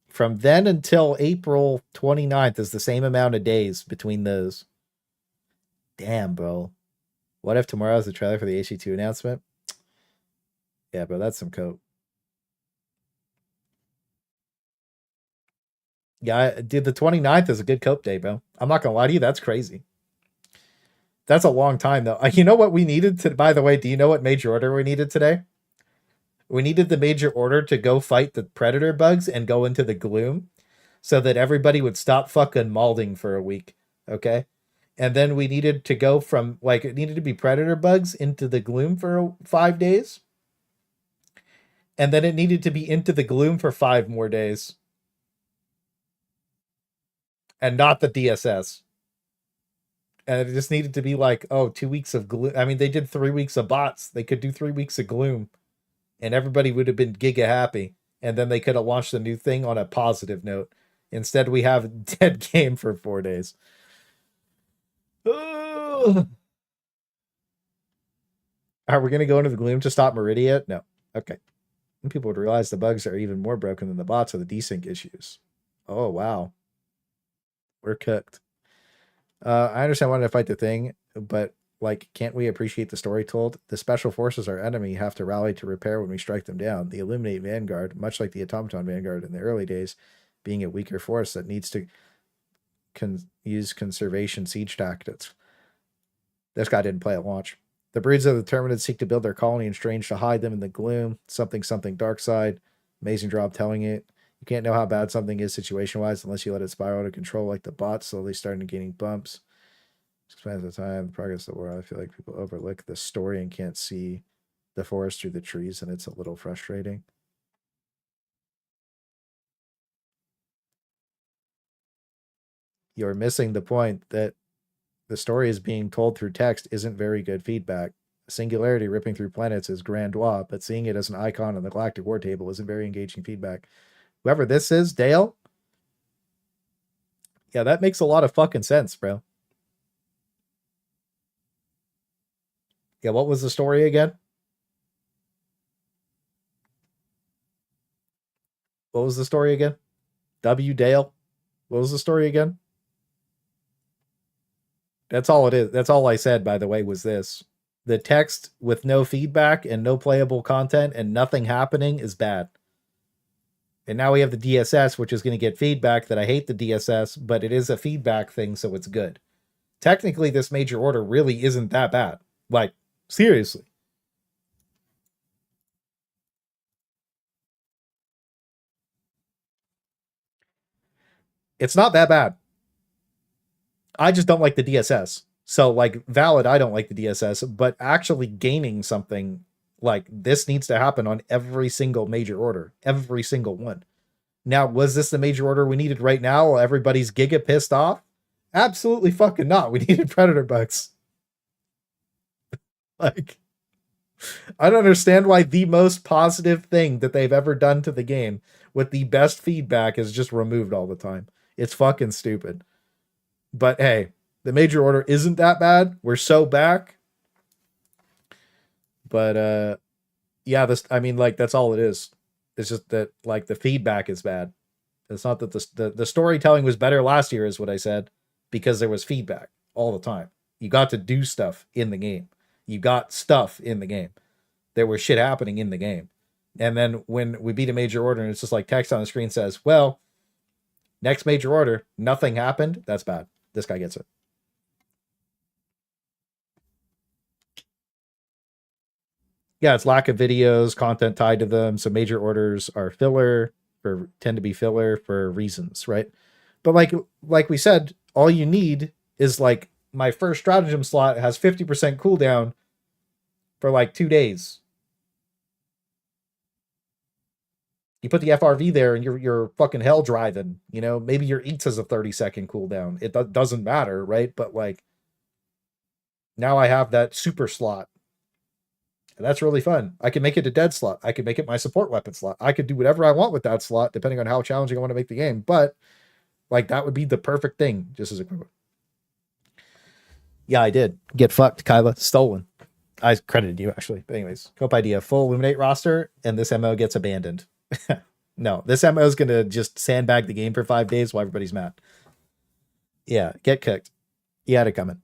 from then until April 29th is the same amount of days between those. Damn, bro. What if tomorrow is the trailer for the HC2 announcement? Yeah, bro, that's some coat. Yeah, dude, the 29th is a good cope day, bro. I'm not gonna lie to you, that's crazy. That's a long time, though. You know what we needed to, by the way, do you know what major order we needed today? We needed the major order to go fight the predator bugs and go into the gloom so that everybody would stop fucking malding for a week, okay? And then we needed to go from, like, it needed to be predator bugs into the gloom for 5 days. And then it needed to be into the gloom for 5 more days. And not the DSS. And it just needed to be like, 2 weeks of gloom. I mean, they did 3 weeks of bots. They could do 3 weeks of gloom. And everybody would have been giga happy. And then they could have launched the new thing on a positive note. Instead, we have a dead game for 4 days. Are we going to go into the gloom to stop Meridia? No. Okay. And people would realize the bugs are even more broken than the bots or the desync issues. Oh, wow. We're cooked. I understand wanting to fight the thing, but like, can't we appreciate the story told? The special forces, our enemy, have to rally to repair when we strike them down. The Illuminate Vanguard, much like the Automaton Vanguard in the early days, being a weaker force that needs to use conservation siege tactics. This guy didn't play at launch. The breeds of the Terminid seek to build their colony and strange to hide them in the gloom. Something dark side. Amazing job telling it. You can't know how bad something is situation-wise unless you let it spiral out of control like the bots slowly starting gaining bumps. Expands the time, the progress of the world. I feel like people overlook the story and can't see the forest through the trees, and it's a little frustrating. You're missing the point that the story is being told through text isn't very good feedback. Singularity ripping through planets is grandiose, but seeing it as an icon on the Galactic War table isn't very engaging feedback. Whoever this is, Dale? Yeah, that makes a lot of fucking sense, bro. Yeah, what was the story again? What was the story again? W. Dale? What was the story again? That's all it is. That's all I said, by the way, was this. The text with no feedback and no playable content and nothing happening is bad. And now we have the DSS, which is going to get feedback that I hate the DSS, but it is a feedback thing, so it's good. Technically, this major order really isn't that bad. Like, seriously. It's not that bad. I just don't like the DSS. So, like, valid, I don't like the DSS, but actually gaining something like this needs to happen on every single major order, every single one. Now, was this the major order we needed right now while everybody's giga pissed off? Absolutely fucking not. We needed predator bugs. Like, I don't understand why the most positive thing that they've ever done to the game with the best feedback is just removed all the time. It's fucking stupid. But hey, the major order isn't that bad. We're so back. But yeah, this, I mean, like, that's all it is. It's just that, like, the feedback is bad. It's not that the storytelling was better last year, is what I said, because there was feedback all the time. You got to do stuff in the game. You got stuff in the game. There was shit happening in the game. And then when we beat a major order and it's just like text on the screen says, well, next major order, nothing happened. That's bad. This guy gets it. Yeah, it's lack of videos, content tied to them. So major orders are filler, or tend to be filler for reasons, right? But like we said, all you need is, like, my first stratagem slot has 50% cooldown for like 2 days. You put the FRV there and you're fucking hell driving, you know, maybe your eats has a 30-second cooldown. It doesn't matter, right? But, like, now I have that super slot. And that's really fun. I can make it a dead slot. I could make it my support weapon slot. I could do whatever I want with that slot, depending on how challenging I want to make the game. But, like, that would be the perfect thing, just as a quick one. Yeah, I did. Get fucked, Kyla. Stolen. I credited you, actually. But anyways, Cope idea. Full Illuminate roster, and this MO gets abandoned. No, this MO is going to just sandbag the game for 5 days while everybody's mad. Yeah, get cooked. You had it coming.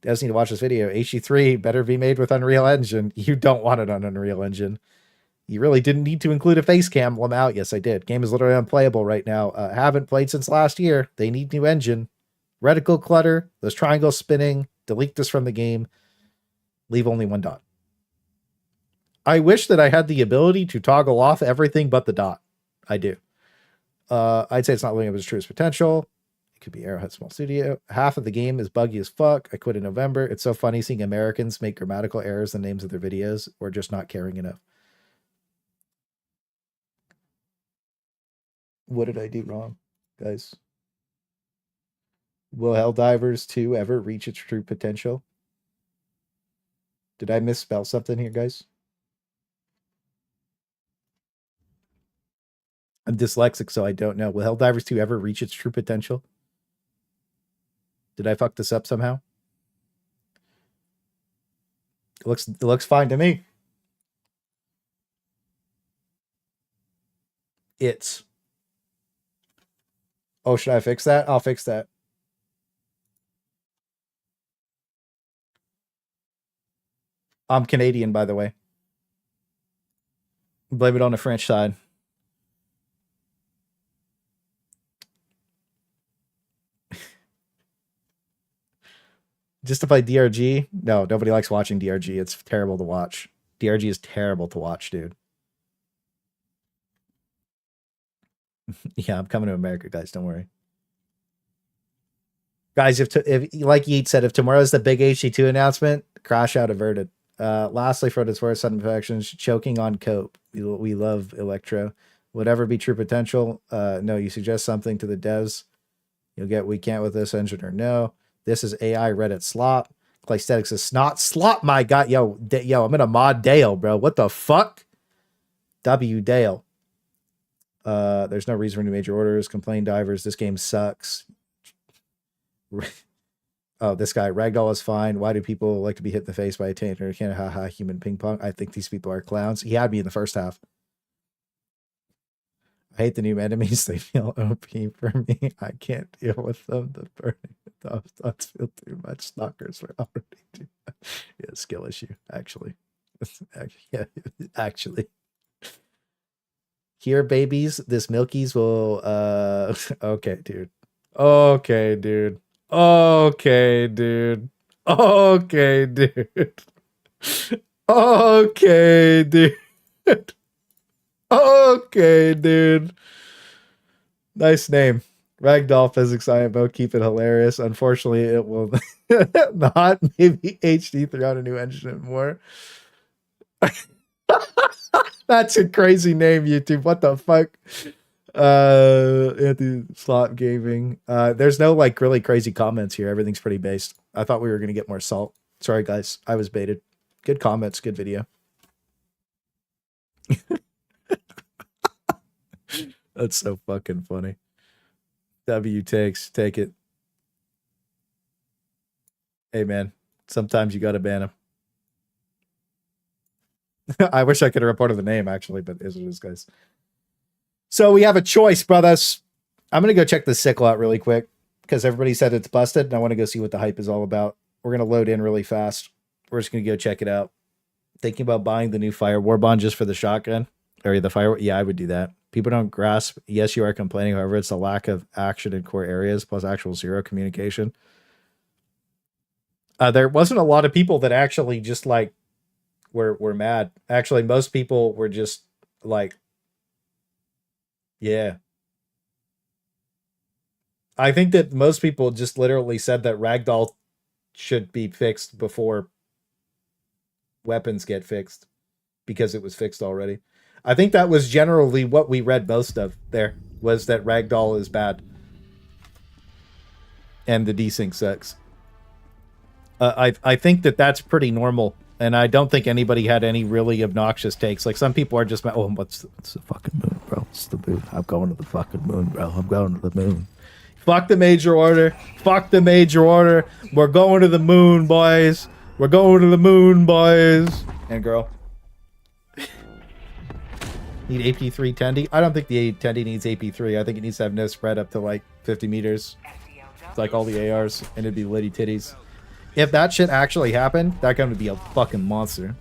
Does need to watch this video. HE3 better be made with Unreal Engine. You don't want it on Unreal Engine. You really didn't need to include a face cam. Well, I'm out. Yes, I did. Game is literally unplayable right now. Haven't played since last year. They need new engine. Reticle clutter. Those triangles spinning. Delete this from the game. Leave only one dot. I wish that I had the ability to toggle off everything but the dot. I do. I'd say it's not living up its truest potential. Could be Arrowhead Small Studio. Half of the game is buggy as fuck. I quit in November. It's so funny seeing Americans make grammatical errors in the names of their videos or just not caring enough. What did I do wrong, guys? Will Helldivers 2 ever reach its true potential? Did I misspell something here, guys? I'm dyslexic, so I don't know. Will Helldivers 2 ever reach its true potential? Did I fuck this up somehow? It looks fine to me. It's. Oh, should I fix that? I'll fix that. I'm Canadian, by the way. Blame it on the French side. Justify DRG? No, nobody likes watching DRG. It's terrible to watch. DRG is terrible to watch, dude. Yeah, I'm coming to America, guys. Don't worry. Guys, if like Yeet said, if tomorrow's the big HC2 announcement, crash out averted. Lastly, for what it's worth, sudden infections, choking on cope. We love Electro. Whatever be true potential. No, you suggest something to the devs. You'll get we can't with this engine or no. This is AI Reddit slop. Claysthetics is snot slop. My God, yo, I'm in a mod Dale, bro. What the fuck? W Dale. There's no reason for new major orders. Complain divers. This game sucks. Oh, this guy Ragdoll is fine. Why do people like to be hit in the face by a tainter? Can't haha human ping pong. I think these people are clowns. He had me in the first half. I hate the new enemies. They feel OP for me. I can't deal with them. The burning. Thoughts feel too much. Stalkers were already too much. Yeah, skill issue, actually. Yeah, actually. Here, babies, this Milkies will okay, dude. Okay, dude. Okay, dude. Okay, dude. Okay, dude. Okay, dude. Nice name. Ragdoll Physics IMO. Keep it hilarious. Unfortunately, it will not. Maybe HD threw out a new engine and more. That's a crazy name, YouTube. What the fuck? Anti slot gaming. There's no like really crazy comments here. Everything's pretty based. I thought we were gonna get more salt. Sorry guys, I was baited. Good comments, good video. That's so fucking funny. W takes, take it. Hey man, sometimes you gotta ban him. I wish I could have reported the name actually, but it is guys. So we have a choice, brothers. I'm gonna go check the Sickle out really quick because everybody said it's busted, and I want to go see what the hype is all about. We're gonna load in really fast. We're just gonna go check it out. Thinking about buying the new fire warbond just for the shotgun or the fire. Yeah, I would do that. People don't grasp. Yes, you are complaining. However, it's a lack of action in core areas plus actual zero communication. There wasn't a lot of people that actually just like were mad. Actually, most people were just like, yeah. I think that most people just literally said that Ragdoll should be fixed before weapons get fixed because it was fixed already. I think that was generally what we read most of there, was that Ragdoll is bad and the desync sucks. I think that that's pretty normal, and I don't think anybody had any really obnoxious takes. Like some people are just, oh, what's the fucking moon, bro? It's the moon. I'm going to the fucking moon, bro. I'm going to the moon. Fuck the major order. Fuck the major order. We're going to the moon, boys. We're going to the moon, boys. And girl. Need AP3 Tendy? I don't think the Tendy needs AP3. I think it needs to have no spread up to like 50 meters. It's like all the ARs, and it'd be litty titties. If that shit actually happened, that guy would be a fucking monster.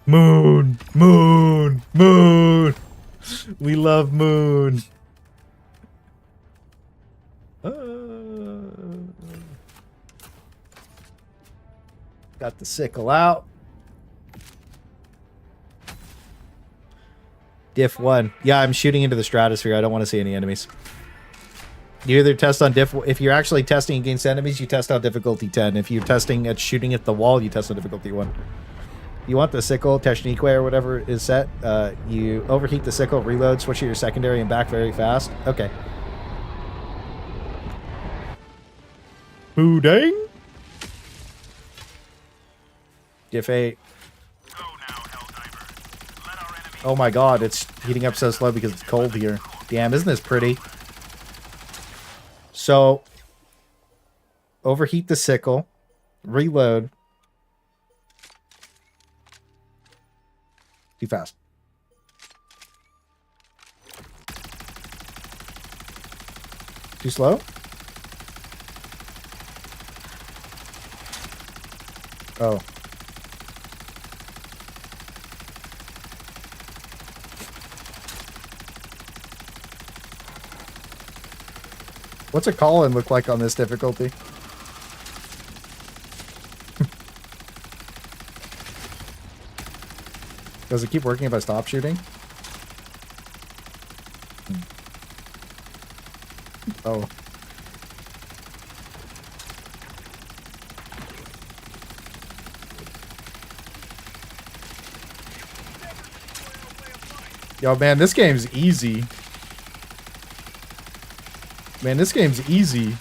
Moon! Moon! Moon! We love moon. Got the sickle out. Diff 1. Yeah, I'm shooting into the stratosphere. I don't want to see any enemies. You either test on diff... If you're actually testing against enemies, you test on difficulty 10. If you're testing at shooting at the wall, you test on difficulty 1. You want the sickle, Technique or whatever is set. You overheat the sickle, reload, switch to your secondary, and back very fast. Okay. Boudin? Diff 8. Oh my god, it's heating up so slow because it's cold here. Damn, isn't this pretty? So, overheat the sickle, reload. Too fast. Too slow? Oh. What's a call-in look like on this difficulty? Does it keep working if I stop shooting? Oh. Yo, man, this game's easy. Man, this game's easy.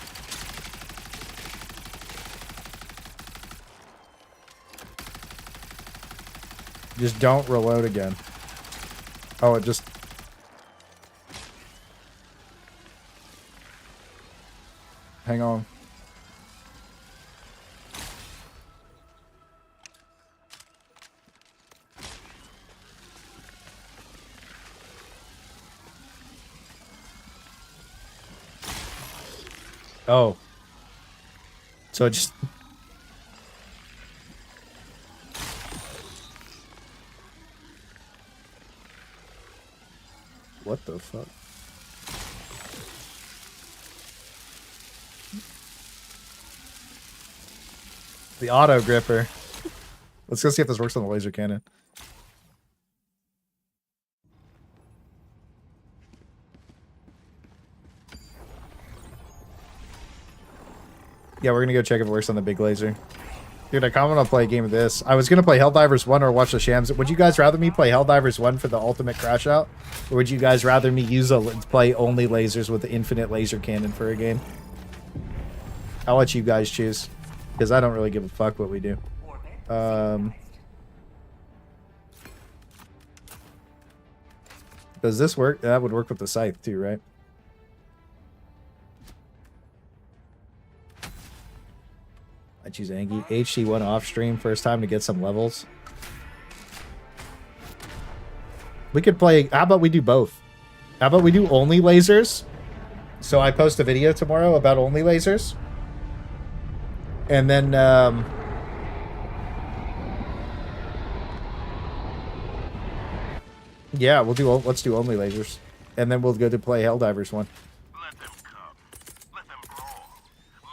Just don't reload again. Oh, it just... Hang on. Oh. So it just... What the fuck? The auto gripper. Let's go see if this works on the laser cannon. Yeah, we're gonna go check if it works on the big laser. Dude, I kind of want to play a game of this. I was gonna play Helldivers 1 or watch the Shams. Would you guys rather me play Helldivers 1 for the ultimate crash out? Or would you guys rather me play only lasers with the infinite laser cannon for a game? I'll let you guys choose. Because I don't really give a fuck what we do. Does this work? That would work with the scythe too, right? I choose Angie. HC1 off stream. First time to get some levels. We could play... How about we do both? How about we do only lasers? So I post a video tomorrow about only lasers. And then... yeah, we'll do... Let's do only lasers. And then we'll go to play Helldivers 1. Let them come. Let them brawl.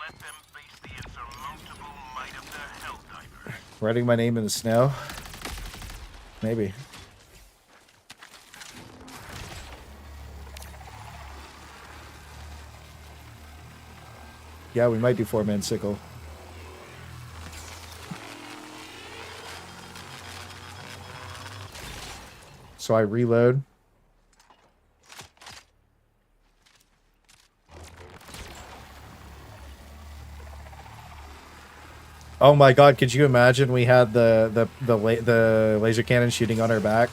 Let them face the insurmountable might of the Helldivers. Writing my name in the snow? Maybe. Yeah, we might do 4-man Sickle. So I reload. Oh my god, could you imagine we had the laser cannon shooting on our back?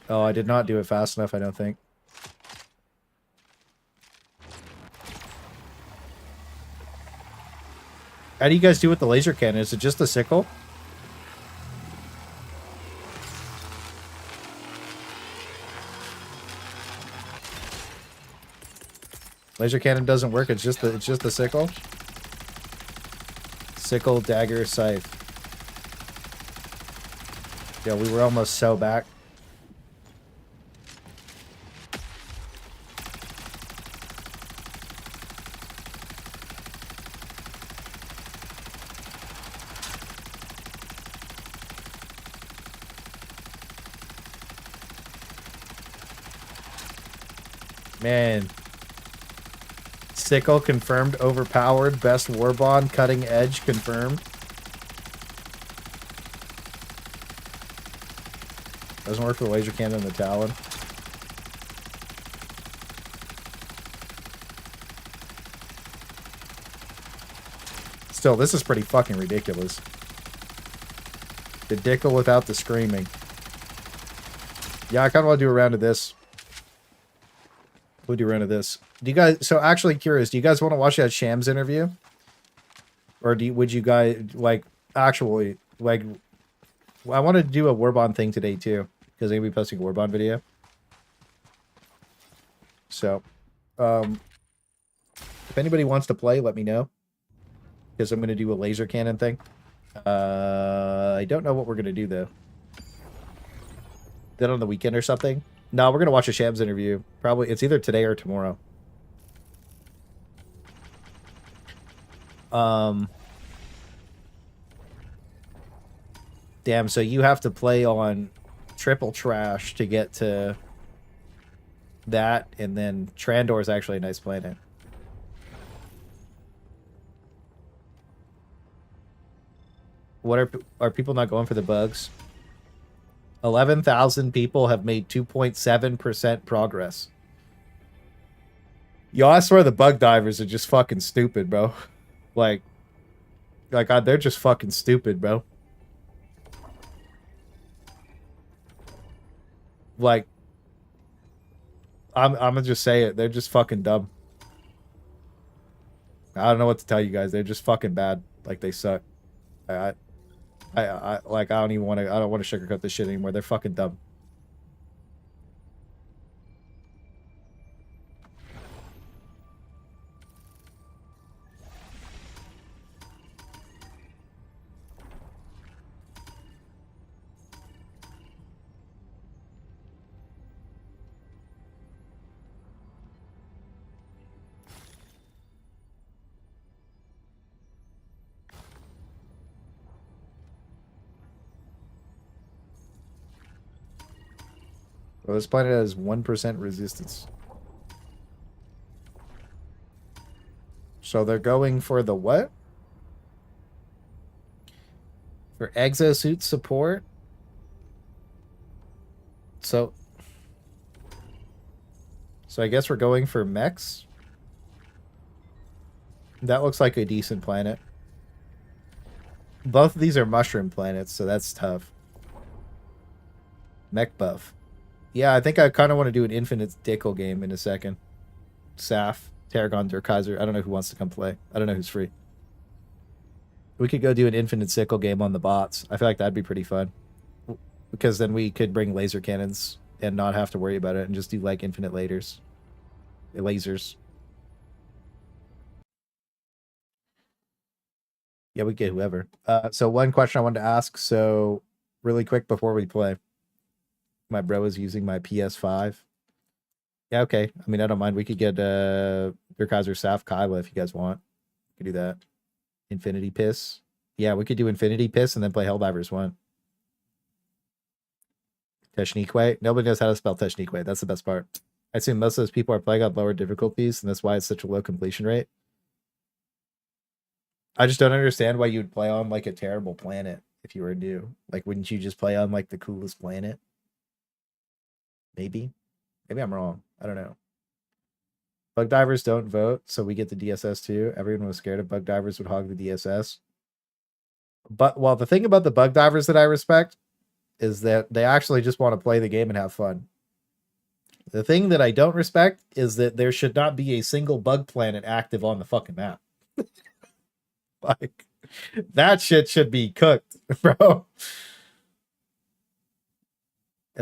Oh, I did not do it fast enough, I don't think. How do you guys do with the laser cannon? Is it just the sickle? Laser cannon doesn't work. It's just the sickle. Sickle, dagger, scythe. Yeah, we were almost so back. Man. Sickle confirmed, overpowered, best warbond, cutting edge confirmed. Doesn't work for the laser cannon and the talon. Still, this is pretty fucking ridiculous. The dickle without the screaming. Yeah, I kind of want to do a round of this. We'll do a round of this. Do you guys... So, actually curious, do you guys want to watch that Shams interview? Or would you guys, like, actually, like... I want to do a Warbond thing today, too. Because I'm going to be posting a Warbond video. So, if anybody wants to play, let me know. Because I'm going to do a laser cannon thing. I don't know what we're going to do, though. Then on the weekend or something? No, we're going to watch a Shams interview. Probably, it's either today or tomorrow. Damn, so you have to play on triple trash to get to that, and then Trandor is actually a nice planet. What are people not going for the bugs? 11,000 people have made 2.7% progress. Yo, I swear the bug divers are just fucking stupid, bro. Like, they're just fucking stupid, bro. Like, I'm gonna just say it. They're just fucking dumb. I don't know what to tell you guys. They're just fucking bad. Like, they suck. I don't even want to. I don't want to sugarcoat this shit anymore. They're fucking dumb. Well, this planet has 1% resistance. So they're going for the what? For exosuit support? So I guess we're going for mechs? That looks like a decent planet. Both of these are mushroom planets, so that's tough. Mech buff. Yeah, I think I kind of want to do an infinite Dickle game in a second. Saf, Tarragon, Kaiser. I don't know who wants to come play. I don't know who's free. We could go do an infinite Sickle game on the bots. I feel like that'd be pretty fun. Because then we could bring laser cannons and not have to worry about it and just do like infinite lasers. Yeah, we get whoever. So one question I wanted to ask. So really quick before we play. My bro is using my PS5. Yeah, okay. I mean, I don't mind. We could get Kaiser Saf Kyla if you guys want. We could do that. Infinity Piss. Yeah, we could do Infinity Piss and then play Helldivers 1. Technique. Nobody knows how to spell Technique. That's the best part. I assume most of those people are playing on lower difficulties, and that's why it's such a low completion rate. I just don't understand why you would play on like a terrible planet if you were new. Like, wouldn't you just play on like the coolest planet? Maybe I'm wrong. I don't know. Bug divers don't vote, so we get the DSS too. Everyone was scared of bug divers would hog the DSS. But well, the thing about the bug divers that I respect is that they actually just want to play the game and have fun. The thing that I don't respect is that there should not be a single bug planet active on the fucking map. Like, that shit should be cooked, bro.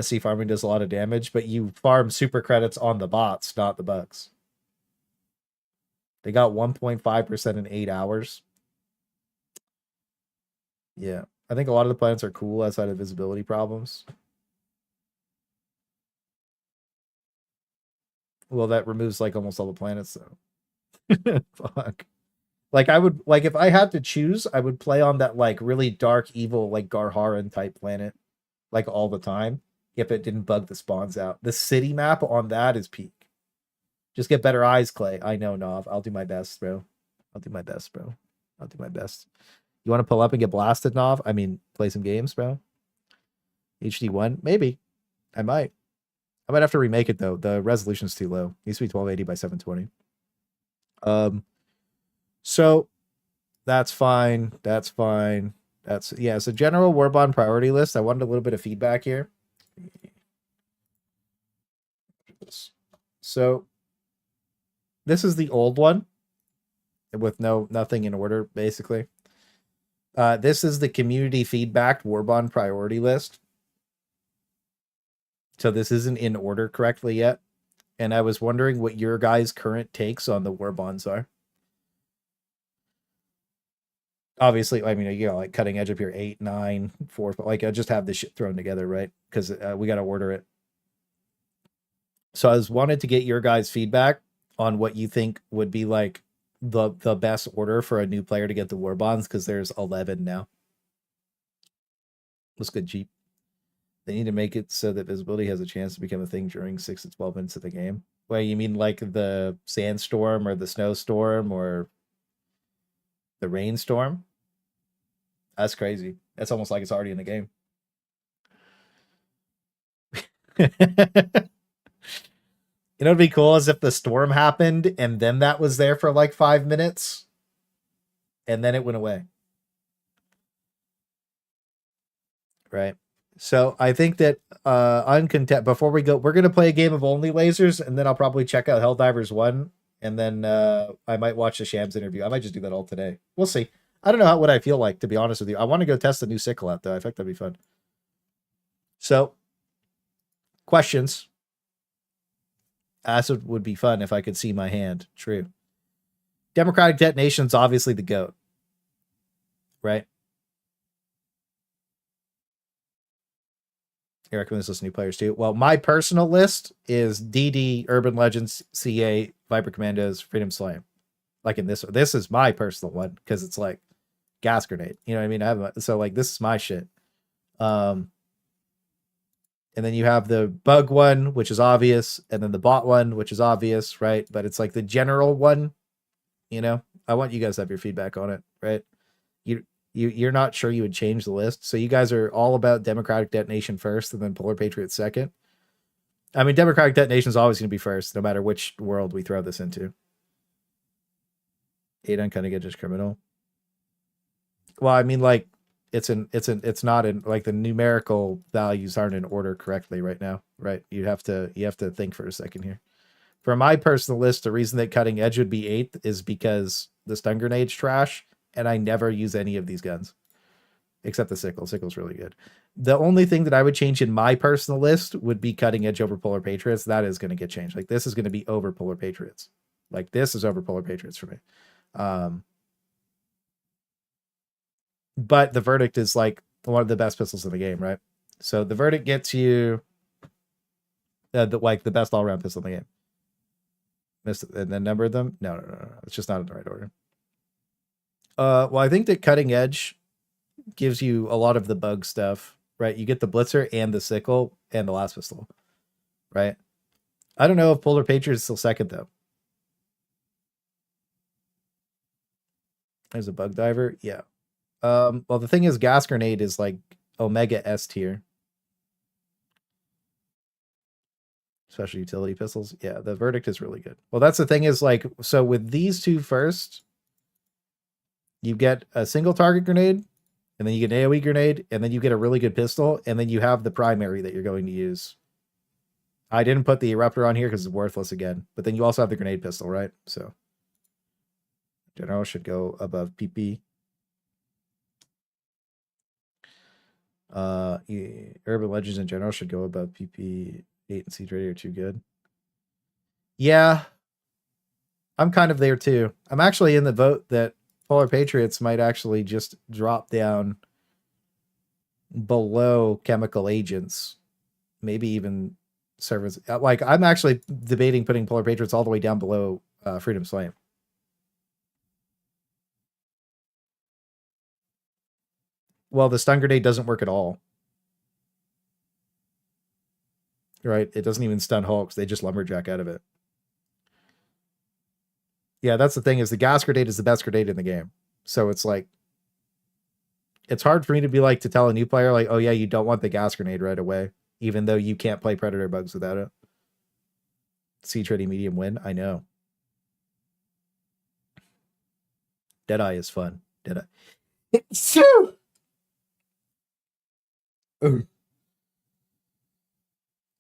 SC farming does a lot of damage, but you farm super credits on the bots, not the bugs. They got 1.5% in 8 hours. Yeah. I think a lot of the planets are cool outside of visibility problems. Well, that removes like almost all the planets though. Fuck. Like I would like if I had to choose, I would play on that like really dark, evil, like Garharan type planet, like all the time, if it didn't bug the spawns out. The city map on that is peak. Just get better eyes, Clay. I know, Nov. I'll do my best, bro. I'll do my best, bro. I'll do my best. You want to pull up and get blasted, Nov? I mean, play some games, bro. HD1? Maybe. I might. I might have to remake it, though. The resolution's too low. It needs to be 1280 by 720. So that's fine. That's fine. That's, yeah, it's a general Warbond priority list. I wanted a little bit of feedback here. So this is the old one with nothing in order, basically. This is the community feedback Warbond priority list. So this isn't in order correctly yet. And I was wondering what your guys' current takes on the Warbonds are. Obviously, I mean, you got like cutting edge up here, 8, 9, 4, like I just have this shit thrown together, right? Because we got to order it. So I was wanted to get your guys' feedback on what you think would be like the best order for a new player to get the Warbonds, because there's 11 now. Looks good, Jeep. They need to make it so that visibility has a chance to become a thing during 6 to 12 minutes of the game. Well, you mean like the sandstorm or the snowstorm or the rainstorm? That's crazy. That's almost like it's already in the game. You know, it'd be cool as if the storm happened and then that was there for like 5 minutes and then it went away. Right. So I think that before we go, we're going to play a game of only lasers, and then I'll probably check out Helldivers 1, and then I might watch the Shams interview. I might just do that all today. We'll see. I don't know what I feel like, to be honest with you. I want to go test the new Sickle out, though. I think that'd be fun. So, questions. Acid would be fun if I could see my hand. True. Democratic Detonation's obviously the GOAT. Right? I recommend this list of new players too. Well, my personal list is DD, Urban Legends, CA, Viper Commandos, Freedom Slam. Like in this is my personal one because it's like gas grenade. You know what I mean? So like this is my shit. And then you have the bug one, which is obvious, and then the bot one, which is obvious, right? But it's like the general one, you know. I want you guys to have your feedback on it, right? You're not sure you would change the list, so you guys are all about democratic detonation first, and then Polar Patriot second. I mean, democratic detonation is always going to be first, no matter which world we throw this into. 8 uncut just criminal. Well, I mean, like, it's not in, like, the numerical values aren't in order correctly right now, right? You have to think for a second here. For my personal list, the reason that cutting edge would be 8th is because the stun grenade's trash, and I never use any of these guns except the sickle. Sickle's really good. The only thing that I would change in my personal list would be cutting edge over Polar Patriots. That is going to get changed. Like, this is going to be over Polar Patriots. Like, this is over Polar Patriots for me. But the verdict is like one of the best pistols in the game, right? So the verdict gets you the best all-around pistol in the game. Missed and then number of them? No. It's just not in the right order. Well, I think that cutting edge gives you a lot of the bug stuff, right? You get the blitzer and the sickle and the last pistol, right? I don't know if Polar Patriot is still second though. There's a bug diver, yeah. Well, the thing is, gas grenade is like Omega S tier. Special utility pistols. Yeah, the verdict is really good. Well, that's the thing is, like, so with these two first, you get a single target grenade, and then you get an AoE grenade, and then you get a really good pistol, and then you have the primary that you're going to use. I didn't put the Erupter on here because it's worthless again, but then you also have the grenade pistol, right? So general should go above PP. Urban Legends in general should go above PP. 8 and Siege Radio are too good. Yeah, I'm kind of there too. I'm actually in the vote that Polar Patriots might actually just drop down below chemical agents, maybe even servers. Like, I'm actually debating putting Polar Patriots all the way down below Freedom's Flame. Well, the stun grenade doesn't work at all. Right? It doesn't even stun Hulks. They just lumberjack out of it. Yeah, that's the thing, is the gas grenade is the best grenade in the game. So it's like, it's hard for me to be like, to tell a new player, like, oh yeah, you don't want the gas grenade right away, even though you can't play Predator bugs without it. Siege Ready medium win. I know. Deadeye is fun. Deadeye. So.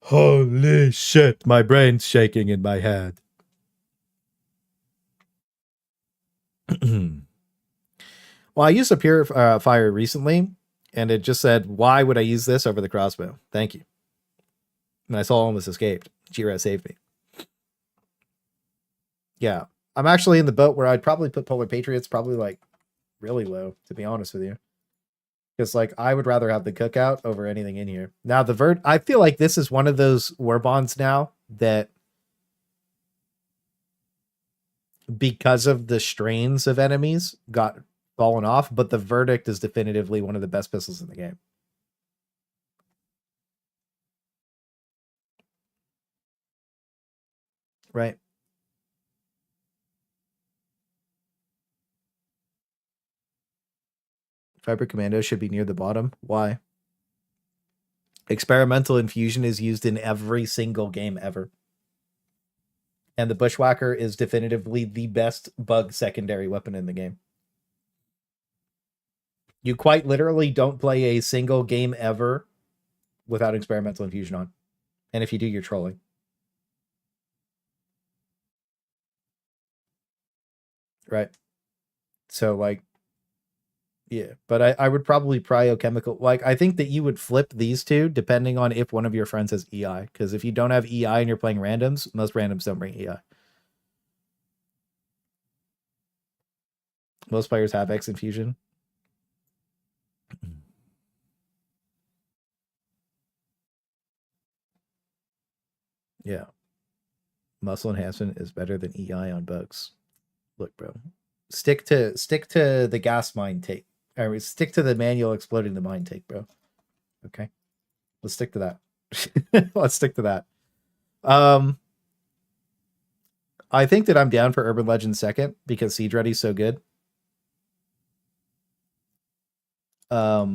Holy shit, my brain's shaking in my head. Well, I used a Purifier recently, and it just said, why would I use this over the crossbow? Thank you. And I saw almost escaped. Jira saved me. Yeah, I'm actually in the boat where I'd probably put Polar Patriots probably like really low, to be honest with you. Because, like, I would rather have the cookout over anything in here. Now, I feel like this is one of those warbonds now that, because of the strains of enemies, got fallen off, but the verdict is definitively one of the best pistols in the game. Right? Viper Commando should be near the bottom. Why? Experimental infusion is used in every single game ever. And the Bushwhacker is definitively the best bug secondary weapon in the game. You quite literally don't play a single game ever without experimental infusion on. And if you do, you're trolling. Right? So, like, yeah, but I would probably cryochemical. Like, I think that you would flip these two depending on if one of your friends has EI. Because if you don't have EI and you're playing randoms, most randoms don't bring EI. Most players have X infusion. Yeah. Muscle enhancement is better than EI on bugs. Look, bro. Stick to the gas mine take. Or stick to the manual exploding the mine take, bro. Okay. Let's stick to that. Let's stick to that. I think that I'm down for Urban Legend second because Siege Ready's so good. I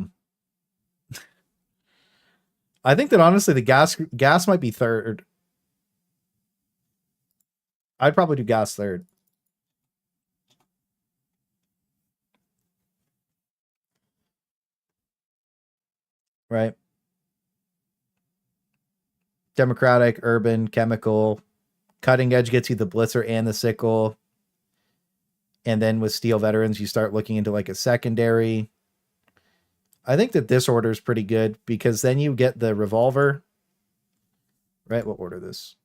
think that honestly the gas might be third. I'd probably do gas third. Right? Democratic, urban, chemical. Cutting edge gets you the blitzer and the sickle. And then with steel veterans, you start looking into like a secondary. I think that this order is pretty good because then you get the revolver. Right? What order this?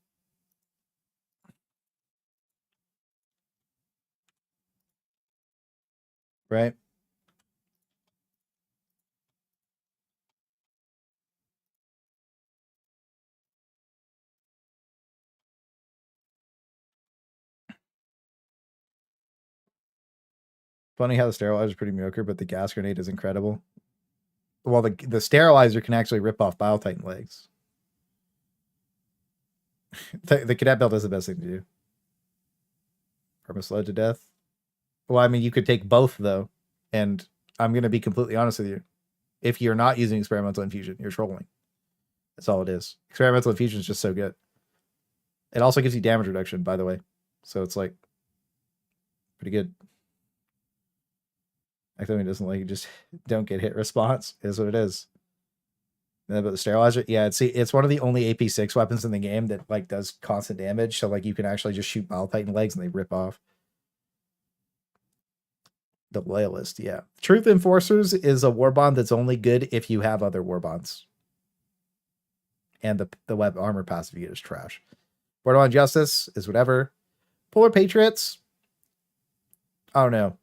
Right? Funny how the sterilizer is pretty mediocre, but the gas grenade is incredible. Well, the sterilizer can actually rip off Bile Titan legs. The cadet belt is the best thing to do. Perma-slowed to death. Well, I mean, you could take both, though. And I'm going to be completely honest with you. If you're not using experimental infusion, you're trolling. That's all it is. Experimental infusion is just so good. It also gives you damage reduction, by the way. So it's like pretty good. Activity doesn't like you just don't get hit response is what it is. And then about the sterilizer, yeah, it's one of the only AP6 weapons in the game that like does constant damage. So like you can actually just shoot Bile Titan legs and they rip off. The Loyalist, yeah. Truth Enforcers is a warbond that's only good if you have other warbonds. And the web armor passive you get is trash. Borderline Justice is whatever. Polar Patriots, I don't know.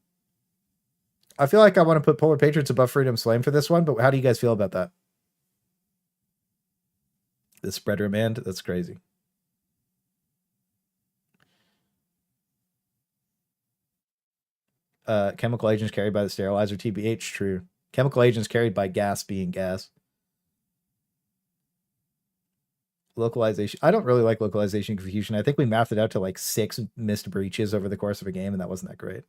I feel like I want to put Polar Patriots above Freedom's Flame for this one, but how do you guys feel about that? The spreader command, that's crazy. Chemical agents carried by the sterilizer, TBH, true. Chemical agents carried by gas being gas. Localization. I don't really like localization confusion. I think we mapped it out to like 6 missed breaches over the course of a game, and that wasn't that great.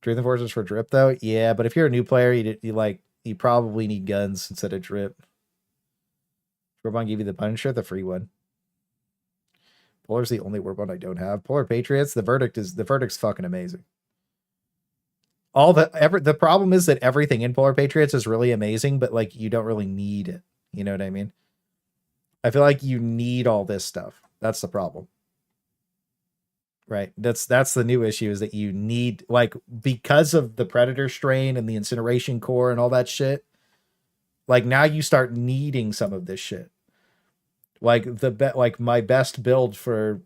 Truth Enforcers for drip, though? Yeah, but if you're a new player, you probably need guns instead of drip. Warbond gave you the Punisher, the free one. Polar's the only Warbond I don't have. Polar Patriots, the verdict's fucking amazing. The problem is that everything in Polar Patriots is really amazing, but like you don't really need it. You know what I mean? I feel like you need all this stuff. That's the problem. Right. That's the new issue is that you need like because of the Predator strain and the Incineration core and all that shit. Like now you start needing some of this shit. Like like my best build for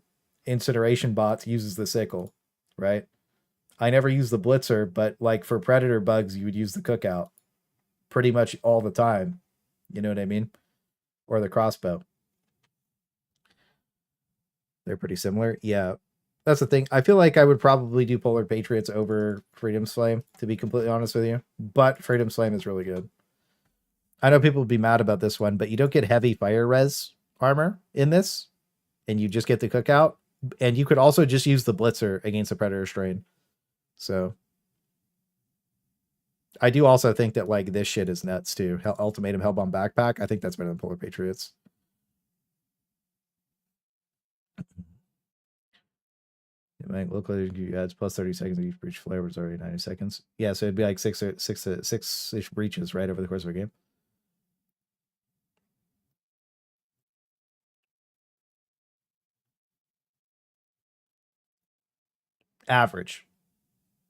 Incineration bots uses the Sickle, right? I never use the Blitzer, but like for Predator bugs, you would use the Cookout pretty much all the time. You know what I mean? Or the crossbow. They're pretty similar. Yeah. That's the thing. I feel like I would probably do Polar Patriots over Freedom's Flame, to be completely honest with you. But Freedom's Flame is really good. I know people would be mad about this one, but you don't get heavy fire res armor in this, and you just get the Cookout. And you could also just use the Blitzer against a Predator strain. So I do also think that like this shit is nuts too. Ultimatum Hellbomb Backpack. I think that's better than Polar Patriots. Local adds plus 30 seconds of each breach flare was already 90 seconds. Yeah, so it'd be like six-ish breaches, right, over the course of a game. Average.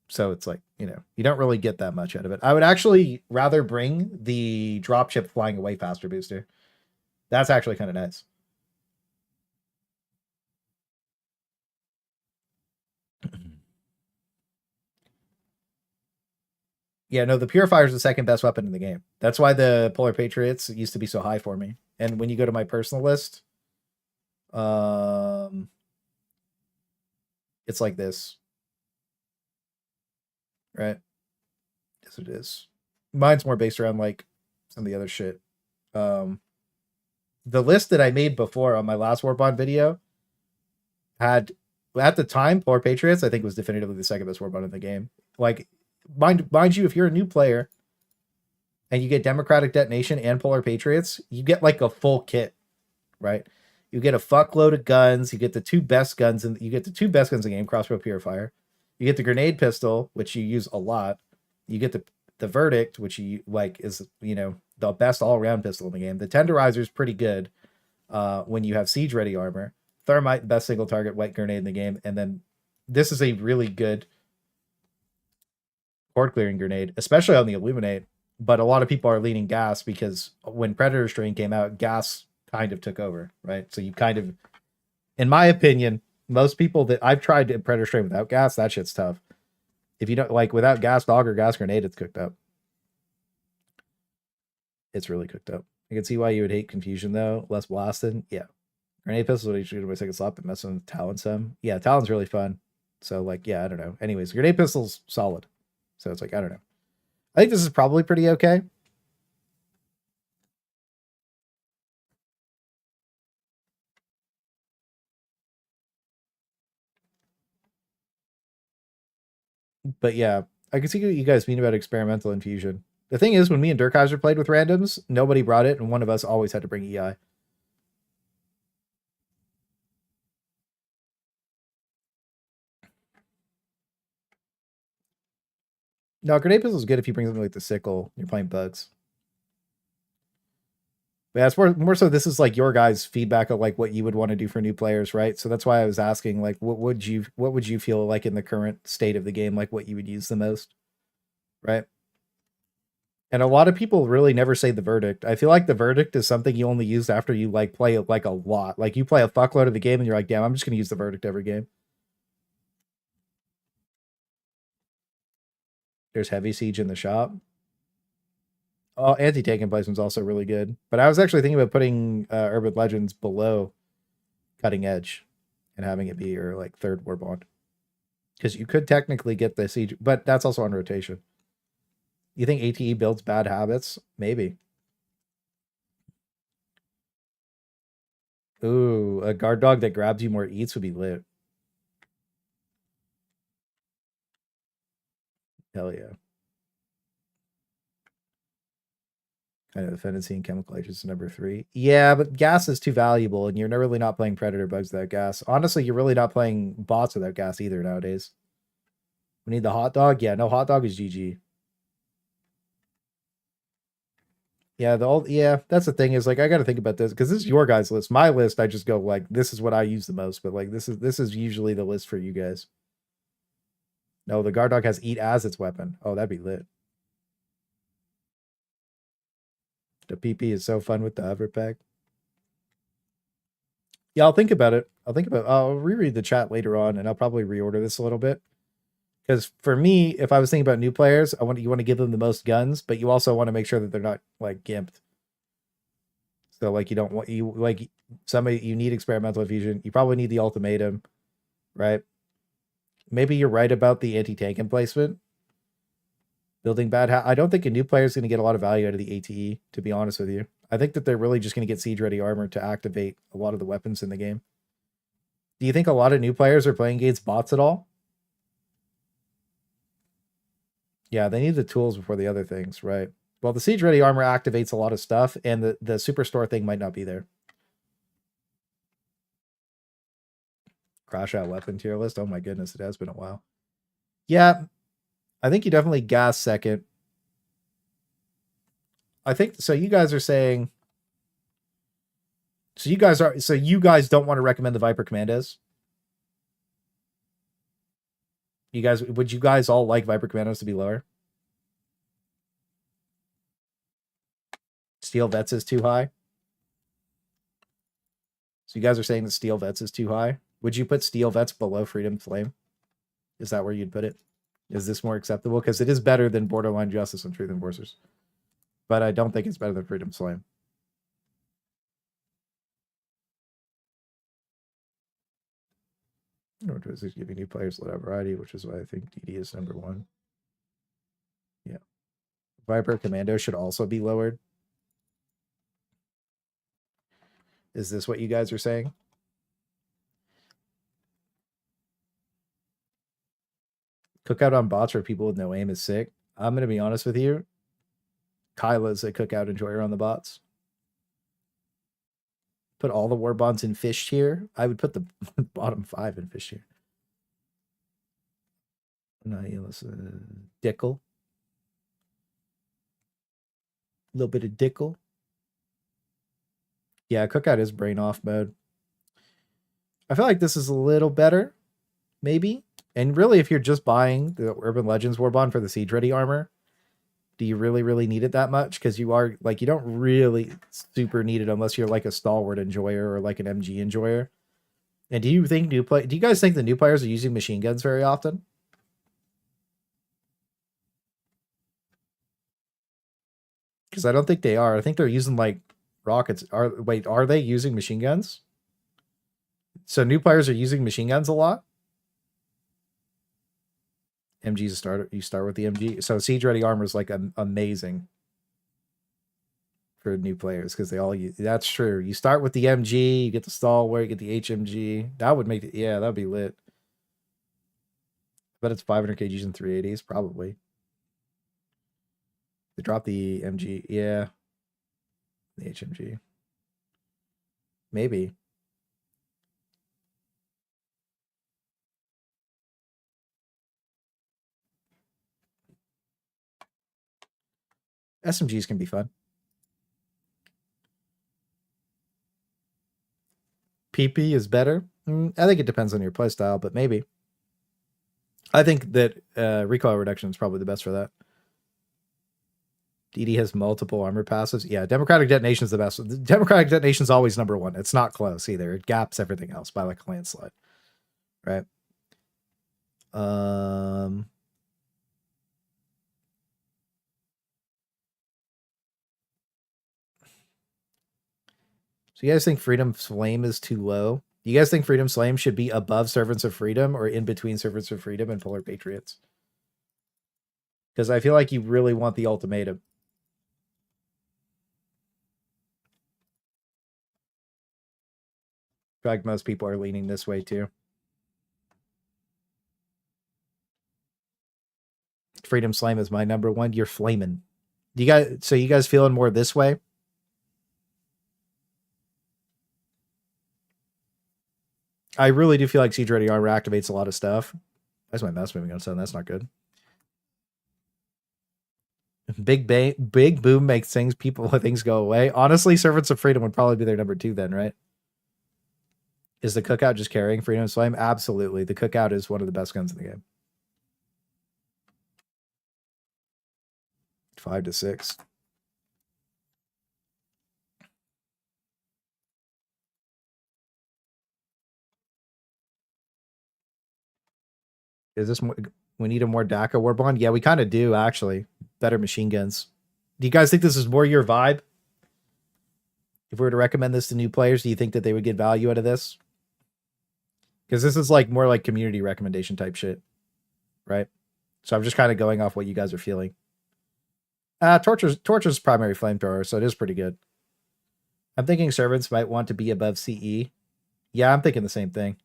So it's like, you don't really get that much out of it. I would actually rather bring the dropship flying away faster booster. That's actually kind of nice. Yeah, no, the Purifier is the second best weapon in the game. That's why the Polar Patriots used to be so high for me. And when you go to my personal list, it's like this. Right? Yes, it is. Mine's more based around like some of the other shit. the list that I made before on my last Warbond video had, at the time, Polar Patriots, I think, was definitively the second best Warbond in the game. Like, mind you, if you're a new player and you get Democratic Detonation and Polar Patriots, you get like a full kit, right? You get a fuckload of guns. You get the two best guns in the game, crossbow purifier. You get the grenade pistol, which you use a lot. You get the verdict, which you like is, you know, the best all-around pistol in the game. The tenderizer is pretty good when you have siege ready armor. Thermite, best single target white grenade in the game, and then this is a really good horde clearing grenade, especially on the Illuminate. But a lot of people are leaning gas because when Predator Strain came out, gas kind of took over, right? So you kind of, in my opinion, most people that I've tried to Predator Strain without gas, that shit's tough. If you don't like without gas dog or gas grenade, it's cooked up. It's really cooked up. I can see why you would hate confusion though. Less blasted. Yeah. Grenade pistol is usually my second slot, but messing with Talon some. Yeah, Talon's really fun. So like, yeah, I don't know. Anyways, grenade pistol's solid. So it's like, I don't know. I think this is probably pretty okay. But yeah, I can see what you guys mean about experimental infusion. The thing is, when me and Durkaiser played with randoms, nobody brought it, and one of us always had to bring EI. No, grenade pistol is good if you bring something like the Sickle. You're playing bugs. But yeah, it's more so this is like your guys' feedback of like what you would want to do for new players, right? So that's why I was asking, like, what would you feel like in the current state of the game, like what you would use the most, right? And a lot of people really never say the verdict. I feel like the verdict is something you only use after you like play it like a lot. Like you play a fuckload of the game and you're like, damn, I'm just gonna use the verdict every game. There's heavy siege in the shop. Oh, anti-tank emplacement's also really good. But I was actually thinking about putting Urban Legends below Cutting Edge and having it be your like third Warbond. Because you could technically get the siege, but that's also on rotation. You think ATE builds bad habits? Maybe. Ooh, a guard dog that grabs you more eats would be lit. Hell yeah. Kind of dependency and chemical agents number 3. Yeah, but gas is too valuable, and you're really not playing predator bugs without gas. Honestly, you're really not playing bots without gas either nowadays. We need the hot dog. Yeah, no, hot dog is GG. Yeah, that's the thing is like I got to think about this because this is your guys' list. My list, I just go like this is what I use the most, but like this is usually the list for you guys. No, the guard dog has eat as its weapon. Oh, that'd be lit. The PP is so fun with the hover pack. Yeah, I'll think about it. I'll reread the chat later on, and I'll probably reorder this a little bit. Because for me, if I was thinking about new players, you want to give them the most guns, but you also want to make sure that they're not like gimped. So like you don't want somebody you need experimental infusion. You probably need the ultimatum, right? Maybe you're right about the anti-tank emplacement. Building bad I don't think a new player is going to get a lot of value out of the ATE, to be honest with you. I think that they're really just going to get siege ready armor to activate a lot of the weapons in the game. Do you think a lot of new players are playing against bots at all? Yeah, they need the tools before the other things, right? Well, the siege ready armor activates a lot of stuff, and the superstore thing might not be there. Crash out weapon tier list. Oh my goodness, it has been a while. Yeah, I think you definitely gas second. I think so. You guys are saying. So you guys don't want to recommend the Viper Commandos? Would you guys all like Viper Commandos to be lower? Steel Vets is too high. So you guys are saying that Steel Vets is too high? Would you put Steel Vets below Freedom Flame? Is that where you'd put it? Is this more acceptable? Because it is better than Borderline Justice and Truth Enforcers. But I don't think it's better than Freedom Flame. Which is giving new players a lot of variety, which is why I think DD is number 1. Yeah. Viper Commando should also be lowered. Is this what you guys are saying? Cookout on bots for people with no aim is sick. I'm going to be honest with you. Kyla's a cookout enjoyer on the bots. Put all the warbonds in fish tier. I would put the bottom 5 in fish tier. No, yeah, listen. Dickle. A little bit of Dickle. Yeah, cookout is brain off mode. I feel like this is a little better, maybe. And really, if you're just buying the Urban Legends Warbond for the Siege Ready armor, do you really need it that much? Because you are like, you don't really super need it unless you're like a stalwart enjoyer or like an MG enjoyer. And do you guys think the new players are using machine guns very often? Because I don't think they are. I think they're using like rockets. Are they using machine guns? So new players are using machine guns a lot. MG's a starter. You start with the MG. So Siege Ready armor is like amazing for new players because they all use. That's true. You start with the MG, you get the stalwart, you get the HMG. That would make it. Yeah, that'd be lit. But it's 500 kgs and 380s probably. They drop the MG. Yeah, the HMG. Maybe. SMGs can be fun. PP is better. I think it depends on your playstyle, but maybe. I think that recoil reduction is probably the best for that. DD has multiple armor passes. Yeah, Democratic Detonation is the best. Democratic Detonation is always number one. It's not close either. It gaps everything else by like a landslide. Right? So you guys think Freedom's Flame is too low? You guys think Freedom's Flame should be above Servants of Freedom or in between Servants of Freedom and Polar Patriots? Because I feel like you really want the ultimatum. In fact, most people are leaning this way too. Freedom Flame is my number one. You're flaming. You guys feeling more this way? I really do feel like Siege Ready armor activates a lot of stuff. That's my mouse moving on something. That's not good. Big boom makes things go away. Honestly, Servants of Freedom would probably be their number 2 then, right? Is the cookout just carrying Freedom's Flame? Absolutely. The cookout is one of the best guns in the game. 5 to 6. Is this more, we need a more DACA Warbond? Yeah, we kind of do, actually. Better machine guns. Do you guys think this is more your vibe? If we were to recommend this to new players, do you think that they would get value out of this? Because this is like more like community recommendation type shit. Right? So I'm just kind of going off what you guys are feeling. Torture's primary flamethrower, so it is pretty good. I'm thinking servants might want to be above CE. Yeah, I'm thinking the same thing.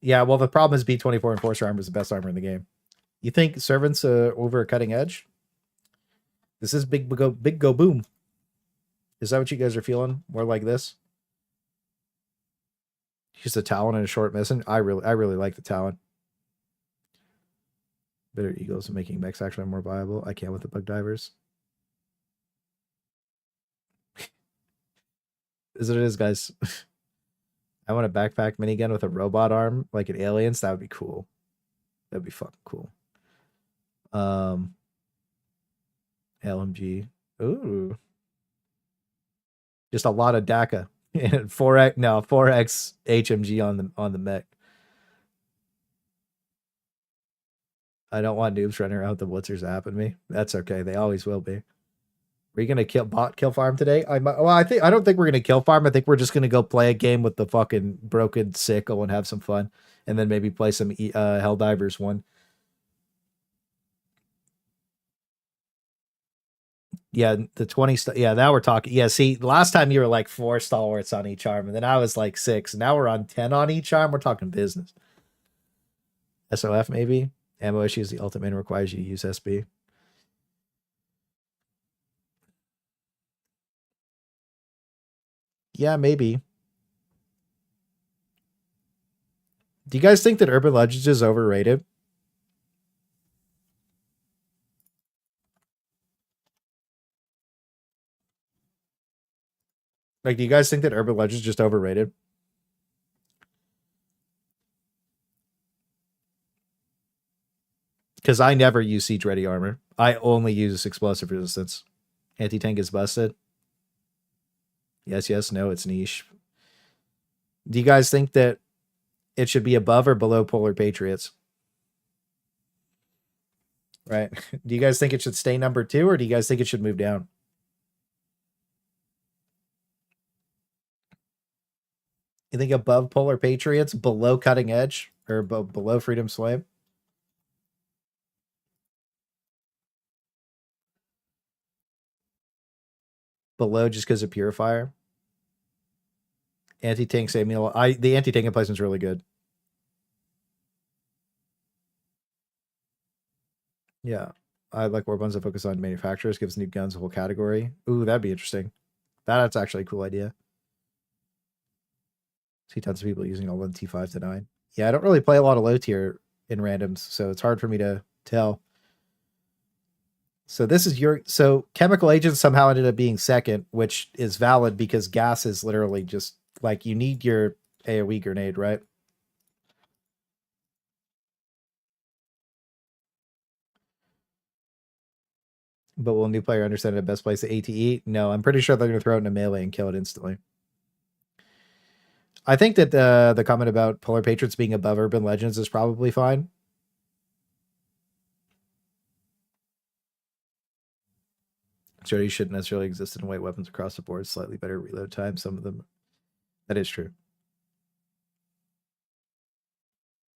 Yeah, well, the problem is B24 Enforcer armor is the best armor in the game. You think servants over a cutting edge? This is big go boom. Is that what you guys are feeling? More like this? Just a Talon and a short missing. I really like the Talon. Better Eagles and making mechs actually more viable. I can't with the bug divers. Is what it is, guys. I want a backpack minigun with a robot arm, like an Aliens. That would be cool. That'd be fucking cool. LMG. Ooh. Just a lot of DACA. 4x HMG on the mech. I don't want noobs running around with the blitzers zapping me. That's okay. They always will be. Are you gonna kill farm today? I don't think we're gonna kill farm. I think we're just gonna go play a game with the fucking broken Sickle and have some fun, and then maybe play some Helldivers one. Yeah, the 20. Yeah, now we're talking. Yeah, see, last time you were like 4 stalwarts on each arm, and then I was like 6. Now we're on 10 on each arm. We're talking business. SOF maybe. Ammo issues. The ultimate requires you to use SB. Yeah, maybe. Do you guys think that Urban Legends is overrated? Like, do you guys think that Urban Legends is just overrated? Because I never use siege ready armor. I only use explosive resistance. Anti-tank is busted. Yes, yes, no, it's niche. Do you guys think that it should be above or below Polar Patriots? Right. Do you guys think it should stay number 2, or do you guys think it should move down? You think above Polar Patriots, below Cutting Edge, or below Freedom Slave? Below just because of Purifier? Anti-tank Samuel. The anti-tank emplacement is really good. Yeah. I like Warbonds that focus on manufacturers, gives new guns a whole category. Ooh, that'd be interesting. That's actually a cool idea. See tons of people using all 1 T5 to 9. Yeah, I don't really play a lot of low tier in randoms, so it's hard for me to tell. So this is so chemical agents somehow ended up being second, which is valid because gas is literally just like you need your AoE grenade, right? But will a new player understand the best place to ATE? No, I'm pretty sure they're going to throw it in a melee and kill it instantly. I think that the comment about Polar Patriots being above Urban Legends is probably fine. Jody shouldn't necessarily exist in white weapons across the board. Slightly better reload time. Some of them. That is true.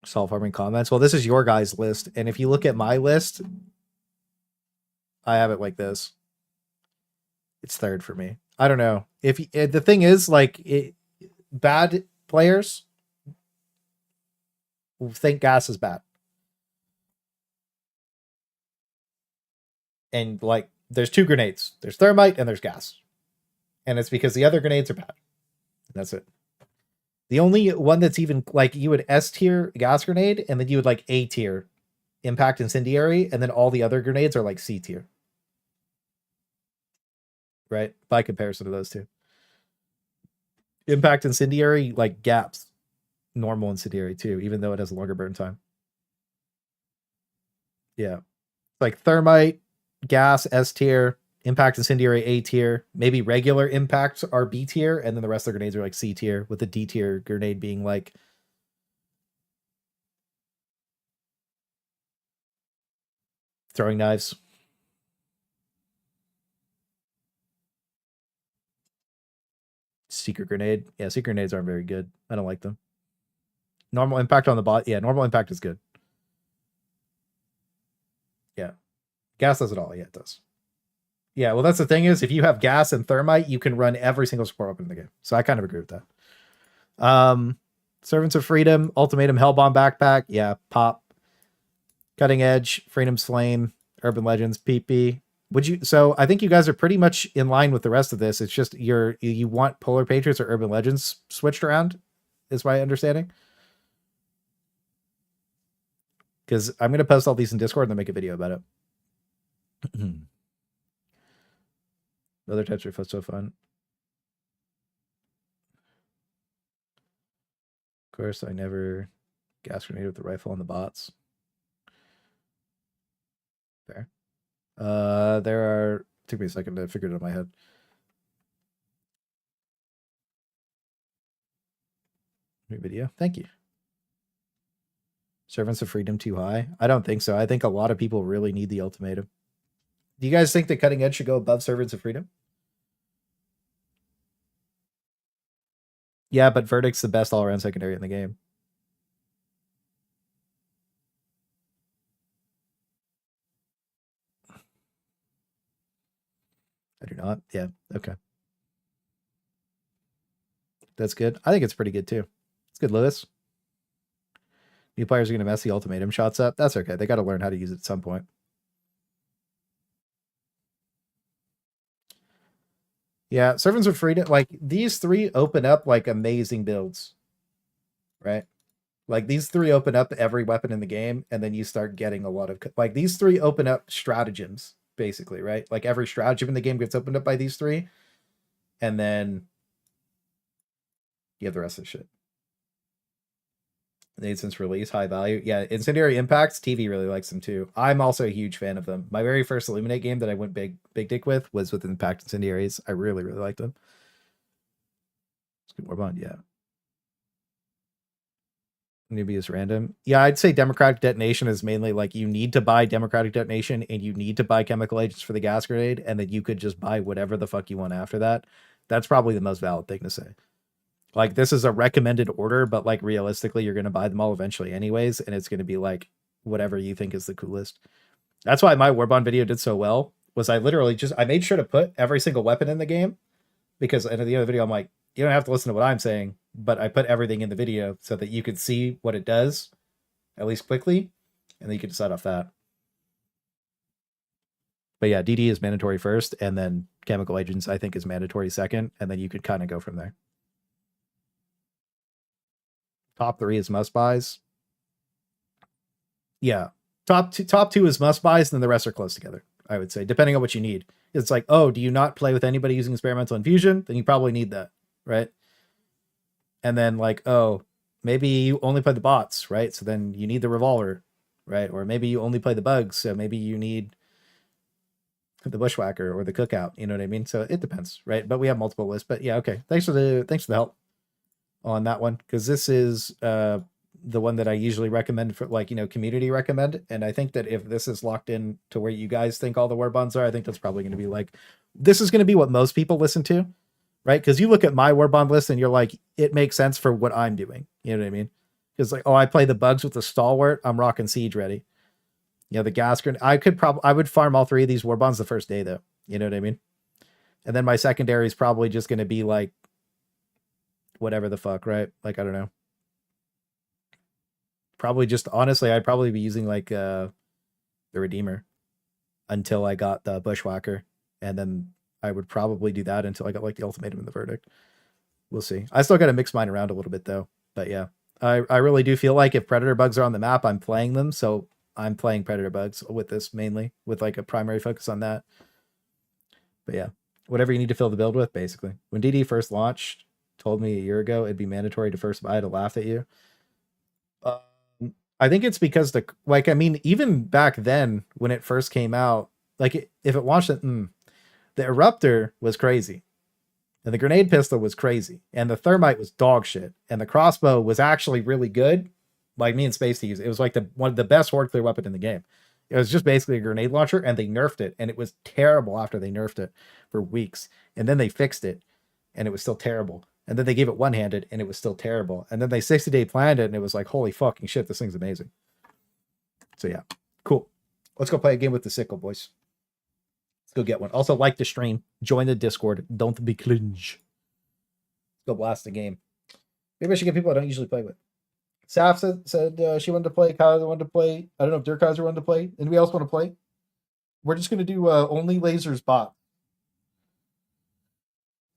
Solve farming comments. Well, this is your guys' list. And if you look at my list, I have it like this. It's third for me. I don't know. If the thing is, like, bad players think gas is bad. And, like, there's 2 grenades. There's thermite and there's gas. And it's because the other grenades are bad. That's it. The only one that's even, like, you would S tier gas grenade, and then you would, like, A tier impact incendiary, and then all the other grenades are, like, C tier. Right? By comparison to those two. Impact incendiary, like, gaps normal incendiary too, even though it has a longer burn time. Yeah. Like thermite, gas, S tier, impact incendiary A tier, maybe regular impacts are B tier, and then the rest of the grenades are like C tier, with the D tier grenade being like throwing knives. Secret grenade. Yeah, secret grenades aren't very good. I don't like them. Normal impact on the bot. Yeah, normal impact is good. Yeah. Gas does it all. Yeah, it does. Yeah, well, that's the thing is, if you have gas and thermite, you can run every single support weapon in the game. So I kind of agree with that. Servants of Freedom, Ultimatum, Hellbomb Backpack. Yeah, pop. Cutting Edge, Freedom's Flame, Urban Legends, PP. Would you? So I think you guys are pretty much in line with the rest of this. It's just you want Polar Patriots or Urban Legends switched around, is my understanding. Because I'm going to post all these in Discord and then make a video about it. Other types are so fun. Of course, I never gas grenade with the rifle on the bots. Fair. There are. Took me a second to figure it out in my head. New video. Thank you. Servants of Freedom too high? I don't think so. I think a lot of people really need the ultimatum. Do you guys think that Cutting Edge should go above Servants of Freedom? Yeah, but Verdict's the best all-around secondary in the game. I do not. Yeah. Okay. That's good. I think it's pretty good too. It's good, Lewis. New players are going to mess the ultimatum shots up. That's okay. They got to learn how to use it at some point. Yeah, servants are free to like these three open up like amazing builds, right? Like these three open up every weapon in the game, and then you start getting a lot of like these three open up stratagems, basically, right? Like every stratagem in the game gets opened up by these three, and then you have the rest of the shit. Made since release, high value. Yeah, Incendiary Impacts, TV really likes them too. I'm also a huge fan of them. My very first Illuminate game that I went big dick with was with Impact Incendiaries. I really, really liked them. Let's get Warbond, yeah. Newbie is random. Yeah, I'd say Democratic Detonation is mainly like you need to buy Democratic Detonation and you need to buy chemical agents for the gas grenade, and then you could just buy whatever the fuck you want after that. That's probably the most valid thing to say. Like, this is a recommended order, but like realistically, you're going to buy them all eventually anyways, and it's going to be like whatever you think is the coolest. That's why my Warbond video did so well, was I literally just, I made sure to put every single weapon in the game, because at the end of the video, I'm like, you don't have to listen to what I'm saying, but I put everything in the video so that you could see what it does, at least quickly, and then you can decide off that. But yeah, DD is mandatory first, and then chemical agents, I think, is mandatory second, and then you could kind of go from there. Top 3 is must buys. Yeah. Top two is must buys, and then the rest are close together, I would say, depending on what you need. It's like, oh, do you not play with anybody using experimental infusion? Then you probably need that, right? And then like, oh, maybe you only play the bots, right? So then you need the revolver, right? Or maybe you only play the bugs, so maybe you need the bushwhacker or the cookout, you know what I mean? So it depends, right? But we have multiple lists. But yeah, okay. Thanks for the help on that one, because this is the one that I usually recommend for, like, you know, community recommend. And I think that if this is locked in to where you guys think all the warbonds are, I think that's probably going to be like, this is going to be what most people listen to, right? Because you look at my warbond list and you're like, it makes sense for what I'm doing. You know what I mean? Because like, oh, I play the bugs with the stalwart, I'm rocking siege ready. You know, the gas grenade, I would farm all 3 of these warbonds the first day though. You know what I mean? And then my secondary is probably just going to be like, whatever the fuck, right? Like, I don't know. Probably just, honestly, I'd probably be using like the Redeemer until I got the Bushwhacker. And then I would probably do that until I got like the Ultimatum and the Verdict. We'll see. I still got to mix mine around a little bit though. But yeah, I really do feel like if Predator bugs are on the map, I'm playing them. So I'm playing Predator bugs with this mainly, with like a primary focus on that. But yeah, whatever you need to fill the build with, basically. When DD first launched, told me a year ago it'd be mandatory to first buy, to laugh at you. I think it's because like, I mean, even back then when it first came out, like if it launched it, the Erupter was crazy, and the grenade pistol was crazy, and the thermite was dog shit, and the crossbow was actually really good. Like me and Space use it was like one of the best horde clear weapon in the game. It was just basically a grenade launcher, and they nerfed it, and it was terrible after they nerfed it for weeks, and then they fixed it, and it was still terrible. And then they gave it one-handed, and it was still terrible. And then they 60-day planned it, and it was like, holy fucking shit, this thing's amazing. So yeah, cool. Let's go play a game with the Sickle, boys. Let's go get one. Also, like the stream, join the Discord. Don't be cringe. Let's go blast the game. Maybe I should get people I don't usually play with. Saf said she wanted to play. Kyle wanted to play. I don't know if Dirk Kaiser wanted to play. Anybody else want to play? We're just going to do only lasers bot.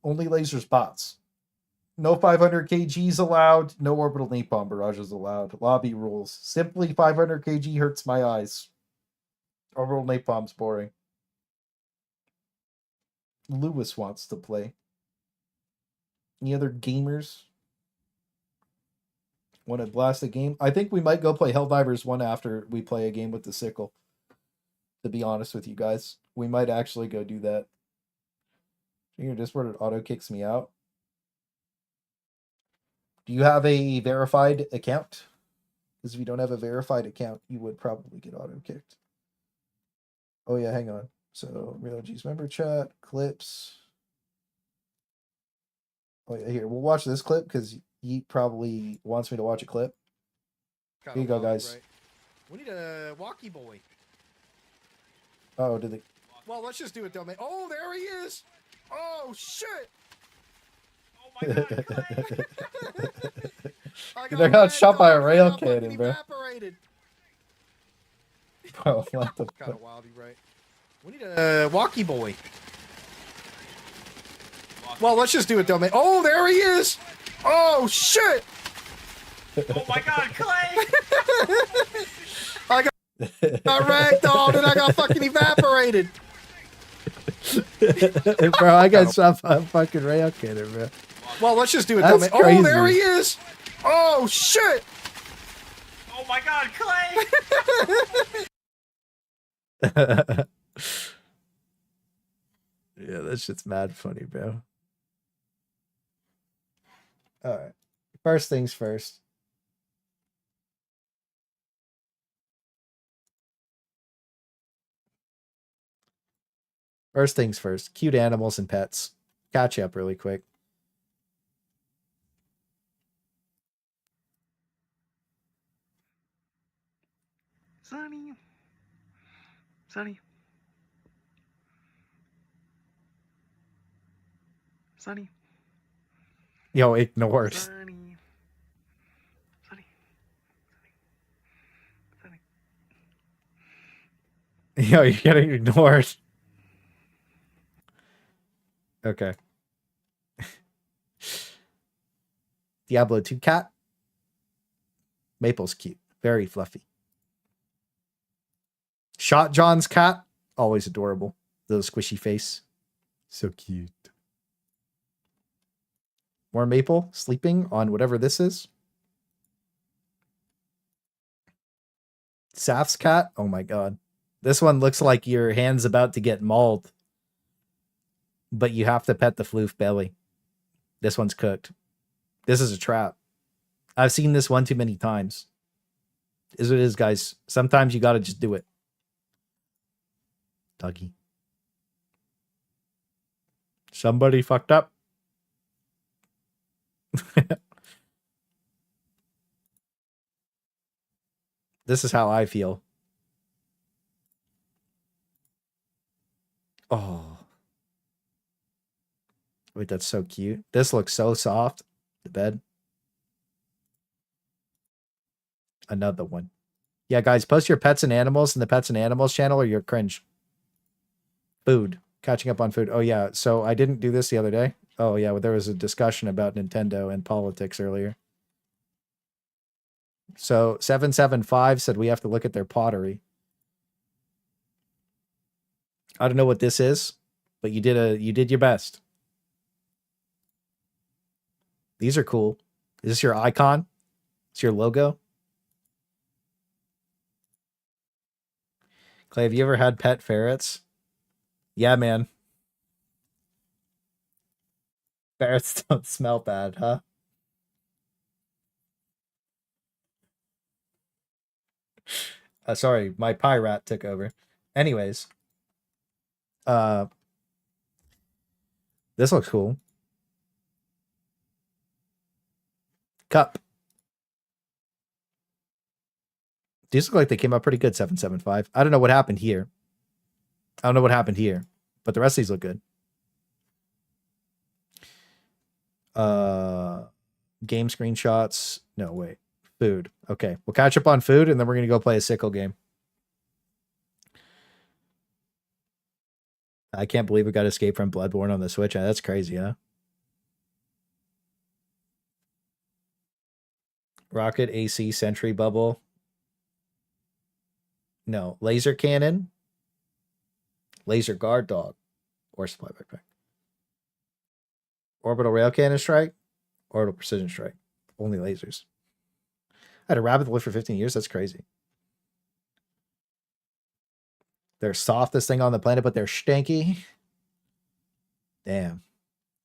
Only lasers bots. No 500 kgs allowed. No orbital napalm barrages allowed. Lobby rules. Simply 500 kg hurts my eyes. Orbital napalm's boring. Lewis wants to play. Any other gamers want to blast a game? I think we might go play Helldivers 1 after we play a game with the Sickle. To be honest with you guys, we might actually go do that. Your Discord, it auto kicks me out. Do you have a verified account? Because if you don't have a verified account, you would probably get auto kicked. Oh yeah, hang on. So Real G's member chat, clips. Oh yeah, here, we'll watch this clip because he probably wants me to watch a clip. Here you go, guys. Right. We need a walkie boy. Oh, did they? Well, let's just do it, though, man. Oh, there he is! Oh, shit! Oh my god, Clay! I They got shot by a ragdolled, rail I got fucking cannon, bro. evaporated. Bro, what the Kind fuck? of wildy, right? We need a walkie boy. Well, let's just do it, though, man. Oh, there he is! Oh, shit! Oh my god, Clay! I got ragdolled and I got fucking evaporated. Bro, I got shot by a fucking rail cannon, bro. Well, let's just do it, though, man. That's crazy. Oh, there he is! Oh, shit! Oh my god, Clay! Yeah, that shit's mad funny, bro. Alright. First things first. First things first. Cute animals and pets. Catch you up really quick. Sunny. Sunny. Sunny. Yo, ignored. Sunny. Sunny. Sunny. Yo, you're getting ignored. Okay. Diablo 2 cat. Maple's cute. Very fluffy. Shot John's cat. Always adorable. Little squishy face. So cute. More Maple sleeping on whatever this is. Saf's cat. Oh my god. This one looks like your hand's about to get mauled. But you have to pet the floof belly. This one's cooked. This is a trap. I've seen this one too many times. Is what it is, guys. Sometimes you gotta just do it. Dougie. Somebody fucked up. This is how I feel. Oh. Wait, that's so cute. This looks so soft. The bed. Another one. Yeah, guys, post your pets and animals in the pets and animals channel or you're cringe. Food. Catching up on food. Oh, yeah. So I didn't do this the other day. Oh, yeah. Well, there was a discussion about Nintendo and politics earlier. So 775 said we have to look at their pottery. I don't know what this is, but you did your best. These are cool. Is this your icon? It's your logo? Clay, have you ever had pet ferrets? Yeah, man. Ferrets don't smell bad, huh? Sorry, my pirate took over. Anyways. This looks cool. Cup. These look like they came out pretty good, 775. I don't know what happened here. I don't know what happened here, but the rest of these look good. Game screenshots. No, wait. Food. Okay, we'll catch up on food, and then we're going to go play a Sickle game. I can't believe we got Escape from Bloodborne on the Switch. That's crazy, huh? Rocket AC Sentry Bubble. No. Laser Cannon. Laser Guard Dog. Or Supply Backpack. Orbital Rail Cannon Strike. Orbital Precision Strike. Only lasers. I had a rabbit that lived for 15 years. That's crazy. They're softest thing on the planet, but they're stinky. Damn.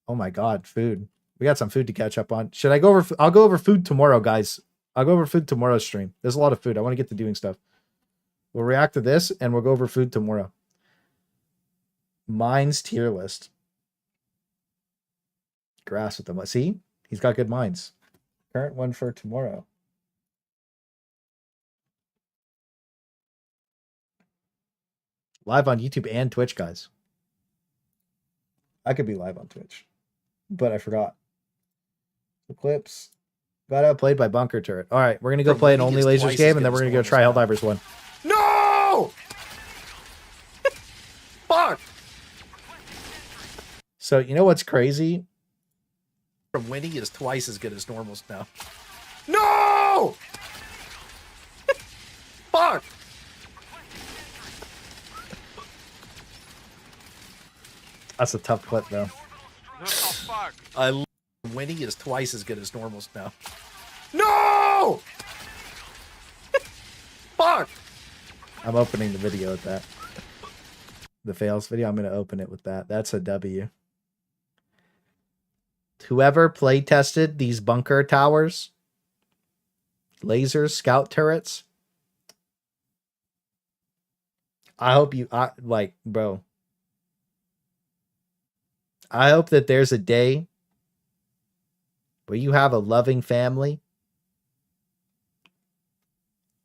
Oh my god, food. We got some food to catch up on. Should I go over? I'll go over food tomorrow, guys. I'll go over food tomorrow's stream. There's a lot of food. I want to get to doing stuff. We'll react to this, and we'll go over food tomorrow. Mines tier list. Grass with them. See? He's got good mines. Current one for tomorrow. Live on YouTube and Twitch, guys. I could be live on Twitch, but I forgot. Eclipse. Got outplayed by Bunker Turret. All right, we're going to go play an Only Lasers game, and then we're going to go try Helldivers 1. No! Fuck! So, you know what's crazy? From winning is twice as good as normals now. No! Fuck! That's a tough clip, though. What the fuck? Winning is twice as good as normals now. No! Fuck! I'm opening the video with that. The fails video, I'm going to open it with that. That's a W. Whoever play tested these bunker towers, lasers, scout turrets, I hope you, bro. I hope that there's a day where you have a loving family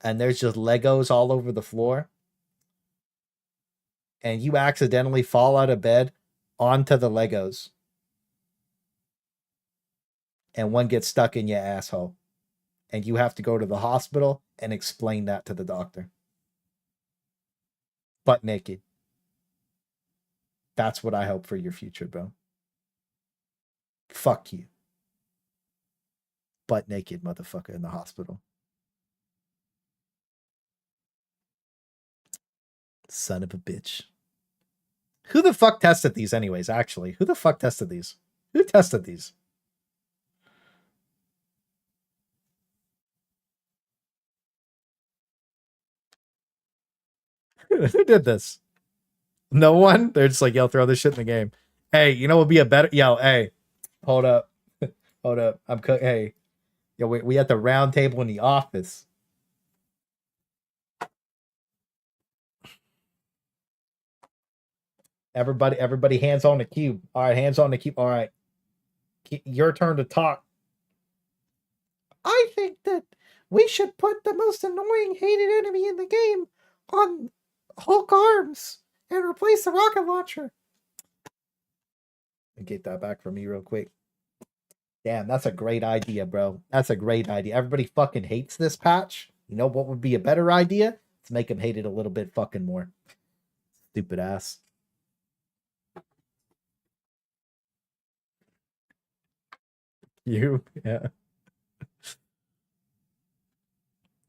and there's just Legos all over the floor and you accidentally fall out of bed onto the Legos and one gets stuck in your asshole and you have to go to the hospital and explain that to the doctor. Butt naked. That's what I hope for your future, bro. Fuck you. Butt naked motherfucker in the hospital. Son of a bitch. Who the fuck tested these anyways, actually? Who the fuck tested these? Who tested these? Who did this? No one? They're just like, yo, throw this shit in the game. Hey, you know what would be a better... Yo, hey. Hold up. Hold up. Hey. Yo, we at the round table in the office. Everybody hands on the cube. All right, hands on the cube. All right. Your turn to talk. I think that we should put the most annoying, hated enemy in the game on Hulk arms and replace the rocket launcher. And get that back from me real quick. Damn, that's a great idea, bro. That's a great idea. Everybody fucking hates this patch. You know what would be a better idea? Let's make them hate it a little bit fucking more. Stupid ass. You? Yeah.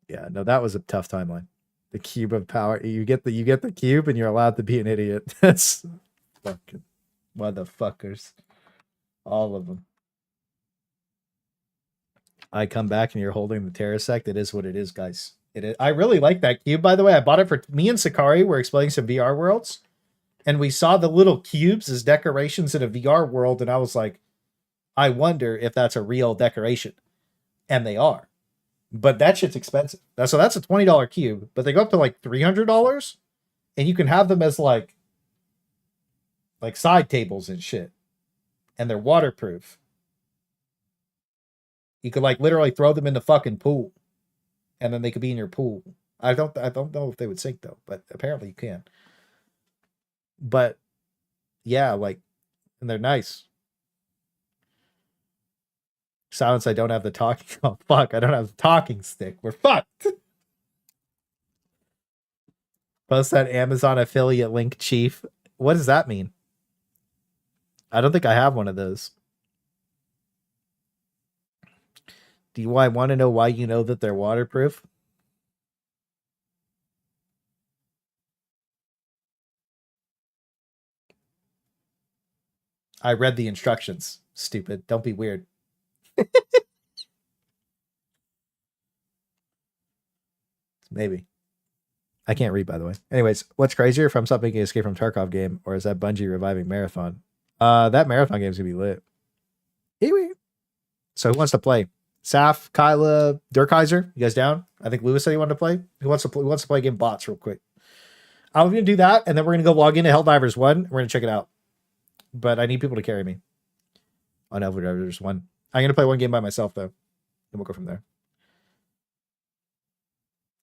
Yeah, no, that was a tough timeline. The cube of power. You get the cube and you're allowed to be an idiot. That's fucking motherfuckers. All of them. I come back and you're holding the Terrasect. It is what it is, guys. It is. I really like that cube, by the way. I bought it for me and Sakari. We're exploring some VR worlds. And we saw the little cubes as decorations in a VR world. And I was like, I wonder if that's a real decoration. And they are. But that shit's expensive. So that's a $20 cube. But they go up to like $300. And you can have them as like side tables and shit. And they're waterproof. You could like literally throw them in the fucking pool. And then they could be in your pool. I don't know if they would sink though. But apparently you can. But yeah, like, and they're nice. Silence, I don't have the talking. Oh, fuck. I don't have the talking stick. We're fucked. Post that Amazon affiliate link, Chief. What does that mean? I don't think I have one of those. Do I want to know why you know that they're waterproof? I read the instructions. Stupid. Don't be weird. Maybe. I can't read, by the way. Anyways, what's crazier, if I'm stopping making Escape from Tarkov game, or is that Bungie reviving Marathon? That Marathon game's gonna be lit. Anyway. So who wants to play? Saf, Kyla, Durkaiser, you guys down? I think Lewis said he wanted to play. Who wants to play game bots real quick? I'm gonna do that, and then we're gonna go log into Helldivers 1. We're gonna check it out. But I need people to carry me on Helldivers 1. I'm gonna play one game by myself though. And we'll go from there.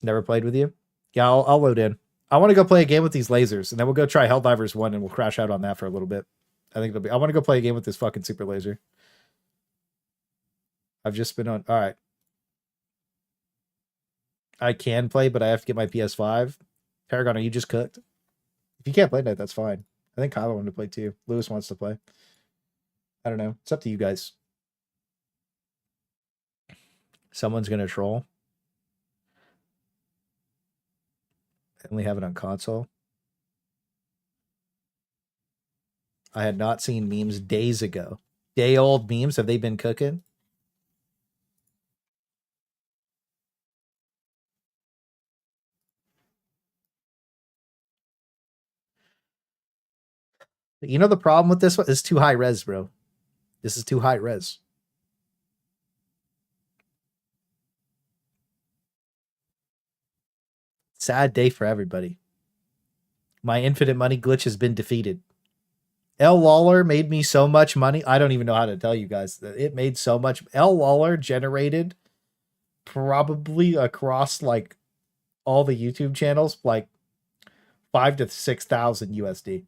Never played with you? Yeah, I'll load in. I want to go play a game with these lasers, and then we'll go try Helldivers 1, and we'll crash out on that for a little bit. I think it'll be... I want to go play a game with this fucking super laser. I've just been on... All right. I can play, but I have to get my PS5. Paragon, are you just cooked? If you can't play that, that's fine. I think Kyle wanted to play too. Lewis wants to play. I don't know. It's up to you guys. Someone's going to troll. I only have it on console. I had not seen memes days ago. Day-old memes, have they been cooking? You know the problem with this one? It's too high res, bro. This is too high res. Sad day for everybody. My infinite money glitch has been defeated. L. Lawler made me so much money. I don't even know how to tell you guys. It made so much. L. Lawler generated probably across like all the YouTube channels like 5,000 to 6,000 USD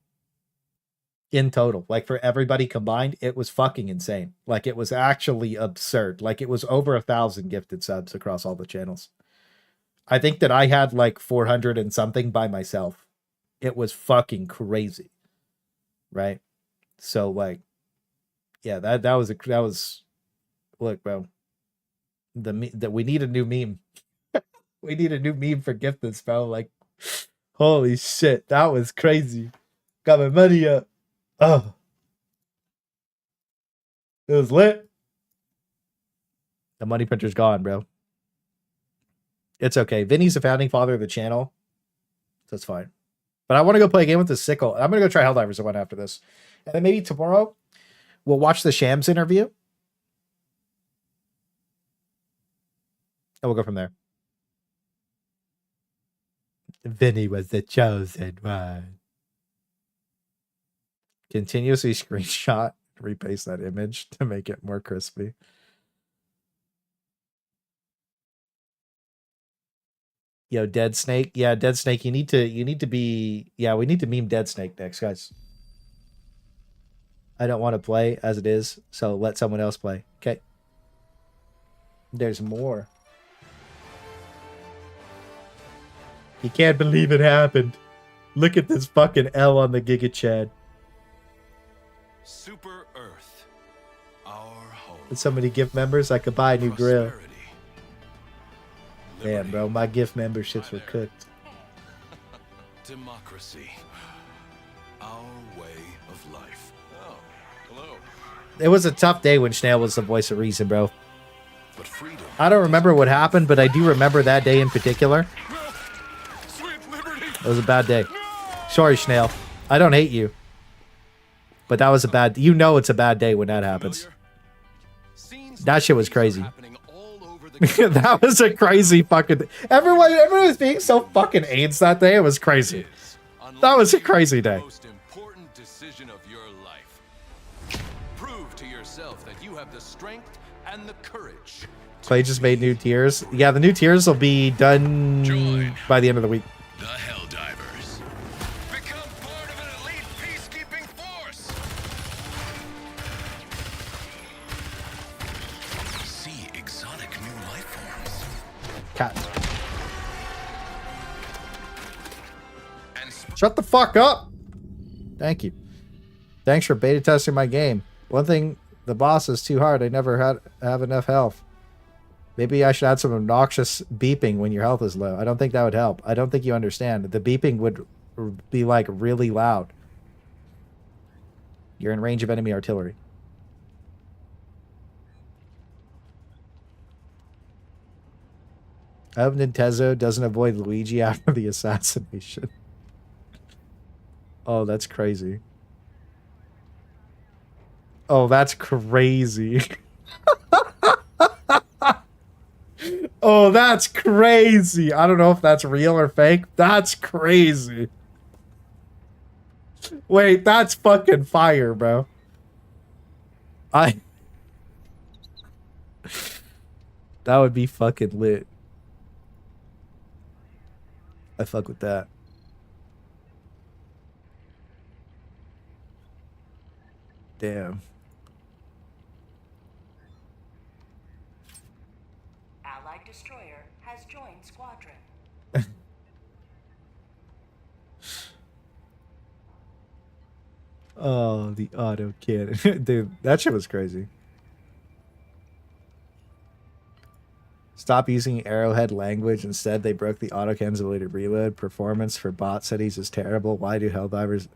in total. Like for everybody combined, it was fucking insane. Like it was actually absurd. Like it was over 1,000 gifted subs across all the channels. I think that I had like 400 and something by myself. It was fucking crazy. Right? So like, yeah, that was look, bro. That we need a new meme. We need a new meme for gifteds, bro. Like, holy shit, that was crazy. Got my money up. Oh, it was lit. The money printer's gone, bro. It's okay. Vinny's the founding father of the channel. So it's fine. But I want to go play a game with the Sickle. I'm going to go try Helldivers one after this. And then maybe tomorrow we'll watch the Shams interview. And we'll go from there. Vinny was the chosen one. Continuously screenshot, repaste that image to make it more crispy. Yo, Dead Snake. Yeah, Dead Snake, you need to be, yeah, we need to meme Dead Snake next, guys. I don't want to play as it is, so let someone else play. Okay. There's more. You can't believe it happened. Look at this fucking L on the Giga Chad. Super Earth, our home. With so many gift members, I could buy a new grill. Prosperity. Damn, bro, my gift memberships were cooked. Democracy, our way of life. Oh, hello. It was a tough day when Snail was the voice of reason, bro. But freedom. I don't remember what happened, but I do remember that day in particular. Sweet liberty. It was a bad day. Sorry, Snail. I don't hate you. But that was a bad... You know it's a bad day when that happens. That shit was crazy. That was a crazy fucking... Everyone was being so fucking AIDS that day. It was crazy. That was a crazy day. Most important decision of your life. Prove to yourself that you have the strength and the courage. Clay just made new tiers. Yeah, the new tiers will be done by the end of the week. The Helldivers. Become part of an elite peacekeeping force. See exotic new life forms. Cat. And Shut the fuck up. Thank you. Thanks for beta testing my game. One thing, the boss is too hard. I never have enough health. Maybe I should add some obnoxious beeping when your health is low. I don't think that would help. I don't think you understand. The beeping would be like really loud. You're in range of enemy artillery. I hope Nintendo doesn't avoid Luigi after the assassination. Oh, that's crazy. Oh, that's crazy. Oh, that's crazy. I don't know if that's real or fake. That's crazy. Wait, that's fucking fire, bro. That would be fucking lit. I fuck with that. Damn. Allied destroyer has joined squadron. Oh, the auto cannon. Dude, that shit was crazy. Stop using arrowhead language. Instead, they broke the autocannon's ability to reload. Performance for bot cities is terrible. Why do Helldivers...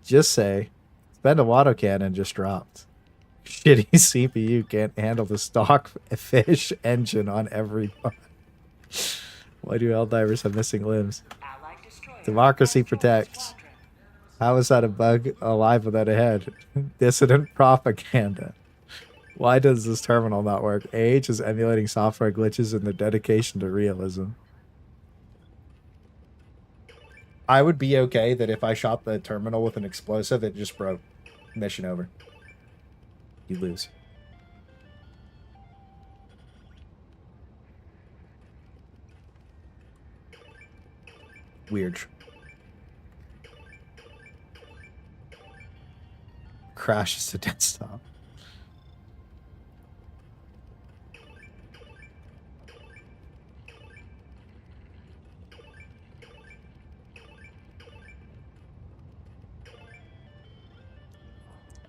Just say, spend a autocannon just dropped. Shitty CPU can't handle the stock fish engine on every bot. Why do Helldivers have missing limbs? Allied destroyer Democracy has joined protects. squadron. How is that a bug alive without a head? Dissident propaganda. Why does this terminal not work? AH is emulating software glitches and their dedication to realism. I would be okay that if I shot the terminal with an explosive, it just broke. Mission over. You lose. Weird. Crashes to desktop.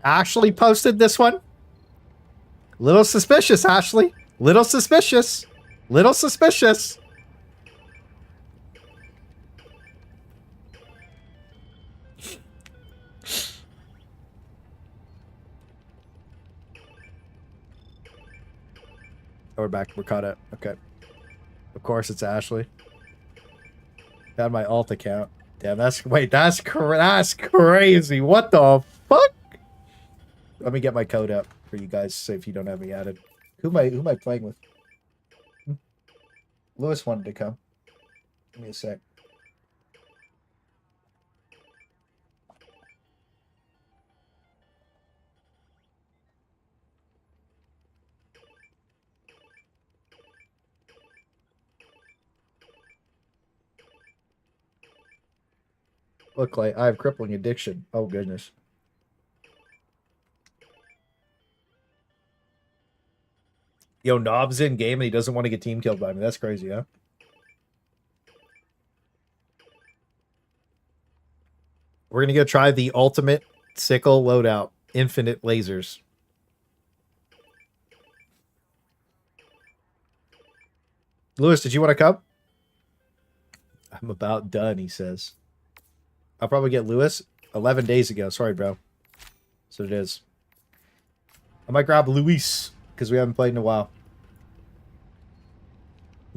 Ashley posted this one. Little suspicious, Ashley. Little suspicious. Little suspicious. Oh, we're back. We're caught up. Okay. Of course, it's Ashley. Got my alt account. Damn, that's crazy. What the fuck? Let me get my code up for you guys, so if you don't have me added. Who am I playing with? Lewis wanted to come. Give me a sec. Look, like I have crippling addiction. Oh goodness. Yo, Knob's in game and he doesn't want to get team killed by me. That's crazy, huh? We're gonna go try the ultimate sickle loadout. Infinite lasers. Lewis, did you want to come? I'm about done, he says. I'll probably get Lewis 11 days ago. Sorry, bro. So it is. I might grab Luis because we haven't played in a while.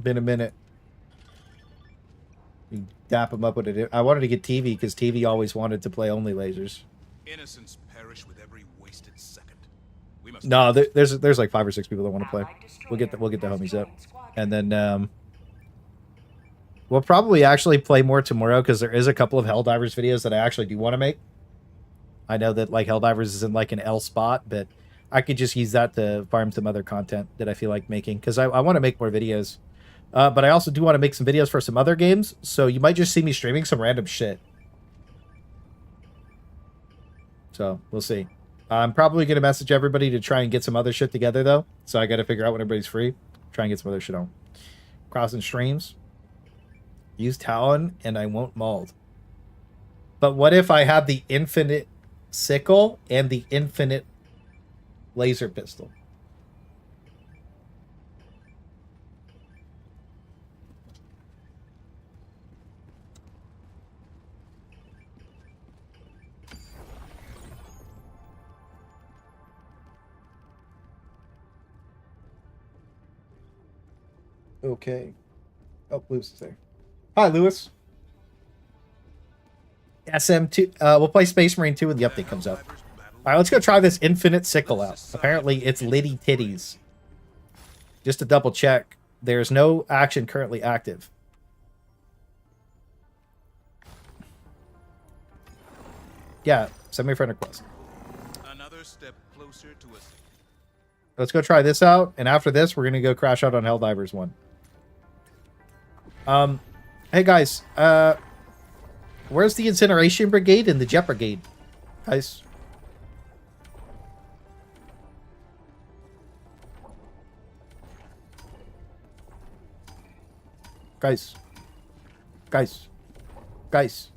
Been a minute. You dap him up with it. I wanted to get TV because TV always wanted to play only lasers. Innocents perish with every wasted second. We must No, there's like 5 or 6 people that want to play. We'll get the homies up, and then we'll probably actually play more tomorrow because there is a couple of Helldivers videos that I actually do want to make. I know that like Helldivers is in like an L spot, but I could just use that to farm some other content that I feel like making because I want to make more videos. But I also do want to make some videos for some other games, so you might just see me streaming some random shit. So we'll see. I'm probably going to message everybody to try and get some other shit together, though. So I got to figure out when everybody's free. Try and get some other shit on. Crossing streams. Use Talon, and I won't mauled. But what if I have the infinite sickle and the infinite laser pistol? Okay. Oh, Lewis is there. Hi, Lewis. SM2. We'll play Space Marine 2 when the update comes out. All right, let's go try this infinite sickle out. Apparently, it's litty titties. Just to double check, there's no action currently active. Yeah, send me a friend request. another step closer to us. Let's go try this out, and after this, we're gonna go crash out on Helldivers 1. Hey guys, where's the Incineration Brigade and the Jet Brigade? Guys, Guys. Guys. Guys.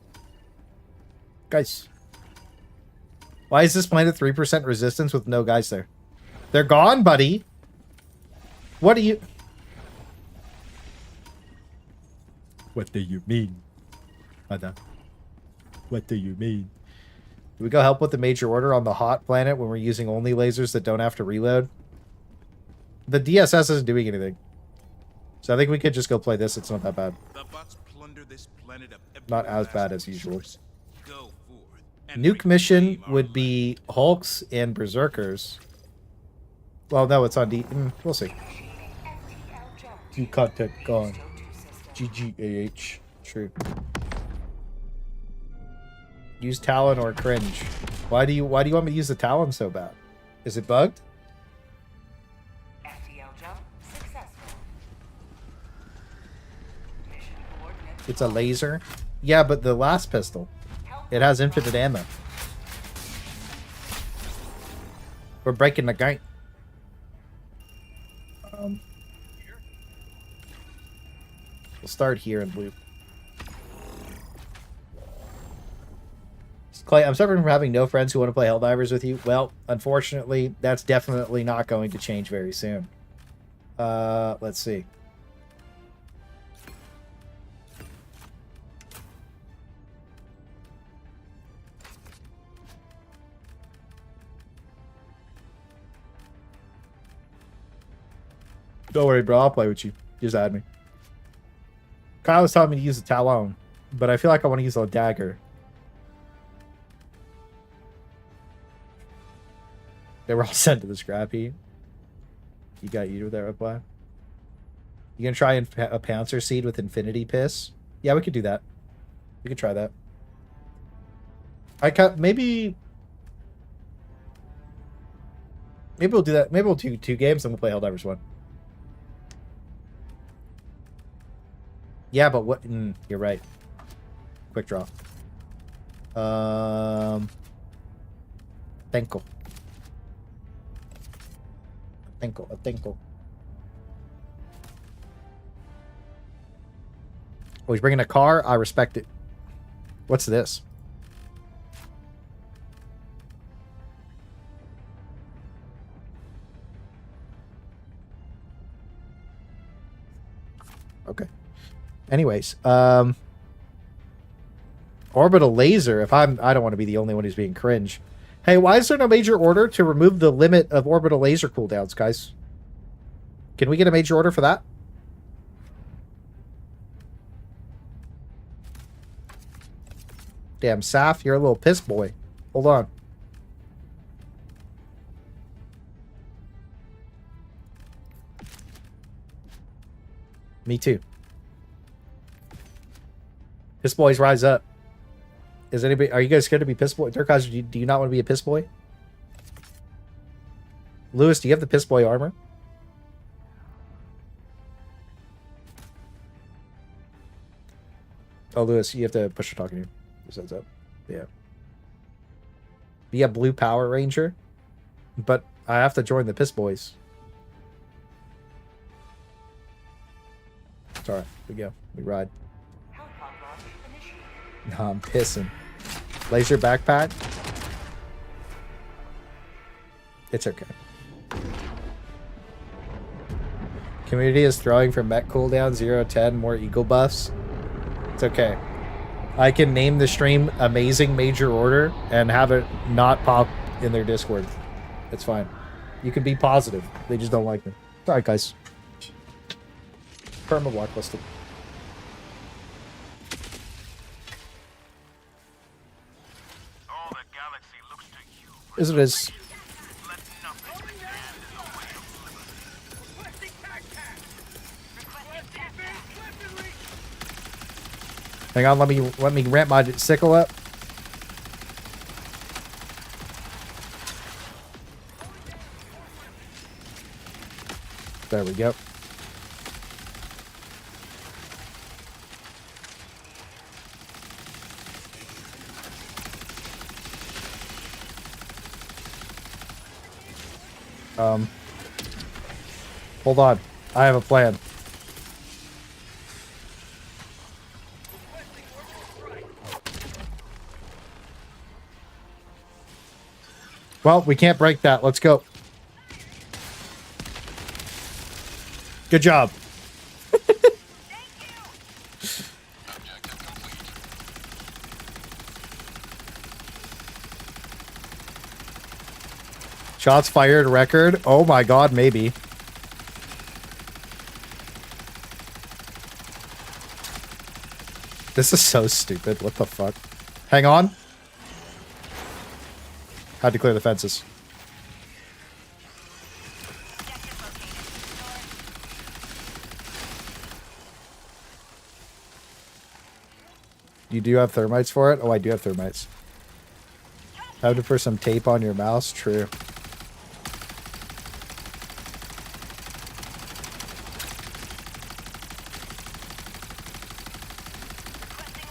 Guys. Why is this planet 3% resistance with no guys there? They're gone, buddy. What do you... What do you mean? What do you mean? Do we go help with the major order on the hot planet when we're using only lasers that don't have to reload? The DSS isn't doing anything. So I think we could just go play this. It's not that bad. The bots plunder this planet of every Not as last bad as usual. resource. Go forth and Nuke mission reclaim our would be Hulks and Berserkers. Well, no, it's on D. We'll see. FTL jump. New content gone. Still 2 system. GGAH. True. Use Talon or cringe. Why do you want me to use the Talon so bad? Is it bugged? FTL jump successful. Mission coordinates. It's a laser. Yeah, but the last pistol. It has infinite ammo. We're breaking the game. We'll start here and loop. Clay, I'm suffering from having no friends who want to play Helldivers with you. Well, unfortunately, that's definitely not going to change very soon. Let's see. Don't worry, bro. I'll play with you. Just add me. Kyle was telling me to use the Talon, but I feel like I want to use a dagger. They were all sent to the scrappy. You got you with that reply. You gonna try a Pouncer Seed with Infinity Piss? Yeah, we could do that. We could try that. Maybe we'll do that. Maybe we'll do 2 games and we'll play Helldivers 1. Yeah, but what? You're right. Quick draw. Tinkle. A tinkle. Oh, he's bringing a car? I respect it. What's this? Okay. Anyways, orbital laser. I don't want to be the only one who's being cringe. Hey, why is there no major order to remove the limit of orbital laser cooldowns, guys? Can we get a major order for that? Damn, Saf, you're a little piss boy. Hold on. Me too. Piss boys rise up. Is anybody? Are you guys scared to be piss boy? Durkaz, do you not want to be a piss boy? Lewis, do you have the piss boy armor? Oh, Lewis, you have to push the talking here. Just heads up. Yeah. Be a blue Power Ranger, but I have to join the piss boys. It's alright. We go. We ride. No, I'm pissing. Laser backpack. It's okay. Community is throwing for mech cooldown 0-10 more eagle buffs. It's okay. I can name the stream Amazing Major Order and have it not pop in their Discord. It's fine. You can be positive. They just don't like me. Alright, guys. Perma blacklisted. Is it is. Hang on, let me ramp my sickle up. There we go. Hold on. I have a plan. Well, we can't break that. Let's go. Good job. Shots fired record. Oh my god, maybe. This is so stupid. What the fuck? Hang on. Had to clear the fences. You do have thermites for it? Oh, I do have thermites. How to put some tape on your mouse? True.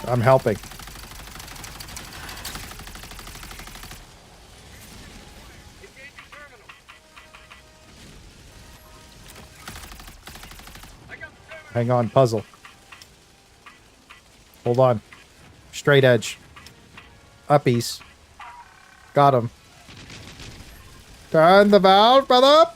I'm helping. Hang on, puzzle. Hold on. Straight edge. Uppies. Got him. Turn the valve, brother!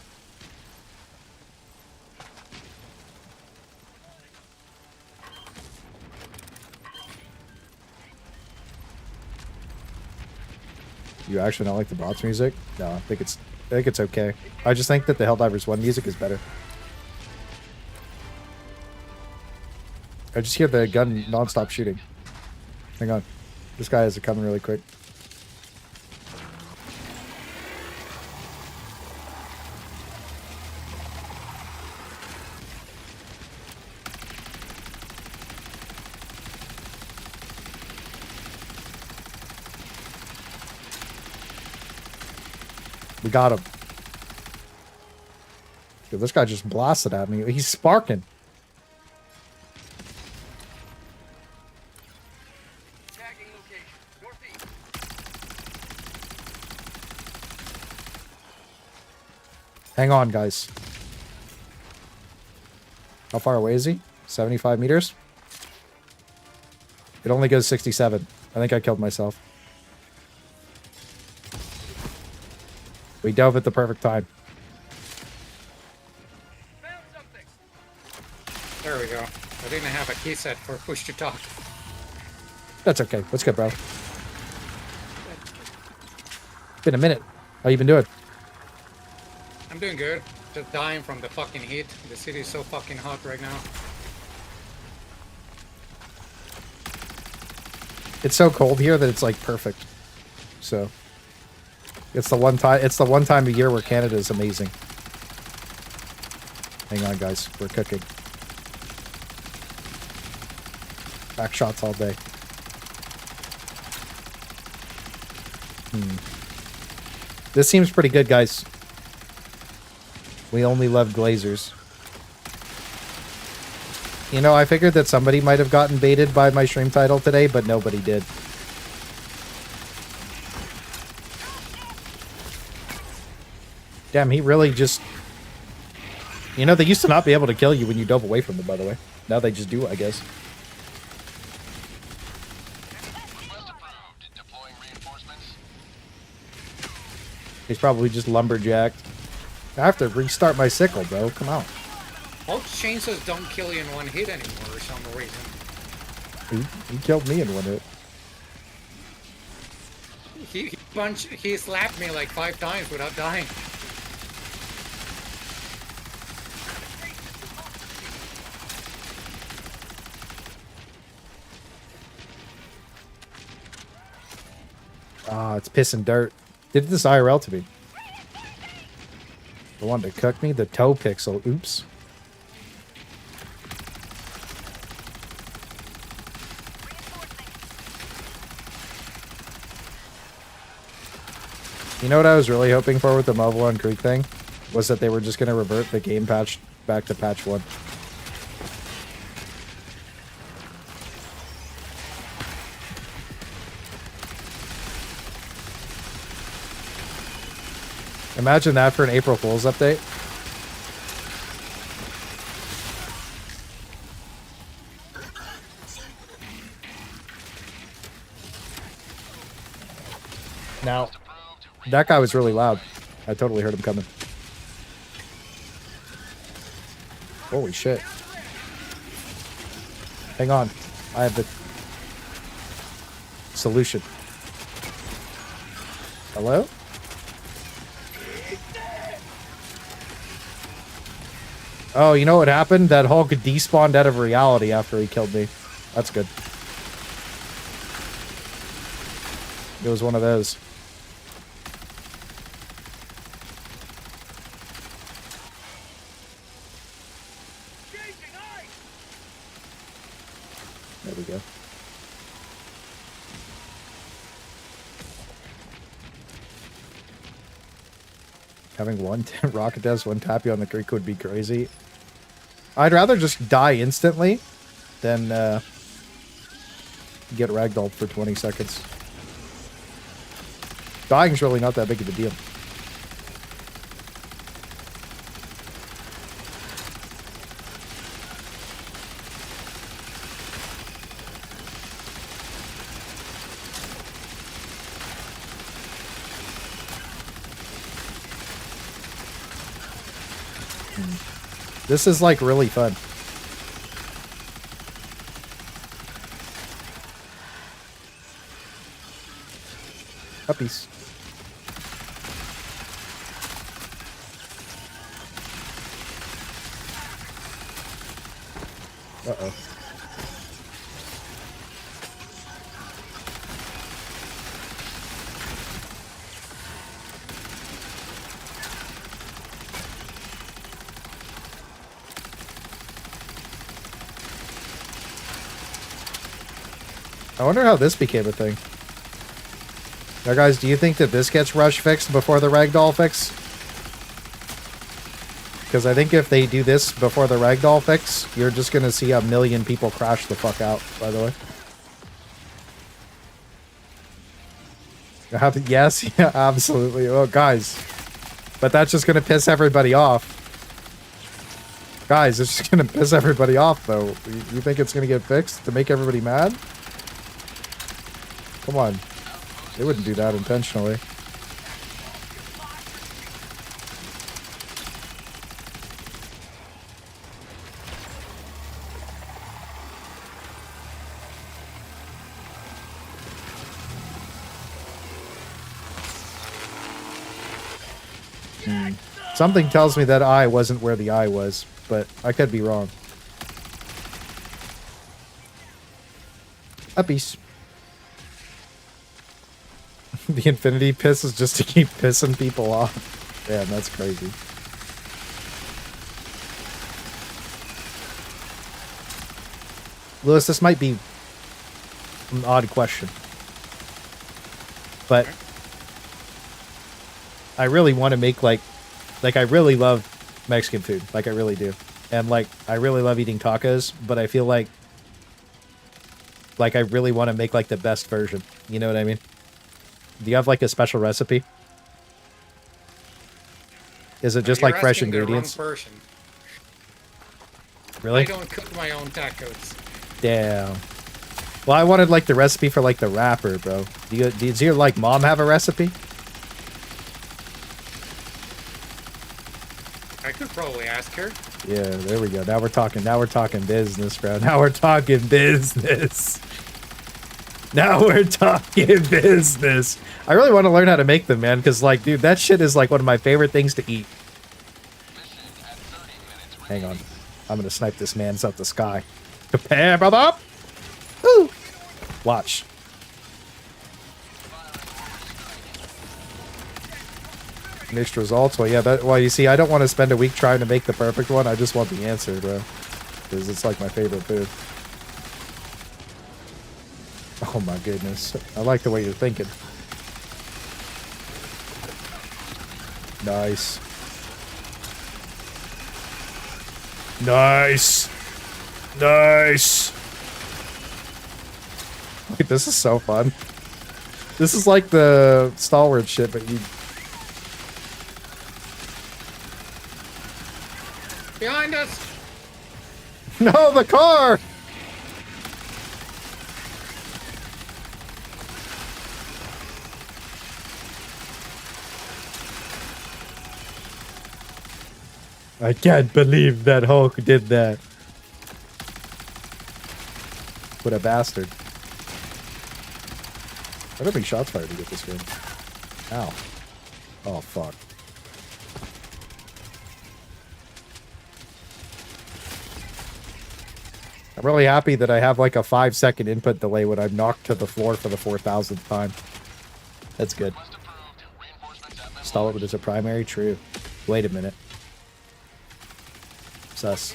You actually don't like the bots music? No, I think it's okay. I just think that the Helldivers 1 music is better. I just hear the gun non-stop shooting. Hang on. This guy is coming really quick. We got him. Dude, this guy just blasted at me. He's sparking. Tagging location. Northeast. Hang on, guys. How far away is he? 75 meters? It only goes 67. I think I killed myself. We dove at the perfect time. Found something. There we go. I didn't have a key set for push to talk. That's okay. Let's go, bro. Been a minute. How you been doing? I'm doing good. Just dying from the fucking heat. The city is so fucking hot right now. It's so cold here that it's like perfect. So it's the one time a year where Canada is amazing. Hang on, guys. We're cooking. Back shots all day. This seems pretty good, guys. We only love glazers. You know, I figured that somebody might have gotten baited by my stream title today, but nobody did. Damn, he really just... You know, they used to not be able to kill you when you dove away from them, by the way. Now they just do, I guess. He's probably just lumberjacked. I have to restart my sickle, bro. Come on. Most chainsaws don't kill you in one hit anymore for some reason. He killed me in one hit. He slapped me like 5 times without dying. Ah, it's piss and dirt. Did this IRL to me. The one to cook me? The toe pixel. Oops. You know what I was really hoping for with the Mobile on Creek thing? Was that they were just going to revert the game patch back to patch 1. Imagine that for an April Fool's update. Now, That guy was really loud. I totally heard him coming. Holy shit. Hang on. I have the solution. Hello? Oh, you know what happened? That Hulk despawned out of reality after he killed me. That's good. It was one of those. There we go. Having one rocket deaths, one tap you on the creek would be crazy. I'd rather just die instantly than get ragdolled for 20 seconds. Dying's really not that big of a deal. This is like really fun. Puppies. Uh-oh. I wonder how this became a thing. Now, guys, do you think that this gets rush fixed before the ragdoll fix? Because I think if they do this before the ragdoll fix, you're just going to see 1 million people crash the fuck out, by the way. Yes, yeah, absolutely. Oh, guys. But that's just going to piss everybody off. Guys, it's just going to piss everybody off, though. You think it's going to get fixed to make everybody mad? Come on. They wouldn't do that intentionally. Something tells me that eye wasn't where the eye was, but I could be wrong. Uppies. The infinity piss is just to keep pissing people off. Damn, that's crazy. Lewis, this might be an odd question. But I really want to make like I really love Mexican food. Like I really do. And like I really love eating tacos, but I feel like I really want to make like the best version. You know what I mean? Do you have like a special recipe? Is it just like fresh ingredients? The wrong person. Really? I don't cook my own tacos. Damn. Well, I wanted like the recipe for like the wrapper, bro. Does your like mom have a recipe? I could probably ask her. Yeah, there we go. Now we're talking business, bro. Now we're talking business. Now we're talking business. I really want to learn how to make them, man, because, like, dude, that shit is, like, one of my favorite things to eat. Hang on. I'm going to snipe this man's out the sky. Prepare, brother! Woo! Watch. Mixed results? Well, yeah, well, you see, I don't want to spend a week trying to make the perfect one. I just want the answer, bro. Because it's, like, my favorite food. Oh my goodness. I like the way you're thinking. Nice. Nice. Nice. Wait, this is so fun. This is like the stalwart shit, but you... Behind us! No, the car! I can't believe that Hulk did that. What a bastard. What are many shots fired to get this game? Ow. Oh, fuck. I'm really happy that I have like a 5-second input delay when I'm knocked to the floor for the 4,000th time. That's good. Install it as a primary? True. Wait a minute. Sus.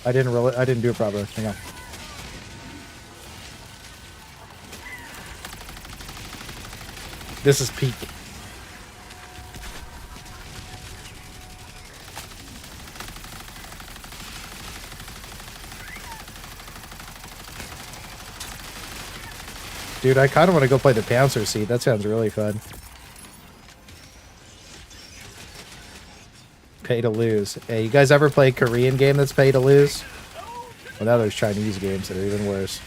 I didn't do it properly. Hang on. This is peak. Dude, I kind of want to go play the Panzer seat. That sounds really fun. Pay to lose. Hey, you guys ever play a Korean game that's pay to lose? Well, now there's Chinese games that are even worse.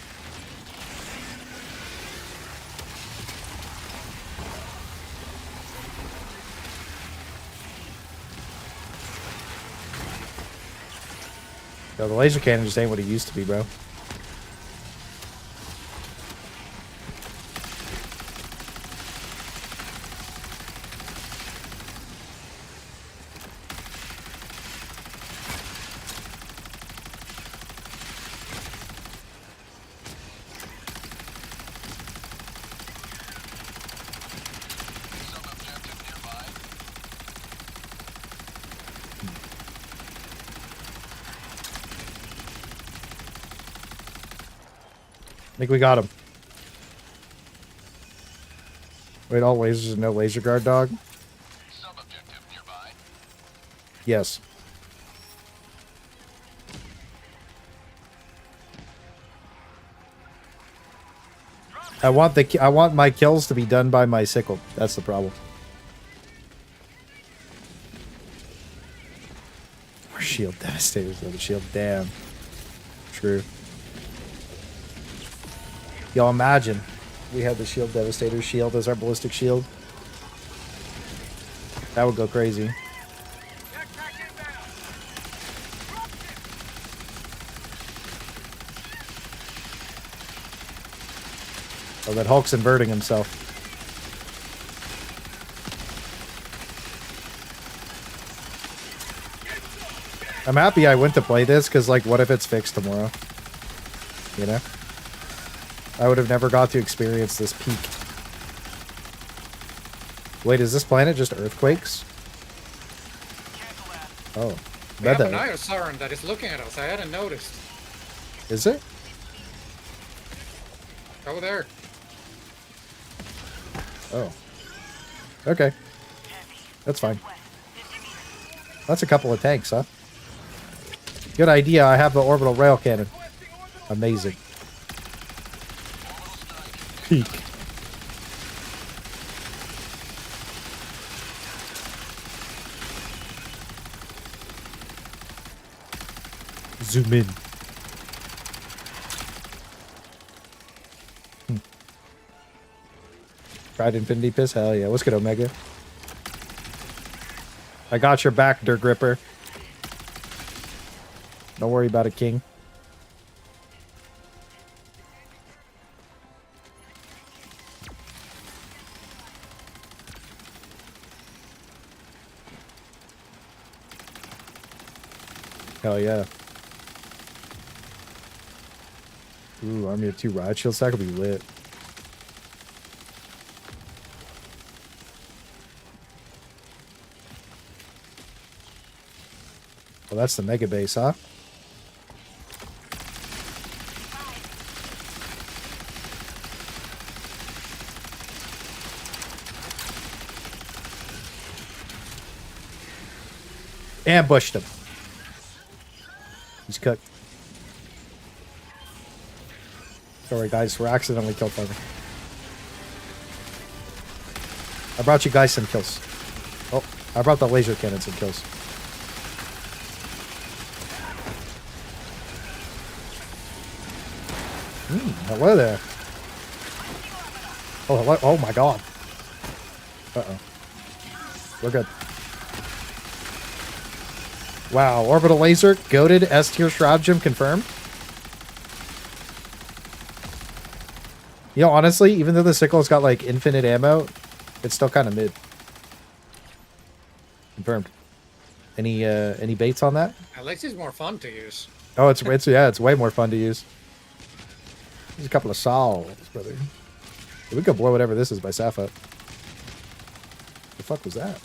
Yo, the laser cannon just ain't what it used to be, bro. I think we got him. Wait, all lasers and no laser guard, dog? Sub-objective nearby. Yes. I want my kills to be done by my sickle. That's the problem. We're shield devastators though. The shield, damn. True. Y'all imagine we had the shield devastator shield as our ballistic shield. That would go crazy. Oh, that Hulk's inverting himself. I'm happy I went to play this, because, like, what if it's fixed tomorrow? You know? I would have never got to experience this peak. Wait, is this planet just earthquakes? Oh. We have an Meta. iron siren that is looking at us. I hadn't noticed. Is it? Over there. Oh. Okay. That's fine. That's a couple of tanks, huh? Good idea. I have the orbital rail cannon. Amazing. Peak. Zoom in. Tried Infinity Piss? Hell yeah. What's good, Omega? I got your back, Der Gripper. Don't worry about it, King. Hell yeah. Ooh, Army of 2 riot shields. That could be lit. Well, that's the mega base, huh? Ambushed him. He's cooked. Sorry, guys, we're accidentally killed by me. I brought you guys some kills. Oh, I brought the laser cannon some kills. Hello there. Oh, hello. Oh my god. Uh-oh. We're good. Wow, orbital laser, goated, S-tier stratagem confirmed. You know, honestly, even though the Sickle's got like infinite ammo, it's still kind of mid. Confirmed. Any baits on that? Alexi's more fun to use. Oh, it's yeah, it's way more fun to use. There's a couple of sols, brother. We could blow whatever this is by Safa. The fuck was that?